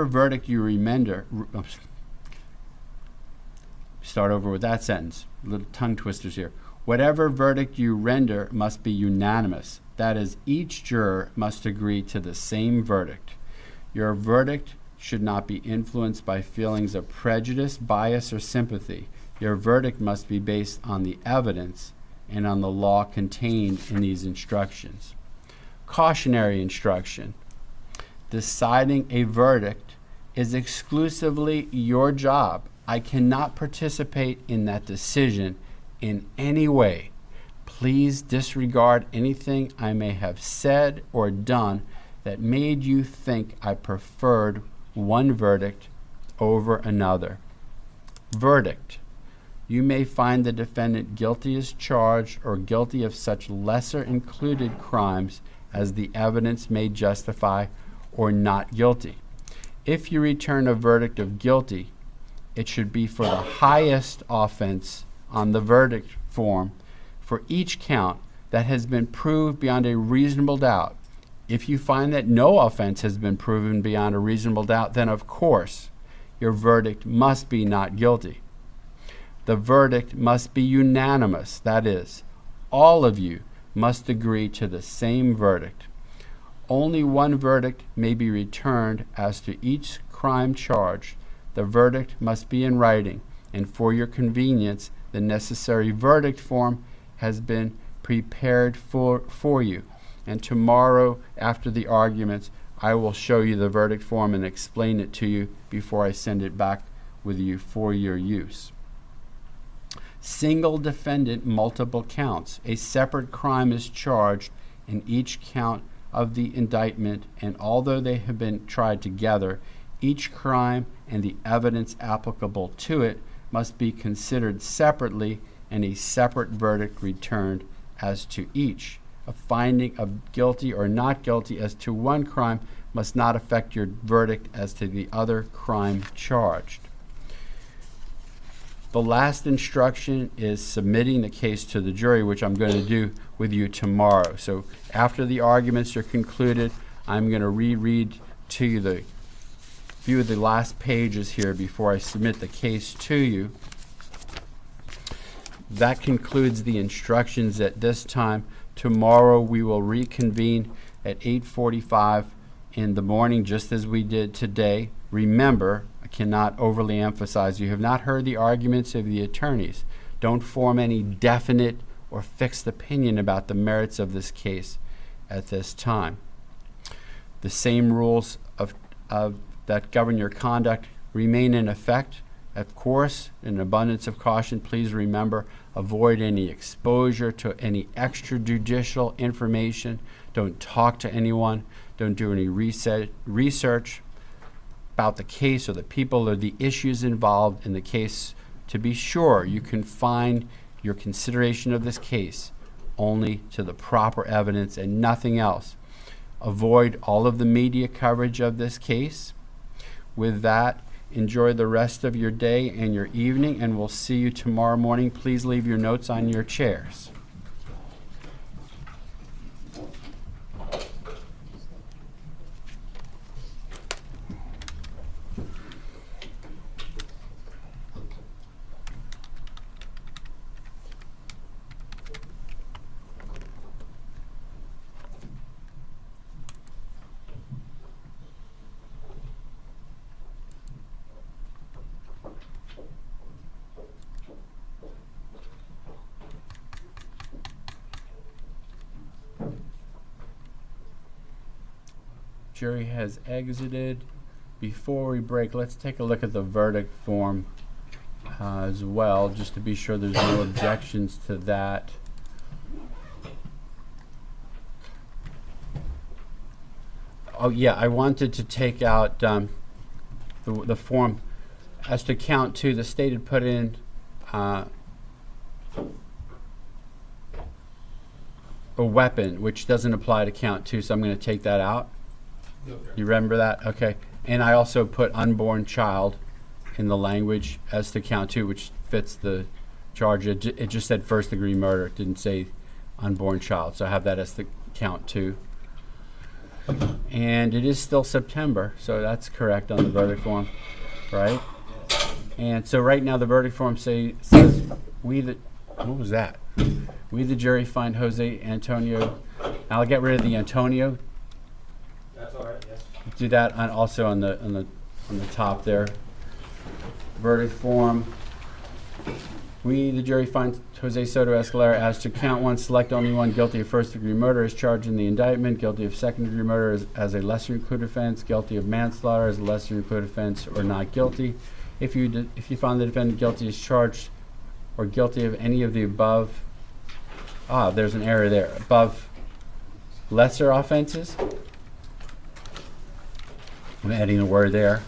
verdict you render, start over with that sentence. Little tongue twisters here. Whatever verdict you render must be unanimous. That is, each juror must agree to the same verdict. Your verdict should not be influenced by feelings of prejudice, bias, or sympathy. Your verdict must be based on the evidence and on the law contained in these instructions. Cautionary instruction. Deciding a verdict is exclusively your job. I cannot participate in that decision in any way. Please disregard anything I may have said or done that made you think I preferred one verdict over another. Verdict. You may find the defendant guilty as charged or guilty of such lesser included crimes as the evidence may justify, or not guilty. If you return a verdict of guilty, it should be for the highest offense on the verdict form for each count that has been proved beyond a reasonable doubt. If you find that no offense has been proven beyond a reasonable doubt, then of course your verdict must be not guilty. The verdict must be unanimous. That is, all of you must agree to the same verdict. Only one verdict may be returned as to each crime charged. The verdict must be in writing, and for your convenience, the necessary verdict form has been prepared for you. And tomorrow, after the arguments, I will show you the verdict form and explain it to you before I send it back with you for your use. Single defendant, multiple counts. A separate crime is charged in each count of the indictment, and although they have been tried together, each crime and the evidence applicable to it must be considered separately and a separate verdict returned as to each. A finding of guilty or not guilty as to one crime must not affect your verdict as to the other crime charged. The last instruction is submitting the case to the jury, which I'm going to do with you tomorrow. So after the arguments are concluded, I'm going to reread to you the few of the last pages here before I submit the case to you. That concludes the instructions at this time. Tomorrow we will reconvene at 8:45 in the morning, just as we did today. Remember, I cannot overly emphasize, you have not heard the arguments of the attorneys. Don't form any definite or fixed opinion about the merits of this case at this time. The same rules that govern your conduct remain in effect. Of course, in abundance of caution, please remember, avoid any exposure to any extrajudicial information. Don't talk to anyone. Don't do any research about the case or the people or the issues involved in the case. To be sure, you confine your consideration of this case only to the proper evidence and nothing else. Avoid all of the media coverage of this case. With that, enjoy the rest of your day and your evening, and we'll see you tomorrow morning. Please leave your notes on your chairs. Jury has exited. Before we break, let's take a look at the verdict form as well, just to be sure there's no objections to that. Oh yeah, I wanted to take out the form as to count 2. The state had put in a weapon, which doesn't apply to count 2, so I'm going to take that out. You remember that? Okay. And I also put unborn child in the language as to count 2, which fits the charge. It just said first degree murder. It didn't say unborn child. So I have that as the count 2. And it is still September, so that's correct on the verdict form, right? And so right now the verdict form says what was that? We the jury find Jose Antonio. I'll get rid of the Antonio. That's all right, yes. Do that also on the top there. Verdict form. We, the jury, find Jose Soto-Escalera as to count 1, select only one, guilty of first-degree murder as charged in the indictment, guilty of second-degree murder as a lesser-included offense, guilty of manslaughter as a lesser-included offense, or not guilty. If you find the defendant guilty as charged or guilty of any of the above, there's an error there, above lesser offenses. I'm adding a word there.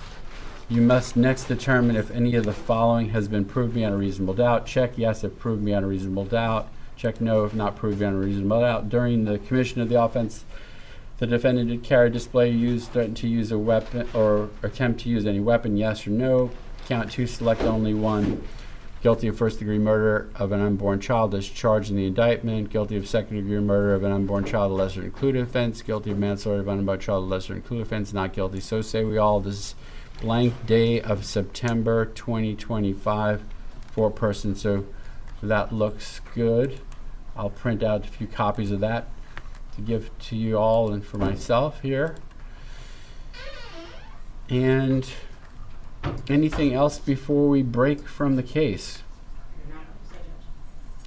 You must next determine if any of the following has been proved beyond a reasonable doubt. Check yes if proved beyond a reasonable doubt. Check no if not proved beyond a reasonable doubt. During the commission of the offense, the defendant did carry, display, use, threaten to use a weapon, or attempt to use any weapon, yes or no. Count 2, select only one. Guilty of first-degree murder of an unborn child as charged in the indictment. Guilty of second-degree murder of an unborn child, a lesser-included offense. Guilty of manslaughter of an unborn child, a lesser-included offense. Not guilty. So say we all. This blank day of September 2025 for a person. So that looks good. I'll print out a few copies of that to give to you all and for myself here. And anything else before we break from the case?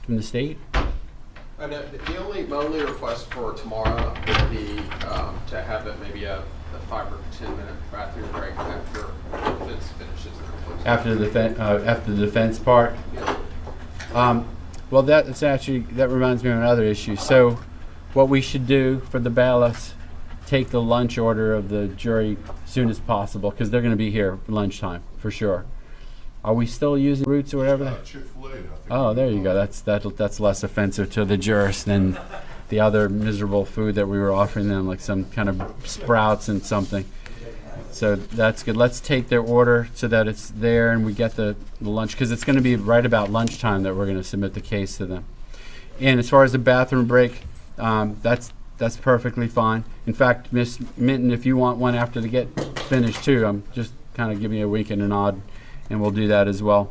From the state? My only request for tomorrow would be to have it maybe a 5 or 10 minute bathroom break after the defense finishes their After the defense part? Yeah. Well, that reminds me of another issue. So what we should do for the bailiffs, take the lunch order of the jury as soon as possible, because they're going to be here for lunchtime for sure. Are we still using roots or whatever? Chick-fil-A, I think. Oh, there you go. That's less offensive to the jurors than the other miserable food that we were offering them, like some kind of sprouts and something. So that's good. Let's take their order so that it's there and we get the lunch, because it's going to be right about lunchtime that we're going to submit the case to them. And as far as the bathroom break, that's perfectly fine. In fact, Miss Minton, if you want one after they get finished too, I'm just kind of giving you a wink and a nod, and we'll do that as well.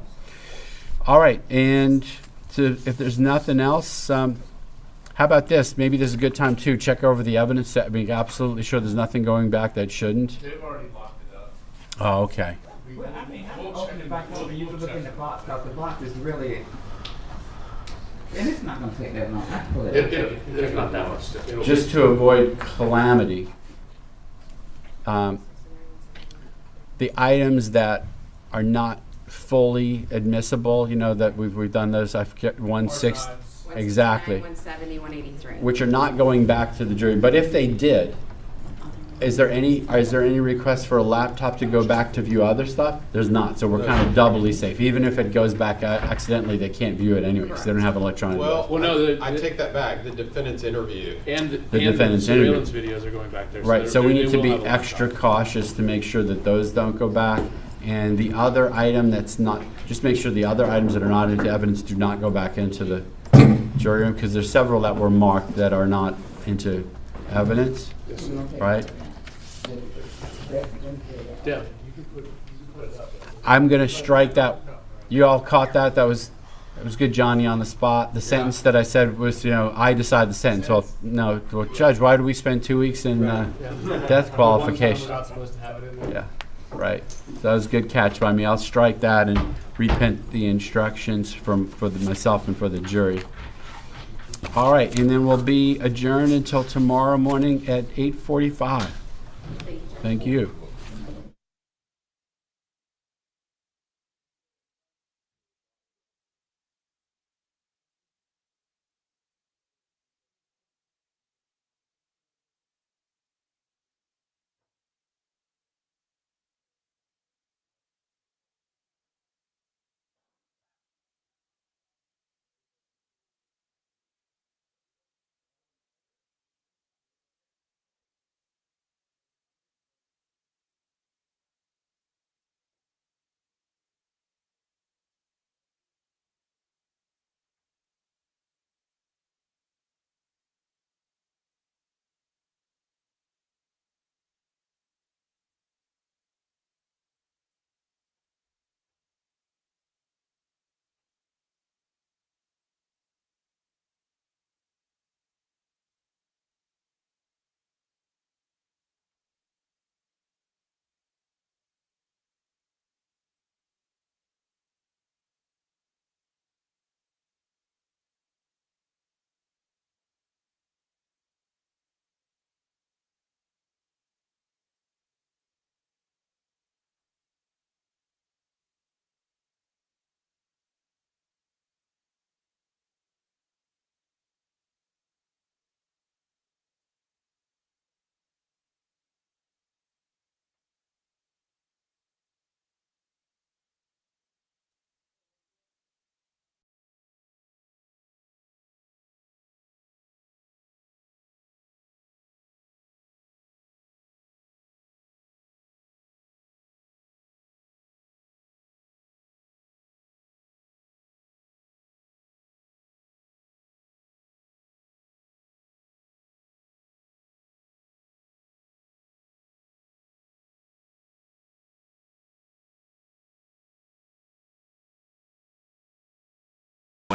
All right, and so if there's nothing else, how about this? Maybe this is a good time to check over the evidence that be absolutely sure there's nothing going back that shouldn't. They've already locked it up. Oh, okay. Well, I mean, I'm open it back over, you can look in the box, because the box is really, and it's not gonna take that long. I can pull it out. There's not that much. Just to avoid calamity, the items that are not fully admissible, you know, that we've done those, I forget, 1/6, exactly, 170, 183. which are not going back to the jury. But if they did, is there any request for a laptop to go back to view other stuff? There's not, so we're kind of doubly safe. Even if it goes back accidentally, they can't view it anyway because they don't have electronic. Well, no, I take that back. The defendant's interview. And the defendant's surveillance videos are going back there. Right, so we need to will be have a laptop. extra cautious to make sure that those don't go back. And the other item that's not, just make sure the other items that are not into evidence do not go back into the jury room, because there's several that were marked that are not into evidence, right? Yeah. I'm gonna strike that. You all caught that? It was good, Johnny, on the spot. The sentence that I said was, I decide the sentence. Well, no, well, Judge, why do we spend 2 weeks in death qualification? We're not supposed to have it in there. Yeah, right. So that was a good catch by me. I'll strike that and reprint the instructions for myself and for the jury. All right, and then we'll be adjourned until tomorrow morning at 8:45. Thank you.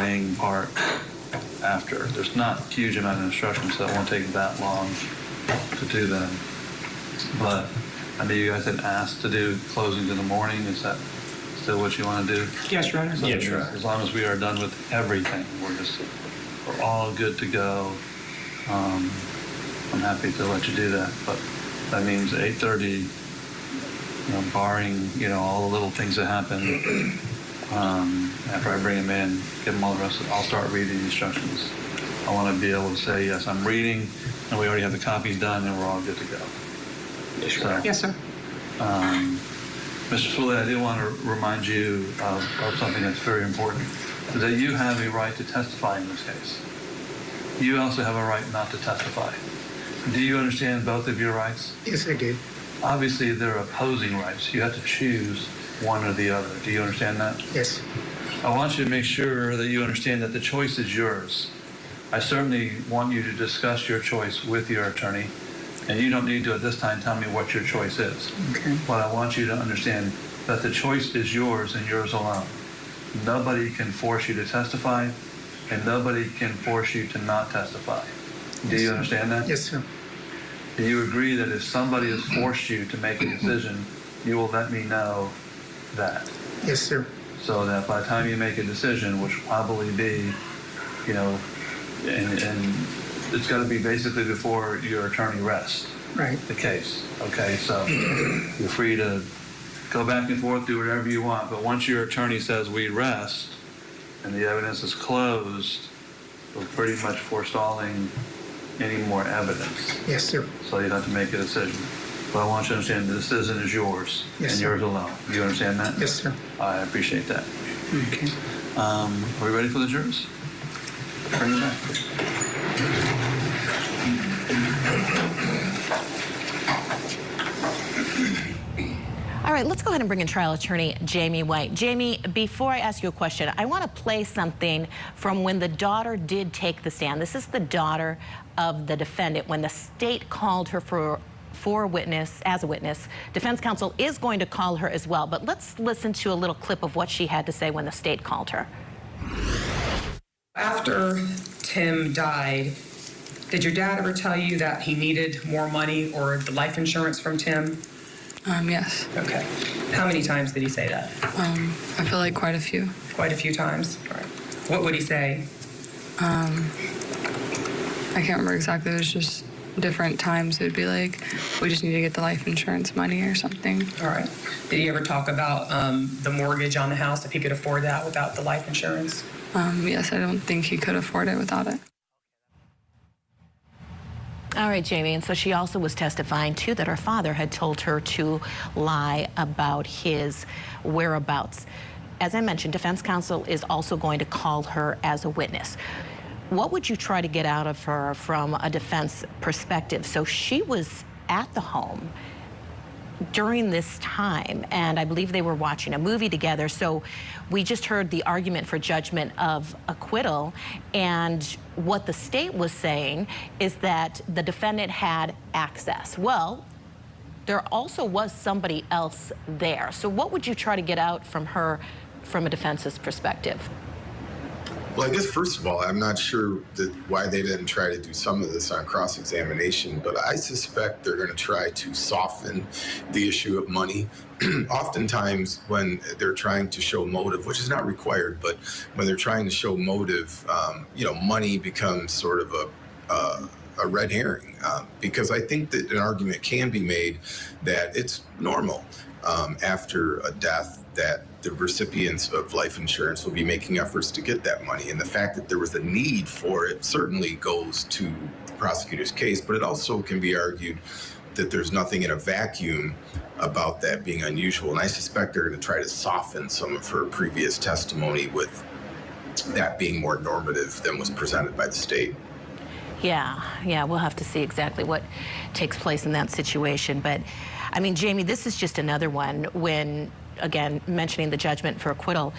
weighing part after. There's not a huge amount of instructions, so it won't take that long to do them. But I know you guys had asked to do closings in the morning. Is that still what you want to do? Yes, Your Honor. So as long as we are done with everything, we're all good to go. I'm happy to let you do that, but that means 8:30, barring, all the little things that happen, after I bring them in, give them all the rest, I'll start reading the instructions. I want to be able to say, yes, I'm reading, and we already have the copies done, and we're all good to go. So, Yes, sir. Mr. Swilley, I do want to remind you of something that's very important, is that you have a right to testify in this case. you also have a right not to testify. Do you understand both of your rights? Yes, I did. Obviously, they're opposing rights. You have to choose one or the other. Do you understand that? Yes. I want you to make sure that you understand that the choice is yours. I certainly want you to discuss your choice with your attorney, and you don't need to at this time tell me what your choice is. Okay. But I want you to understand that the choice is yours and yours alone. Nobody can force you to testify, and nobody can force you to not testify. Do you understand that? Yes, sir. Do you agree that if somebody has forced you to make a decision, you will let me know that? Yes, sir. So that by the time you make a decision, which will probably be, you know, and it's got to be basically before your attorney rests Right. the case. Okay, so you're free to go back and forth, do whatever you want, but once your attorney says we rest and the evidence is closed, we're pretty much forestalling any more evidence. Yes, sir. So you have to make a decision. But I want you to understand the decision is yours Yes, and sir. yours alone. You understand that? Yes, sir. I appreciate that. Okay. Are we ready for the jurors? Bring them back. All right, let's go ahead and bring in trial attorney Jamie White. Jamie, before I ask you a question, I want to play something from when the daughter did take the stand. This is the daughter of the defendant when the state called her for a witness, as a witness. Defense counsel is going to call her as well, but let's listen to a little clip of what she had to say when the state called her. After Tim died, did your dad ever tell you that he needed more money or the life insurance from Tim? Yes. Okay. How many times did he say that? I feel like quite a few. Quite a few times? All right. What would he say? I can't remember exactly. There's just different times. It would be like, we just need to get the life insurance money or something. All right. Did he ever talk about the mortgage on the house, if he could afford that without the life insurance? Yes, I don't think he could afford it without it. All right, Jamie, and so she also was testifying, too, that her father had told her to lie about his whereabouts. As I mentioned, defense counsel is also going to call her as a witness. What would you try to get out of her from a defense perspective? So she was at the home during this time, and I believe they were watching a movie together. So we just heard the argument for judgment of acquittal, and what the state was saying is that the defendant had access. Well, there also was somebody else there. So what would you try to get out from her from a defense's perspective? Well, I guess, first of all, I'm not sure why they didn't try to do some of this on cross-examination, but I suspect they're going to try to soften the issue of money. Oftentimes, when they're trying to show motive, which is not required, but when they're trying to show motive, money becomes sort of a red herring, because I think that an argument can be made that it's normal after a death that the recipients of life insurance will be making efforts to get that money. And the fact that there was a need for it certainly goes to the prosecutor's case, but it also can be argued that there's nothing in a vacuum about that being unusual. And I suspect they're going to try to soften some of her previous testimony with that being more normative than was presented by the state. Yeah, we'll have to see exactly what takes place in that situation. But, I mean, Jamie, this is just another one when, again, mentioning the judgment for acquittal,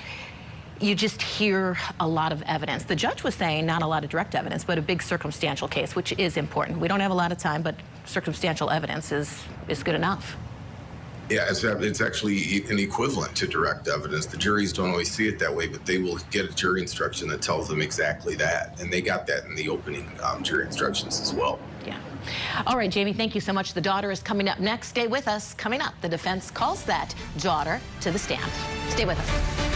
you just hear a lot of evidence. The judge was saying not a lot of direct evidence, but a big circumstantial case, which is important. We don't have a lot of time, but circumstantial evidence is good enough. Yeah, it's actually an equivalent to direct evidence. The juries don't always see it that way, but they will get a jury instruction that tells them exactly that. And they got that in the opening jury instructions as well. Yeah. All right, Jamie, thank you so much. The daughter is coming up next. Stay with us. Coming up, the defense calls that daughter to the stand. Stay with us.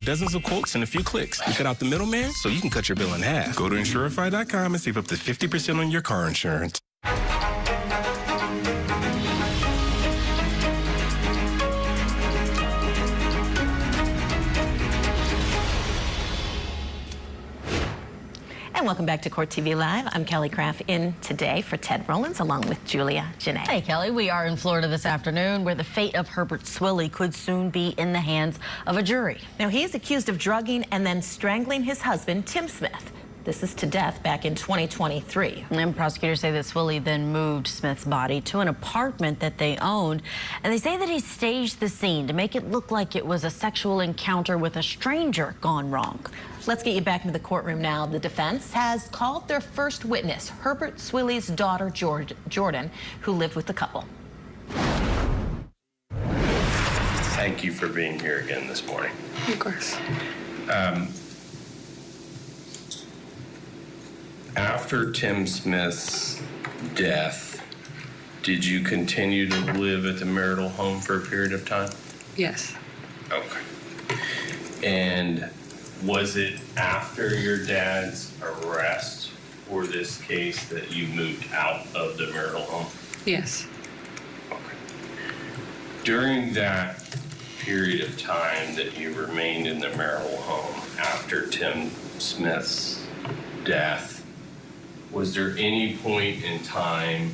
Dozens of quotes in a few clicks. You cut out the middleman so you can cut your bill in half. Go to Insurify.com and save up to 50% on your car insurance. And welcome back to Court TV Live. I'm Kelly Craft in today for Ted Rollins along with Julia Janae. Hey, Kelly. We are in Florida this afternoon where the fate of Herbert Swilley could soon be in the hands of a jury. Now, he is accused of drugging and then strangling his husband, Tim Smith. This is to death back in 2023. And prosecutors say that Swilley then moved Smith's body to an apartment that they owned. And they say that he staged the scene to make it look like it was a sexual encounter with a stranger gone wrong. Let's get you back into the courtroom now. The defense has called their first witness, Herbert Swilley's daughter, Jordan, who lived with the couple. Thank you for being here again this morning. Of course. After Tim Smith's death, did you continue to live at the marital home for a period of time? Yes. Okay. And was it after your dad's arrest for this case that you moved out of the marital home? Yes. Okay. During that period of time that you remained in the marital home after Tim Smith's death, was there any point in time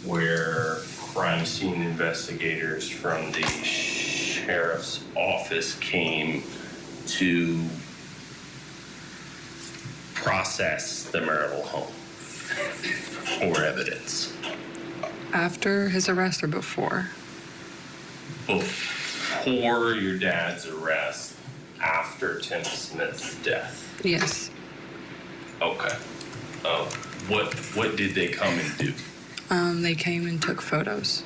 where crime scene investigators from the sheriff's office came to process the marital home for evidence? After his arrest or before? Before your dad's arrest, after Tim Smith's death? Yes. Okay. What did they come and do? They came and took photos.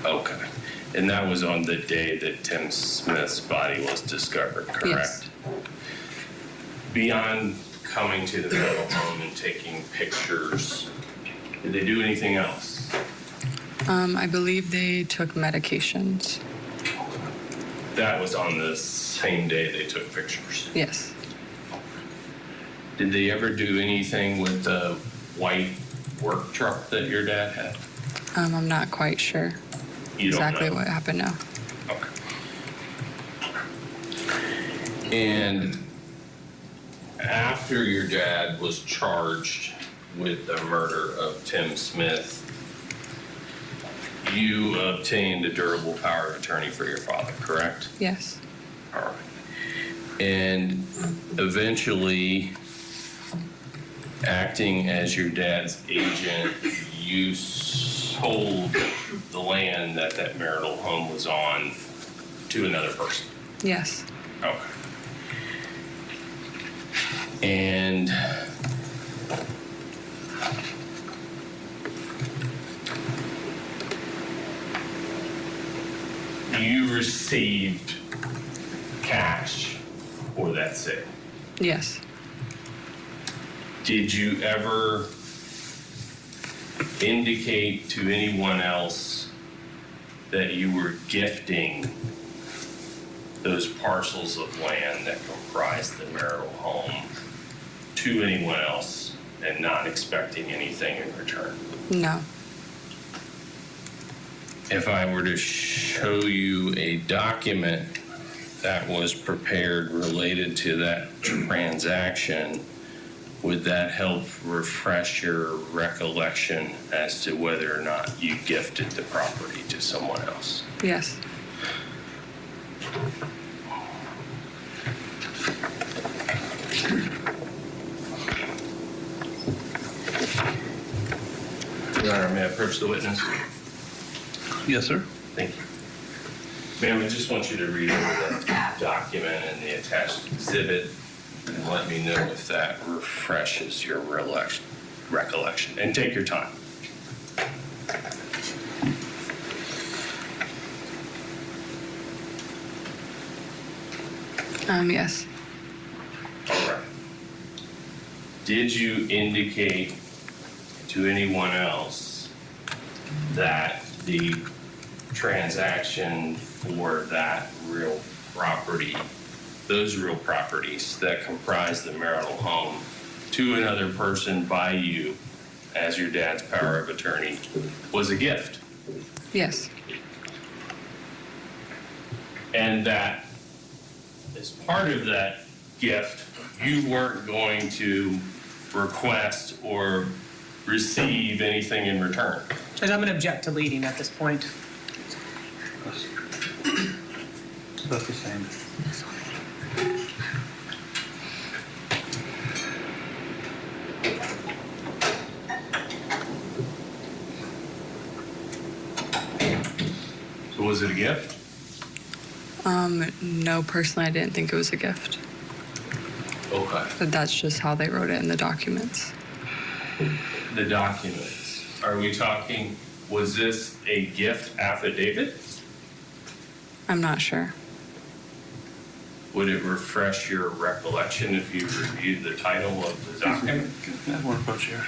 Okay. And that was on the day that Tim Smith's body was discovered, correct? Yes. Beyond coming to the marital home and taking pictures, did they do anything else? I believe they took medications. That was on the same day they took pictures? Yes. Did they ever do anything with the white work truck that your dad had? I'm not quite sure You don't exactly know? what happened now. And after your dad was charged with the murder of Tim Smith, you obtained a durable power of attorney for your father, correct? Yes. All right. And eventually, acting as your dad's agent, you sold the land that that marital home was on to another person. Yes. Okay. And you received cash for that sale. Yes. Did you ever indicate to anyone else that you were gifting those parcels of land that comprise the marital home to anyone else and not expecting anything in return? No. If I were to show you a document that was prepared related to that transaction, would that help refresh your recollection as to whether or not you gifted the property to someone else? Yes. Your Honor, may I approach the witness? Yes, sir. Thank you. Ma'am, I just want you to read over the document and the attached exhibit and let me know if that refreshes your recollection. And take your time. Yes. All right. Did you indicate to anyone else that the transaction for that real property those real properties that comprise the marital home to another person by you as your dad's power of attorney was a gift. Yes. And that as part of that gift, you weren't going to request or receive anything in return. Judge, I'm going to object to leading at this point. That's the same. So was it a gift? No, personally, I didn't think it was a gift. Okay. But that's just how they wrote it in the documents. The documents. Are we talking, was this a gift affidavit? I'm not sure. Would it refresh your recollection if you reviewed the title of the document? Can I have more approach here?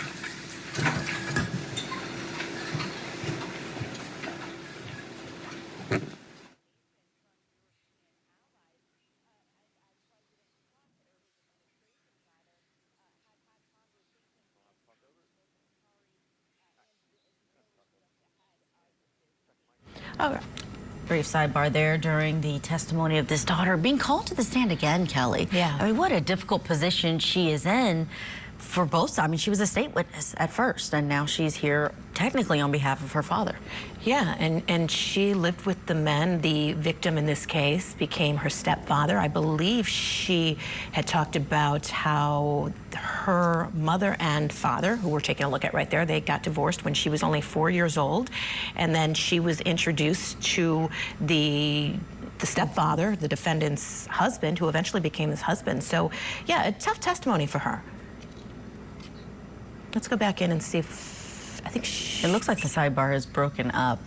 Oh, brief sidebar there during the testimony of this daughter being called to the stand again, Kelly. Yeah. I mean, what a difficult position she is in for both sides. I mean, she was a state witness at first, and now she's here technically on behalf of her father. Yeah, and she lived with the men. The victim in this case became her stepfather. I believe she had talked about how her mother and father, who we're taking a look at right there, they got divorced when she was only 4 years old. And then she was introduced to the stepfather, the defendant's husband, who eventually became his husband. So, yeah, a tough testimony for her. Let's go back in and see if, I think It looks like the sidebar is broken up.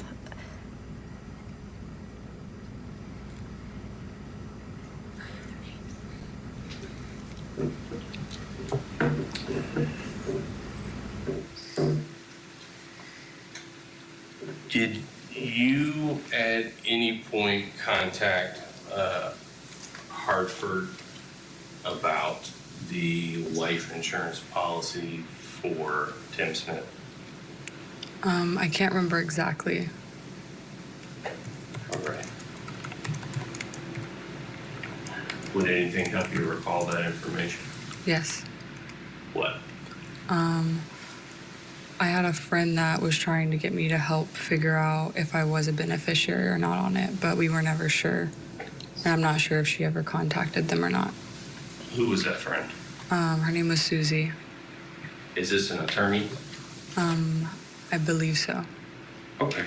Did you at any point contact Hartford about the life insurance policy for Tim Smith? I can't remember exactly. All right. Would anything help you recall that information? Yes. What? I had a friend that was trying to get me to help figure out if I was a beneficiary or not on it, but we were never sure. And I'm not sure if she ever contacted them or not. Who was that friend? Her name was Susie. Is this an attorney? I believe so. Okay.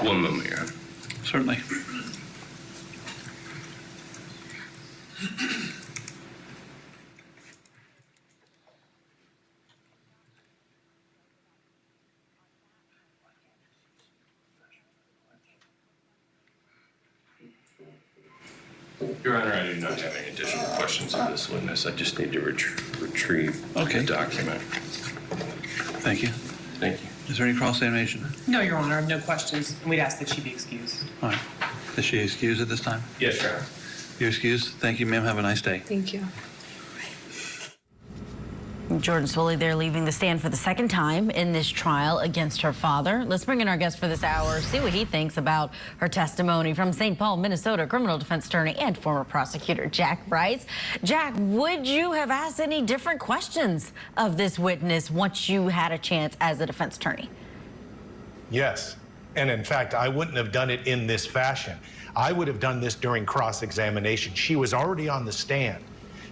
One moment here. Certainly. Your Honor, I do not have any additional questions of this witness. I just need to retrieve the document. Thank you. Thank you. Is there any cross-examination? No, Your Honor, I have no questions, and we'd ask that she be excused. All right. Is she excused at this time? Yes, Your Honor. You're excused. Thank you, ma'am. Have a nice day. Thank you. Jordan Swilley there leaving the stand for the second time in this trial against her father. Let's bring in our guest for this hour, see what he thinks about her testimony. From St. Paul, Minnesota, criminal defense attorney and former prosecutor Jack Rice. Jack, would you have asked any different questions of this witness once you had a chance as a defense attorney? Yes, and in fact, I wouldn't have done it in this fashion. I would have done this during cross-examination. She was already on the stand.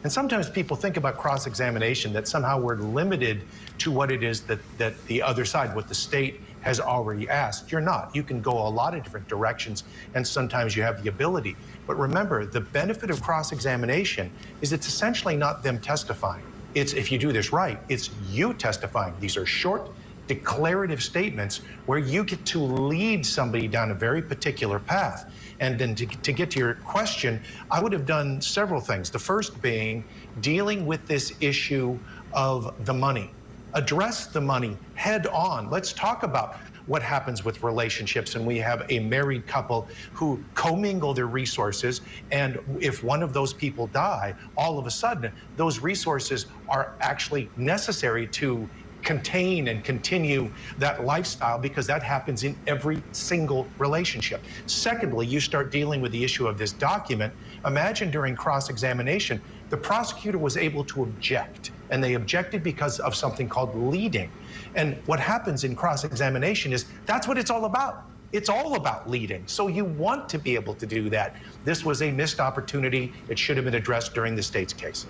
And sometimes people think about cross-examination that somehow we're limited to what it is that the other side, what the state has already asked. You're not. You can go a lot of different directions, and sometimes you have the ability. But remember, the benefit of cross-examination is it's essentially not them testifying. It's, if you do this right, it's you testifying. These are short, declarative statements where you get to lead somebody down a very particular path. And then to get to your question, I would have done several things. The first being dealing with this issue of the money. Address the money head on. Let's talk about what happens with relationships, and we have a married couple who commingle their resources, and if one of those people die, all of a sudden those resources are actually necessary to contain and continue that lifestyle, because that happens in every single relationship. Secondly, you start dealing with the issue of this document. Imagine during cross-examination, the prosecutor was able to object, and they objected because of something called leading. And what happens in cross-examination is that's what it's all about. It's all about leading. So you want to be able to do that. This was a missed opportunity. It should have been addressed during the state's case.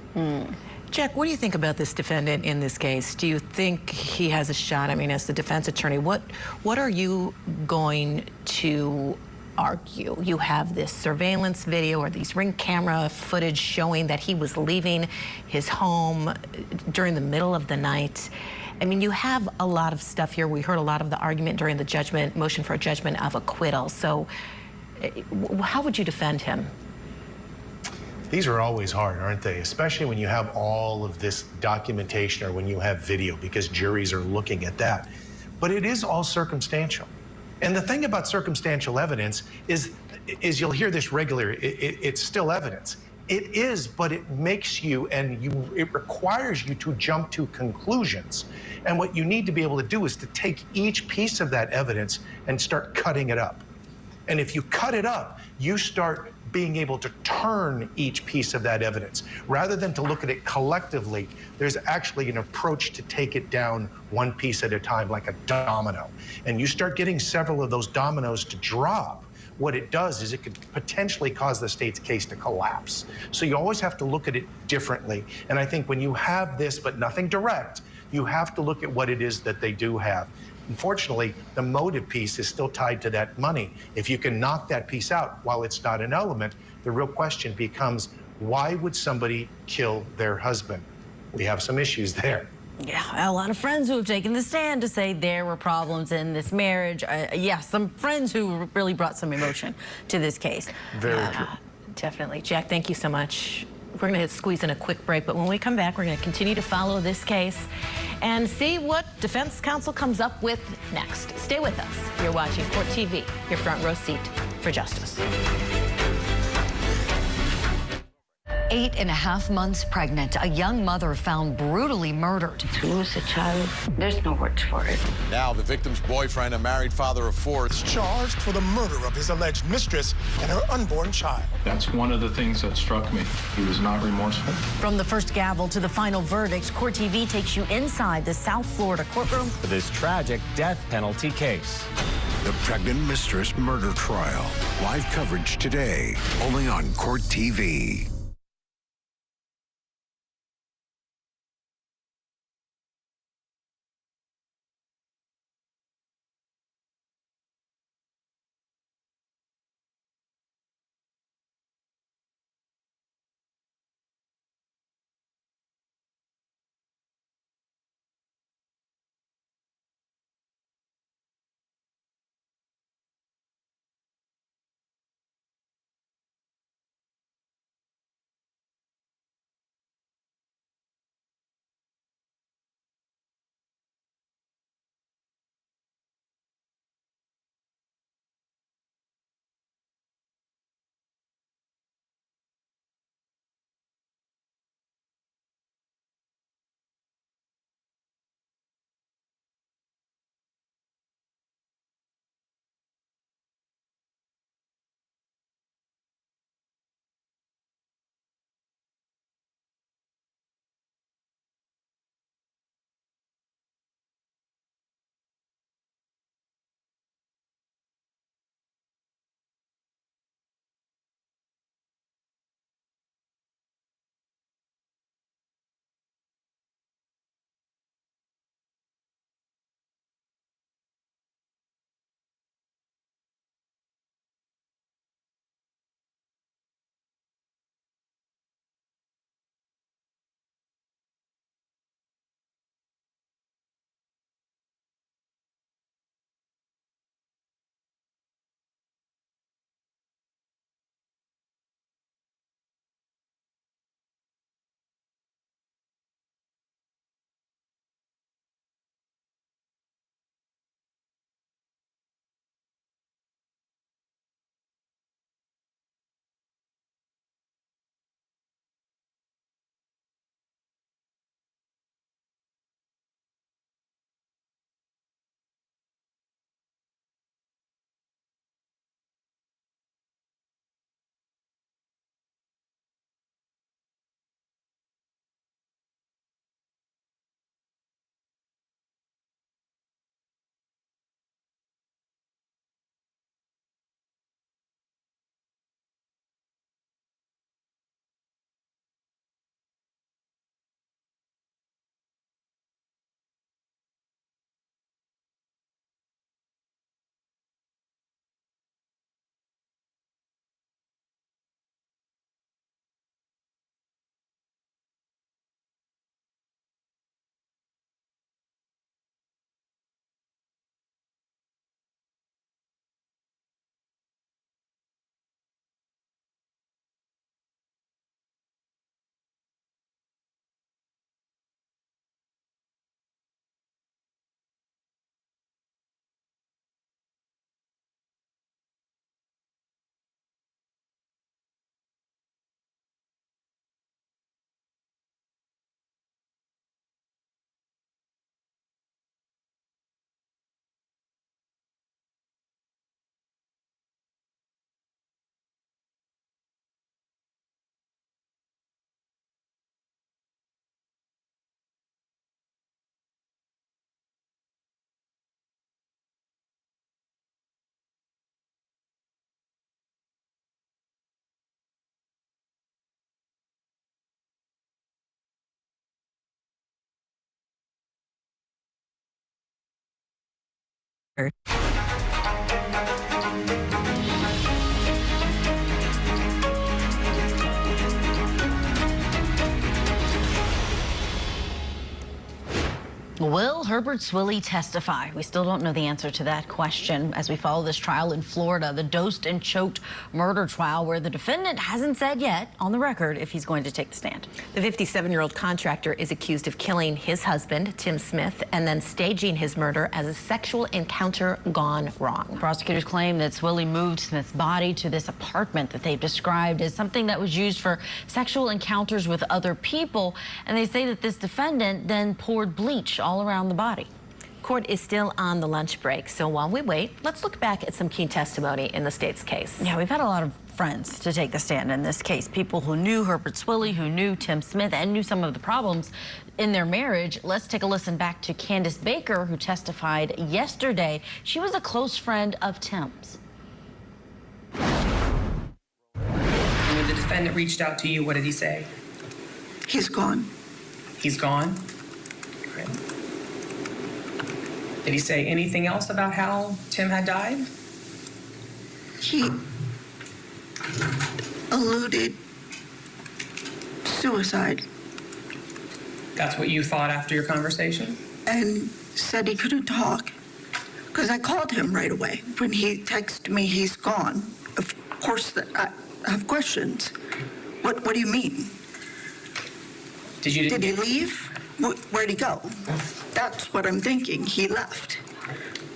Jack, what do you think about this defendant in this case? Do you think he has a shot? I mean, as the defense attorney, what are you going to argue? You have this surveillance video or these Ring camera footage showing that he was leaving his home during the middle of the night. I mean, you have a lot of stuff here. We heard a lot of the argument during the judgment, motion for a judgment of acquittal. So how would you defend him? These are always hard, aren't they? Especially when you have all of this documentation or when you have video, because juries are looking at that. But it is all circumstantial. And the thing about circumstantial evidence is you'll hear this regularly, it's still evidence. It is, but it makes you, and it requires you to jump to conclusions. And what you need to be able to do is to take each piece of that evidence and start cutting it up. And if you cut it up, you start being able to turn each piece of that evidence. Rather than to look at it collectively, there's actually an approach to take it down one piece at a time, like a domino. And you start getting several of those dominoes to drop. What it does is it could potentially cause the state's case to collapse. So you always have to look at it differently. And I think when you have this, but nothing direct, you have to look at what it is that they do have. Unfortunately, the motive piece is still tied to that money. If you can knock that piece out while it's not an element, the real question becomes, why would somebody kill their husband? We have some issues there. Yeah, a lot of friends who have taken the stand to say there were problems in this marriage. Yeah, some friends who really brought some emotion to this case. Very true. Definitely. Jack, thank you so much. We're going to squeeze in a quick break, but when we come back, we're going to continue to follow this case and see what defense counsel comes up with next. Stay with us. You're watching Court TV, your front row seat for justice. 8.5 months pregnant, a young mother found brutally murdered. To lose a child, there's no words for it. Now the victim's boyfriend, a married father of 4, is charged for the murder of his alleged mistress and her unborn child. That's one of the things that struck me. He was not remorseful. From the first gavel to the final verdict, Court TV takes you inside the South Florida courtroom for this tragic death penalty case. The pregnant mistress murder trial. Live coverage today, only on Court TV. Will Herbert Swilly testify? We still don't know the answer to that question as we follow this trial in Florida, the dosed and choked murder trial, where the defendant hasn't said yet on the record if he's going to take the stand. The 57-year-old contractor is accused of killing his husband, Tim Smith, and then staging his murder as a sexual encounter gone wrong. Prosecutors claim that Swilly moved Smith's body to this apartment that they've described as something that was used for sexual encounters with other people, and they say that this defendant then poured bleach all around the body. Court is still on the lunch break, so while we wait, let's look back at some key testimony in the state's case. Yeah, we've had a lot of friends to take the stand in this case. People who knew Herbert Swilly, who knew Tim Smith, and knew some of the problems in their marriage. Let's take a listen back to Candace Baker, who testified yesterday. She was a close friend of Tim's. When the defendant reached out to you, what did he say? He's gone. He's gone? Okay. Did he say anything else about how Tim had died? He alluded suicide. That's what you thought after your conversation? And said he couldn't talk. Because I called him right away. When he texted me, he's gone. Of course, I have questions. What do you mean? Did he leave? Where'd he go? That's what I'm thinking. He left.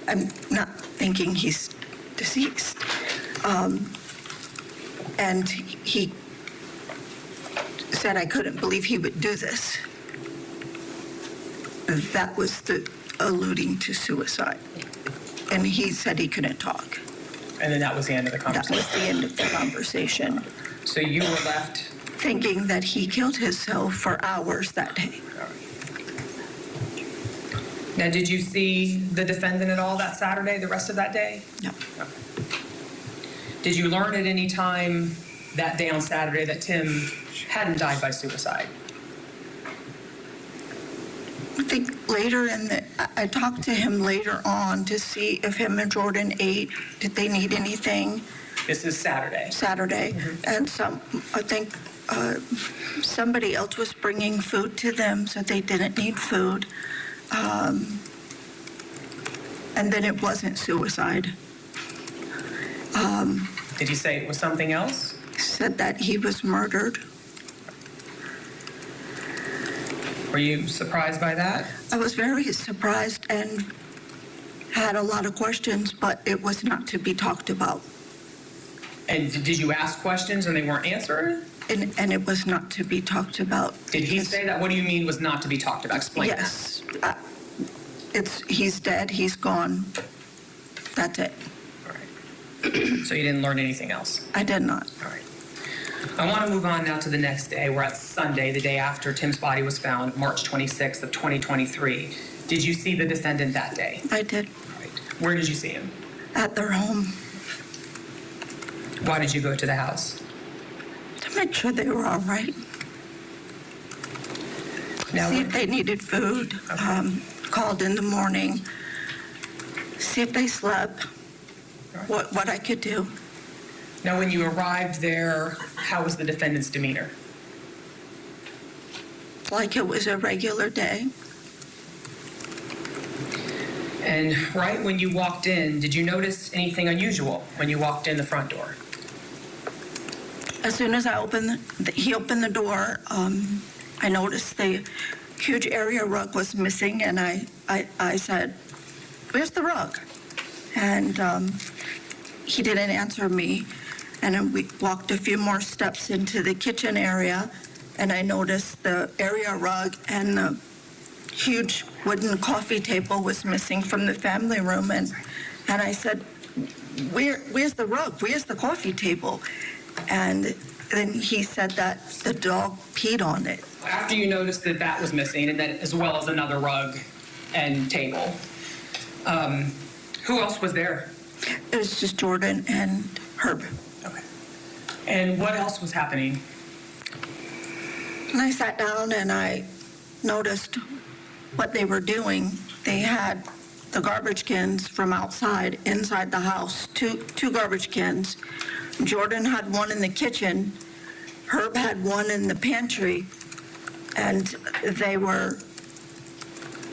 I'm not thinking he's deceased. And he said I couldn't believe he would do this. That was the alluding to suicide. And he said he couldn't talk. And then that was the end of the conversation? That was the end of the conversation. So you were left thinking that he killed himself for hours that day. Now, did you see the defendant at all that Saturday, the rest of that day? No. Okay. Did you learn at any time that day on Saturday that Tim hadn't died by suicide? I think later I talked to him later on to see if him and Jordan ate. Did they need anything? This is Saturday. Saturday. And I think somebody else was bringing food to them, so they didn't need food. And then it wasn't suicide. Did he say it was something else? Said that he was murdered. Were you surprised by that? I was very surprised and had a lot of questions, but it was not to be talked about. And did you ask questions and they weren't answered? And it was not to be talked about. Did he say that? What do you mean was not to be talked about? Explain yes. That. He's dead, he's gone. That's it. All right. So you didn't learn anything else? I did not. All right. I want to move on now to the next day. We're at Sunday, the day after Tim's body was found, March 26th of 2023. Did you see the defendant that day? I did. All right. Where did you see him? At their home. Why did you go to the house? To make sure they were all right. Now, see if they needed food. Okay. Called in the morning. See if they slept. Right. What I could do. Now, when you arrived there, how was the defendant's demeanor? Like it was a regular day. And right when you walked in, did you notice anything unusual when you walked in the front door? As soon as he opened the door, I noticed the huge area rug was missing, and I said, "Where's the rug?" And he didn't answer me. And then we walked a few more steps into the kitchen area, and I noticed the area rug and the huge wooden coffee table was missing from the family room. And I said, where's the rug? Where's the coffee table? And then he said that the dog peed on it. After you noticed that that was missing, and then as well as another rug and table, who else was there? It was just Jordan and Herb. Okay. And what else was happening? And I sat down and I noticed what they were doing. They had the garbage cans from outside, inside the house, two garbage cans. Jordan had one in the kitchen, Herb had one in the pantry, and they were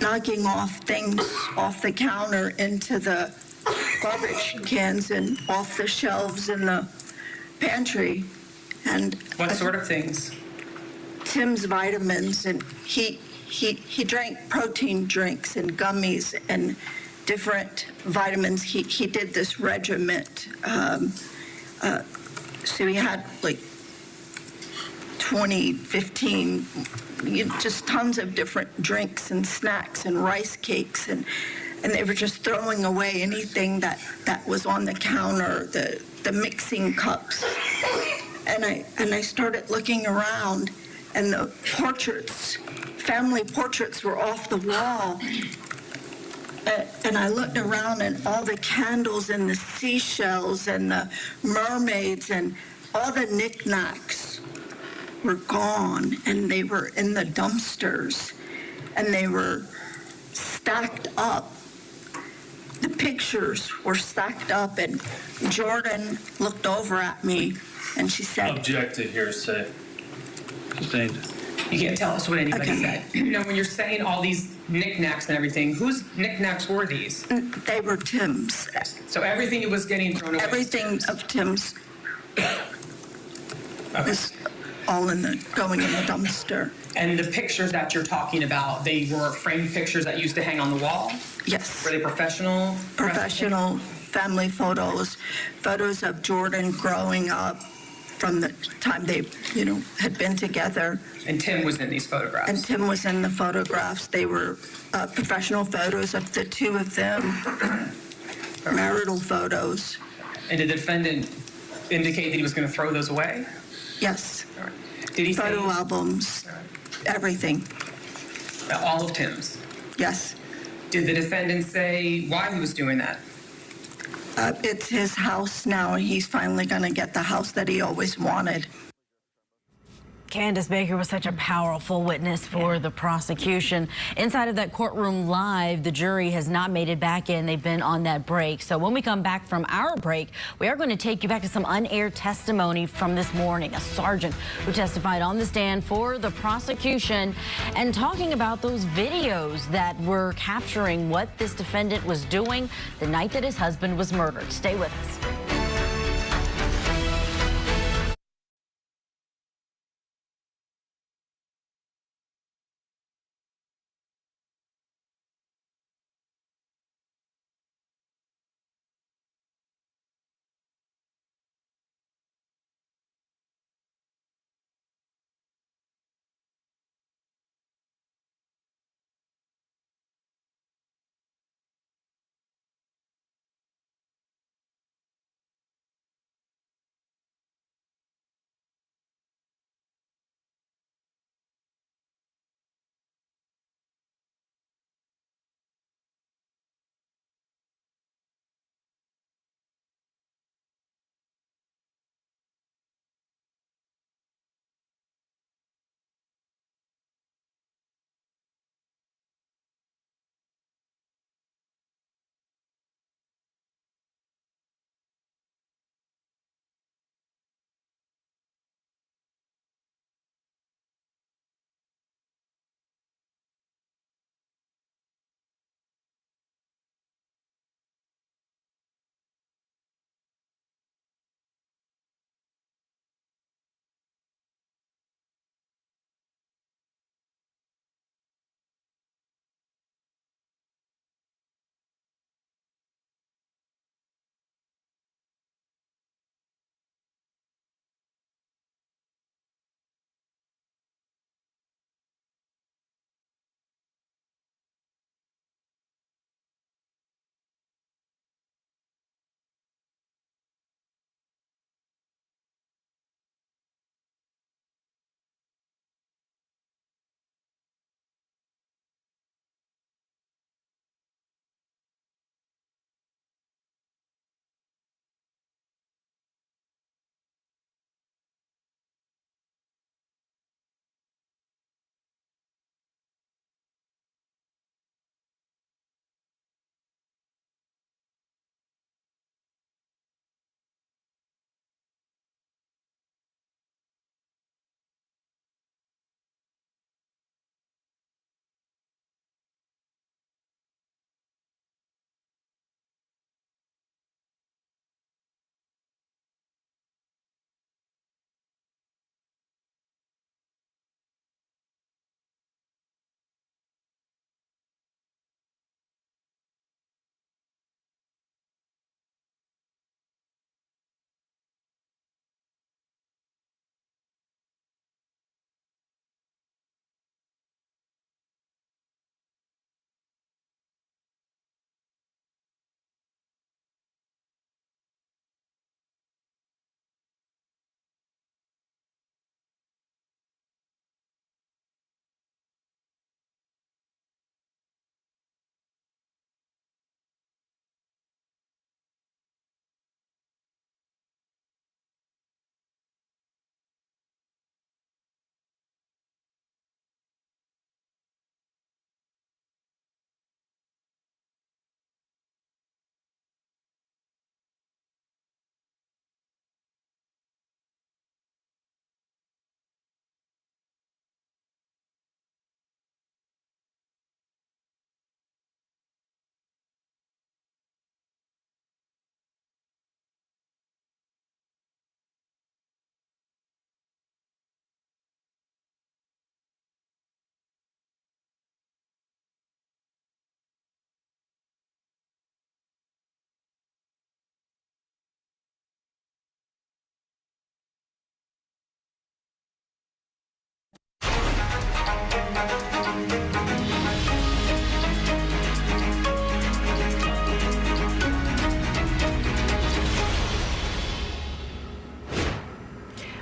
knocking off things off the counter into the garbage cans and off the shelves in the pantry. And What sort of things? Tim's vitamins, and he drank protein drinks and gummies and different vitamins. He did this regiment. So he had like 20, 15, just tons of different drinks and snacks and rice cakes, and they were just throwing away anything that was on the counter, the mixing cups. And I started looking around, and the portraits, family portraits, were off the wall. And I looked around, and all the candles and the seashells and the mermaids and all the knickknacks were gone, and they were in the dumpsters, and they were stacked up. The pictures were stacked up, and Jordan looked over at me, and she said, Object to hearsay. Sustained. You can't tell us what anybody Okay. said. You know, when you're saying all these knickknacks and everything, whose knickknacks were these? They were Tim's. So everything was getting thrown away? Everything of Tim's was all going in the dumpster. And the pictures that you're talking about, they were framed pictures that used to hang on the wall? Yes. Were they professional? Professional family photos, photos of Jordan growing up from the time they, had been together. And Tim was in these photographs? And Tim was in the photographs. They were professional photos of the two of them, marital photos. And did the defendant indicate that he was going to throw those away? Yes. Did he say? Photo albums, everything. All of Tim's? Yes. Did the defendant say why he was doing that? It's his house now, and he's finally going to get the house that he always wanted. Candace Baker was such a powerful witness for the prosecution. Inside of that courtroom live, the jury has not made it back in. They've been on that break. So when we come back from our break, we are going to take you back to some unaired testimony from this morning. A sergeant who testified on the stand for the prosecution and talking about those videos that were capturing what this defendant was doing the night that his husband was murdered. Stay with us.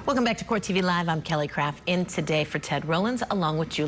Welcome back to Court TV Live. I'm Kelly Craft, in today for Ted Rollins, along with Julie.